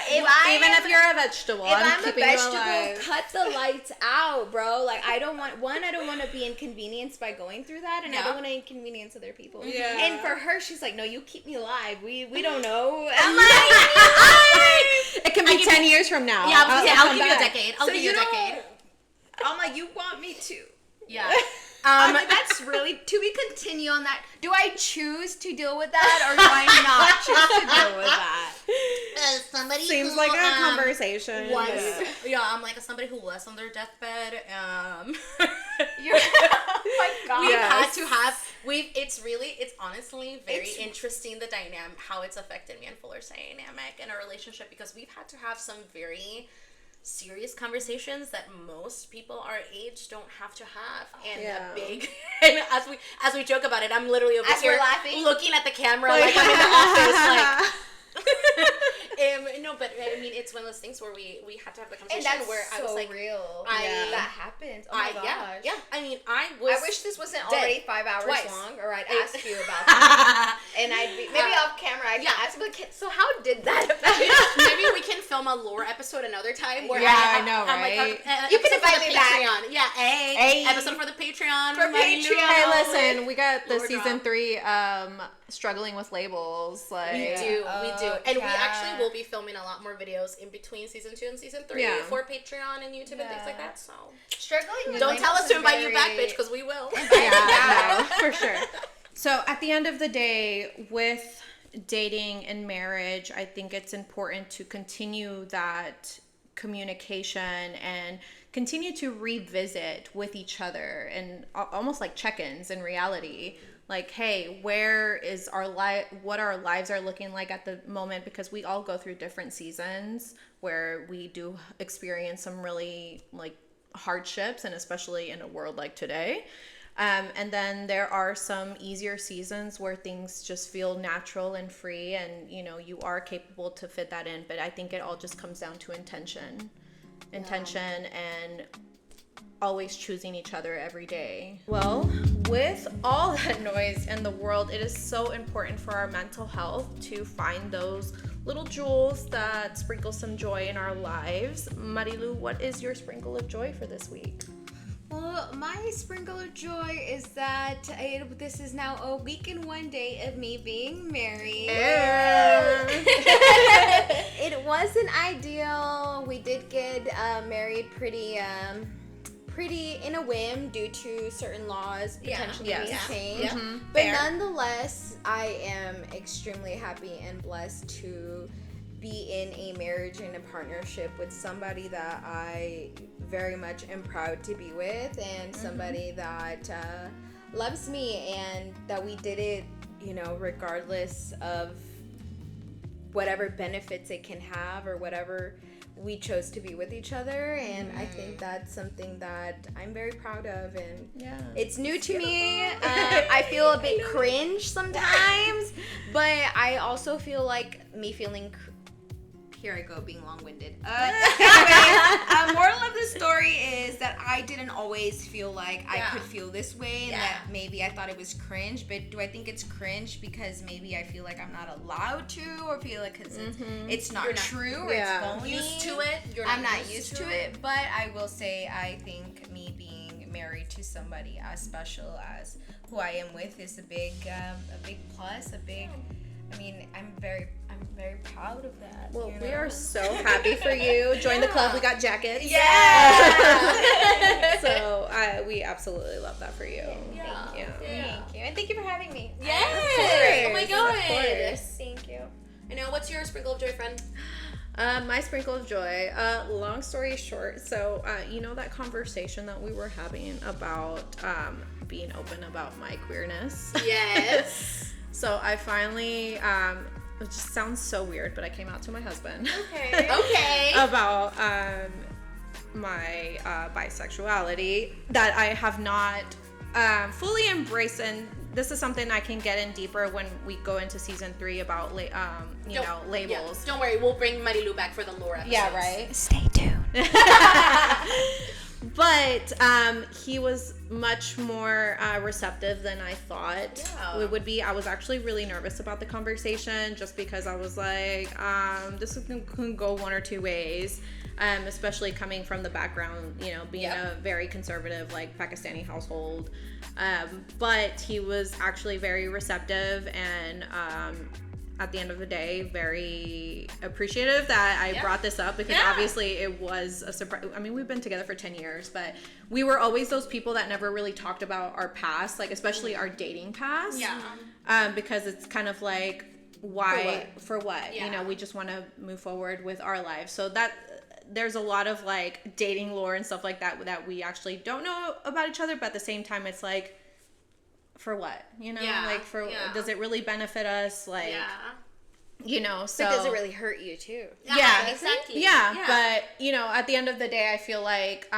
if you're a vegetable, If I'm a keeping you vegetable, alive. cut the lights out, bro. Like, I don't want to be inconvenienced by going through that, and I don't want to inconvenience other people. Yeah. And for her, she's like, no, you keep me alive. We don't know. I'm like, it can be 10 years from now. Yeah, I'll come give you a back. decade. I'll give you a decade. I'm like, you want me to. Yeah. I'm like, that's really, to be continue on that. Do I choose to deal with that, or do I not choose to deal with that? Somebody Seems who, like a conversation. I'm like somebody who was on their deathbed. Oh my God. We've Yes. had to have. It's honestly very interesting how it's affected me and Fuller's dynamic in our relationship, because we've had to have some very serious conversations that most people our age don't have to have, and and as we joke about it, I'm literally over As here we're laughing? looking at the camera like I'm in the office, like. No, but I mean, it's one of those things where we had to have the And conversation that's where I was like, real. Yeah. That happens. Oh my gosh. yeah. I mean, I wish this wasn't dead. already 5 hours Twice. long, or I'd ask you about that. And I'd be maybe off camera. I'd ask you, like, so how did that affect Maybe we can film a lore episode another time. Where I know, I'm right? Like, You can episode for invite the me back. Patreon. Yeah, Hey. episode for the Patreon. For Marilu. Patreon. Hey, listen, we got the Lord season drop. 3 struggling with labels. Like, We do, and we yeah. actually will be filming a lot more videos in between season 2 and season 3 for Patreon and YouTube and things like that. So Struggling with don't tell us to labels is invite you back, very- bitch, because we will. yeah, no, for sure. So at the end of the day, with dating and marriage, I think it's important to continue that communication and continue to revisit with each other, and almost like check-ins in reality. Like, hey, where is our what our lives are looking like at the moment, because we all go through different seasons where we do experience some really like hardships, and especially in a world like today. And then there are some easier seasons where things just feel natural and free, and you are capable to fit that in. But I think it all just comes down to intention and always choosing each other every day. Well, with all that noise in the world, it is so important for our mental health to find those little jewels that sprinkle some joy in our lives. Marilu, what is your sprinkle of joy for this week? Well, my sprinkle of joy is that this is now a week and 1 day of me being married. It wasn't ideal. We did get married pretty in a whim due to certain laws potentially being changed. But nonetheless, I am extremely happy and blessed to be in a marriage and a partnership with somebody that I very much am proud to be with, and somebody that loves me, and that we did it, regardless of whatever benefits it can have or whatever we chose to be with each other. And I think that's something that I'm very proud of, and it's new to me. I feel a bit cringe sometimes, but I also feel like me feeling here I go being long-winded. Anyway, moral of the story is that I didn't always feel like I could feel this way, and that maybe I thought it was cringe. But do I think it's cringe because maybe I feel like I'm not allowed to, or feel like because it's not true, or it's phony? Used to it. I'm not used to it, but I will say I think me being married to somebody as special as who I am with is a big plus. I'm very proud of that. Well, we are so happy for you. Join the club. We got jackets. Yeah. So we absolutely love that for you. Thank you. And thank you for having me. Yes. Oh my god. Of course. Thank you. I know. What's your sprinkle of joy, friend? My sprinkle of joy. Long story short, so that conversation that we were having about being open about my queerness. Yes. So I finally, it just sounds so weird, but I came out to my husband. Okay. About my bisexuality that I have not fully embraced, and this is something I can get in deeper when we go into season 3 about labels. Yeah. Don't worry, we'll bring Marilu back for the lore episodes. Yeah, right. Stay tuned. But he was much more receptive than I thought it would be. I was actually really nervous about the conversation just because I was like, this can go one or two ways, especially coming from the background, being a very conservative, like, Pakistani household. But he was actually very receptive and at the end of the day, very appreciative that I brought this up because obviously it was a surprise. I mean, we've been together for 10 years, but we were always those people that never really talked about our past, like especially our dating past. Yeah. Because it's kind of like, why? For what? Yeah. We just want to move forward with our lives. So that there's a lot of like dating lore and stuff like that we actually don't know about each other, but at the same time, it's like, for what? Does it really benefit us? Like, so. But does it really hurt you too? Yeah, exactly. Yeah, but, at the end of the day, I feel like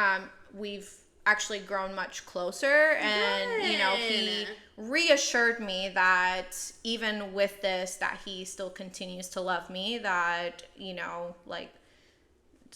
we've actually grown much closer, and, he reassured me that even with this, that he still continues to love me, that,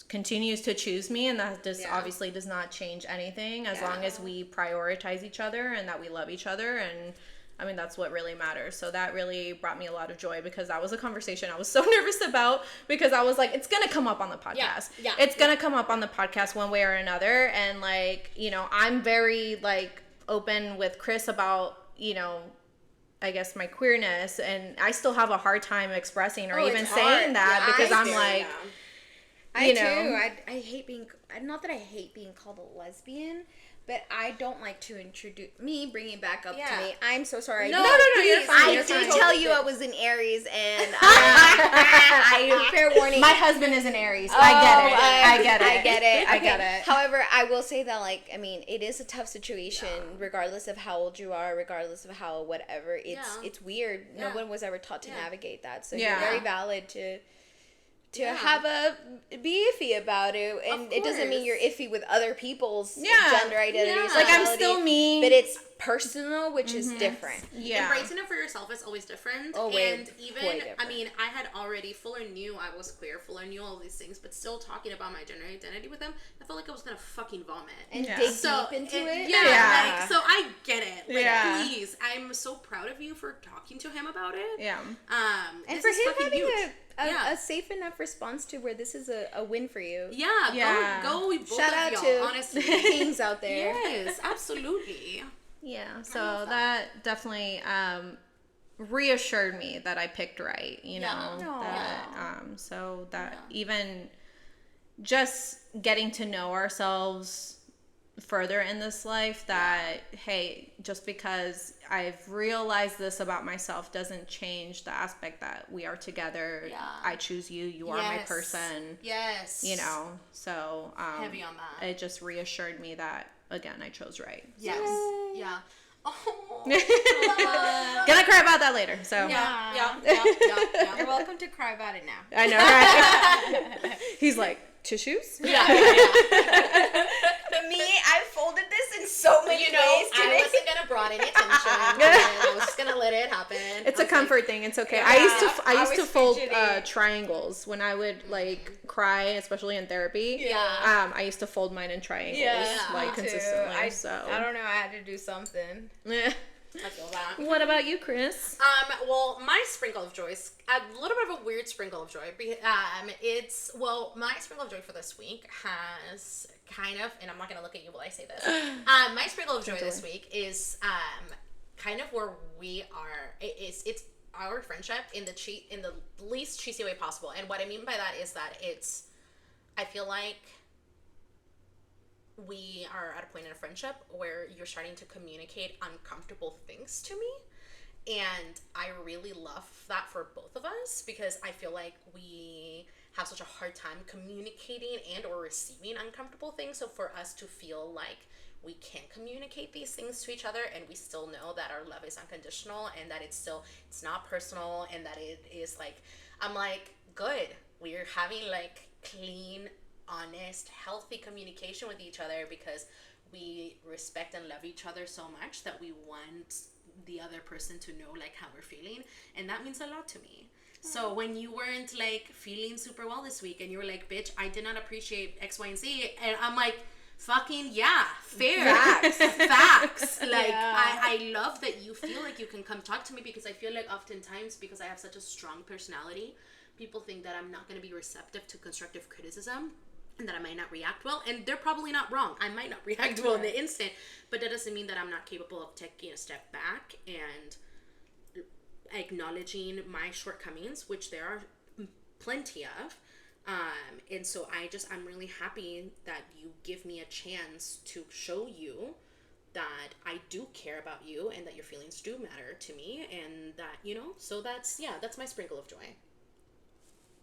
continues to choose me, and that just obviously does not change anything as long as we prioritize each other and that we love each other. And I mean, that's what really matters. So that really brought me a lot of joy because that was a conversation I was so nervous about because I was like, it's gonna come up on the podcast. It's gonna come up on the podcast one way or another. And like, I'm very like open with Chris about, I guess my queerness, and I still have a hard time expressing or even saying that because I'm like, I too. I hate being, not that I hate being called a lesbian, but I don't like to introduce me, bringing it back up to me. I'm so sorry. No, you're fine. I did tell you I was an Aries, and I fair warning. My husband is an Aries. I get it. However, I will say that, like, I mean, it is a tough situation, regardless of how old you are, regardless of how whatever. It's weird. No one was ever taught to navigate that, so you're very valid to be iffy about it, and it doesn't mean you're iffy with other people's gender identities. Like, I'm still me, but it's personal, which is different. Embracing it for yourself is always different. And even, I mean, I had already, Fuller knew I was queer, Fuller knew all these things, but still talking about my gender identity with him, I felt like I was gonna fucking vomit. And dig deep into it? Like, so I get it. Like, please, I'm so proud of you for talking to him about it. And for him having a safe enough response to where this is a win for you. Go both Shout of out y'all, to honestly. kings out there. Yes, absolutely. Yeah, so that definitely reassured me that I picked right, so that even just getting to know ourselves further in this life, that hey, just because I've realized this about myself doesn't change the aspect that we are together. I choose you, you are my person. So heavy on that. It just reassured me that again I chose right. Oh, gonna cry about that later. So You're welcome to cry about it now. I know, right? He's like, tissues? Me, I folded this in so many ways today. I wasn't gonna brought any attention. I was just gonna let it happen. It's a comfort thing. It's okay. I used to fold triangles when I would like cry, especially in therapy. I used to fold mine in triangles, like consistently. I don't know. I had to do something. I feel that. What about you, Chris? Well, my sprinkle of joy is a little bit of a weird sprinkle of joy. My sprinkle of joy for this week has kind of, and I'm not gonna look at you while I say this. My sprinkle of joy this week is kind of where we are. It's our friendship in the least cheesy way possible. And what I mean by that is that I feel like we are at a point in a friendship where you're starting to communicate uncomfortable things to me, and I really love that for both of us because I feel like we have such a hard time communicating and or receiving uncomfortable things. So for us to feel like we can communicate these things to each other, and we still know that our love is unconditional, and that it's not personal, and that it is like, I'm like, good, we're having like clean, honest, healthy communication with each other, because we respect and love each other so much that we want the other person to know like how we're feeling, and that means a lot to me. So when you weren't like feeling super well this week and you were like, bitch, I did not appreciate X, Y, and Z, and I'm like, fucking yeah, fair. Facts. Like, I love that you feel like you can come talk to me, because I feel like oftentimes, because I have such a strong personality, people think that I'm not going to be receptive to constructive criticism, and that I might not react well, and they're probably not wrong. I might not react well in the instant, but that doesn't mean that I'm not capable of taking a step back and acknowledging my shortcomings, which there are plenty of. And so I'm really happy that you give me a chance to show you that I do care about you, and that your feelings do matter to me, and that, so that's my sprinkle of joy.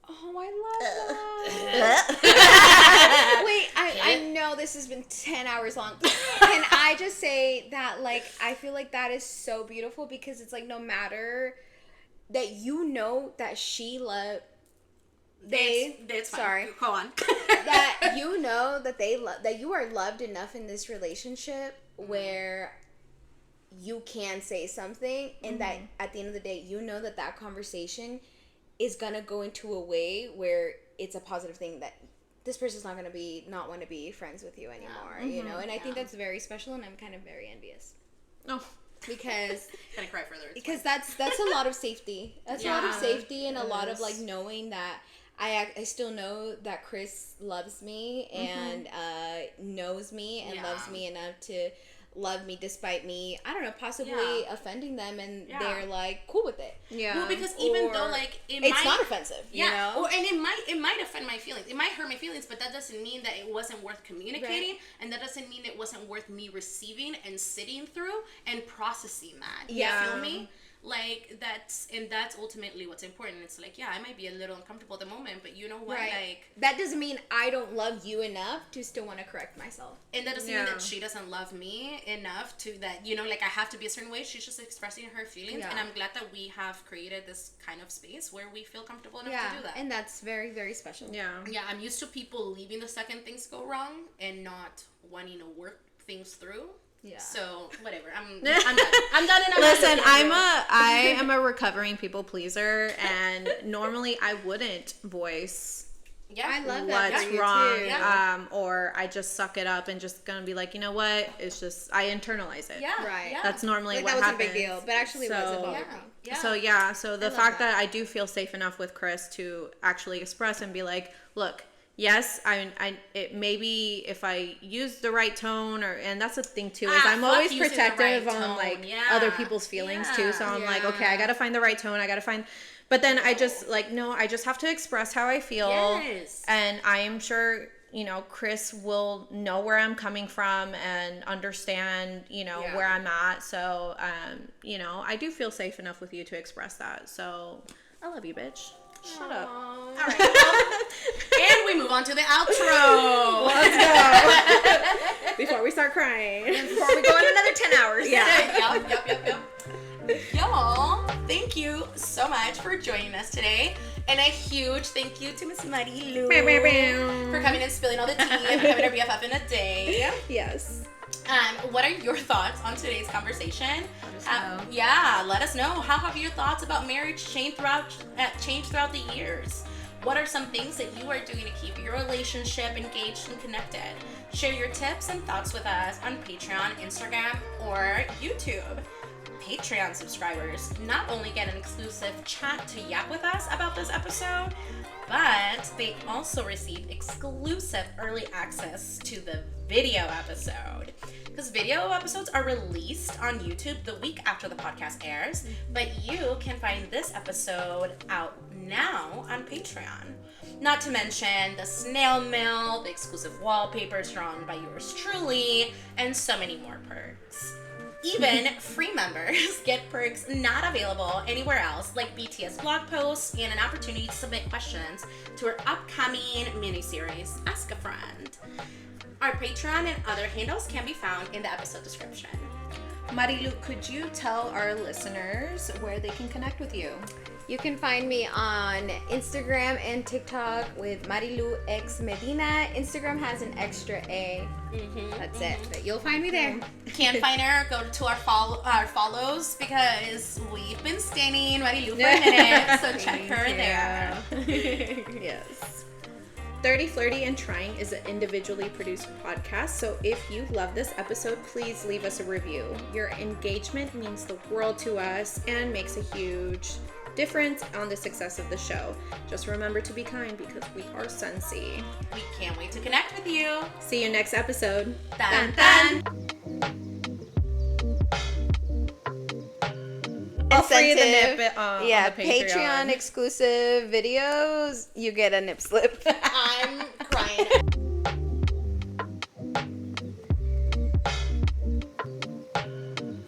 Oh, I love that. Wait, I know this has been 10 hours long. Can I just say that, like, I feel like that is so beautiful, because it's like, no matter that that she loved, it's fine. Sorry. Go on. That that you are loved enough in this relationship where you can say something, and that at the end of the day, that conversation is gonna go into a way where it's a positive thing, that this person's not gonna not want to be friends with you anymore, and I think that's very special, and I'm kind of very envious. Oh, because gonna cry further. Because that's a lot of safety. That's a lot of safety, and a lot of like knowing that I still know that Chris loves me and knows me and loves me enough to love me despite me, I don't know, possibly offending them, and they're like cool with it. Yeah. Well, because even though like it's not offensive, you know? Or, and it might offend my feelings. It might hurt my feelings, but that doesn't mean that it wasn't worth communicating, and that doesn't mean it wasn't worth me receiving and sitting through and processing that. You feel me? Like, that's ultimately what's important. It's like, I might be a little uncomfortable at the moment, but you know what? Like, that doesn't mean I don't love you enough to still want to correct myself. And that doesn't mean that she doesn't love me enough to that, like, I have to be a certain way. She's just expressing her feelings. And I'm glad that we have created this kind of space where we feel comfortable enough to do that. And that's very, very special. Yeah, I'm used to people leaving the second things go wrong and not wanting to work things through. Yeah. So whatever. I'm done. I'm done. And Listen, I am a recovering people pleaser, and normally I wouldn't voice. Yeah, I love what's wrong, too. Or I just suck it up and just gonna be like, you know what? It's just I internalize it. Yeah, right. Yeah. That's normally like, what that happens. That was a big deal, but actually, it wasn't bothering me. Yeah. So the fact that I do feel safe enough with Chris to actually express and be like, look. Yes, it maybe if I use the right tone, and that's the thing too, is I'm always protective on like other people's feelings too. So I'm like, okay, I gotta find the right tone. But then I just like, no, I just have to express how I feel. Yes. And I am sure, Chris will know where I'm coming from and understand, where I'm at. So, I do feel safe enough with you to express that. So I love you, bitch. Shut up. All right. Well, and we move on to the outro. Let's go. Before we start crying. And before we go in another 10 hours. Yeah. Yep. Y'all, thank you so much for joining us today. And a huge thank you to Miss Marilu for coming and spilling all the tea and becoming our BFF in a day. Yes. What are your thoughts on today's conversation? Let us know. How have your thoughts about marriage changed throughout the years? What are some things that you are doing to keep your relationship engaged and connected? Share your tips and thoughts with us on Patreon, Instagram, or YouTube. Patreon subscribers not only get an exclusive chat to yap with us about this episode, but they also receive exclusive early access to the video episode. Because video episodes are released on YouTube the week after the podcast airs, but you can find this episode out now on Patreon. Not to mention the snail mail, the exclusive wallpapers drawn by yours truly, and so many more perks. Even free members get perks not available anywhere else, like BTS blog posts and an opportunity to submit questions to our upcoming miniseries, Ask a Friend. Our Patreon and other handles can be found in the episode description. Marilu, could you tell our listeners where they can connect with you? You can find me on Instagram and TikTok with Marilú X Medina. Instagram has an extra A. That's it. But you'll find me there. Can't find her? Go to our follows because we've been staining Marilu for a minute. So check her there. Yes. 30 Flirty and Trying is an individually produced podcast, so if you love this episode, please leave us a review. Your engagement means the world to us and makes a huge difference on the success of the show. Just remember to be kind because we are sensy. We can't wait to connect with you. See you next episode. Dun, dun. I'll free the nip on Yeah, the Patreon. Patreon exclusive videos. You get a nip slip. I'm crying.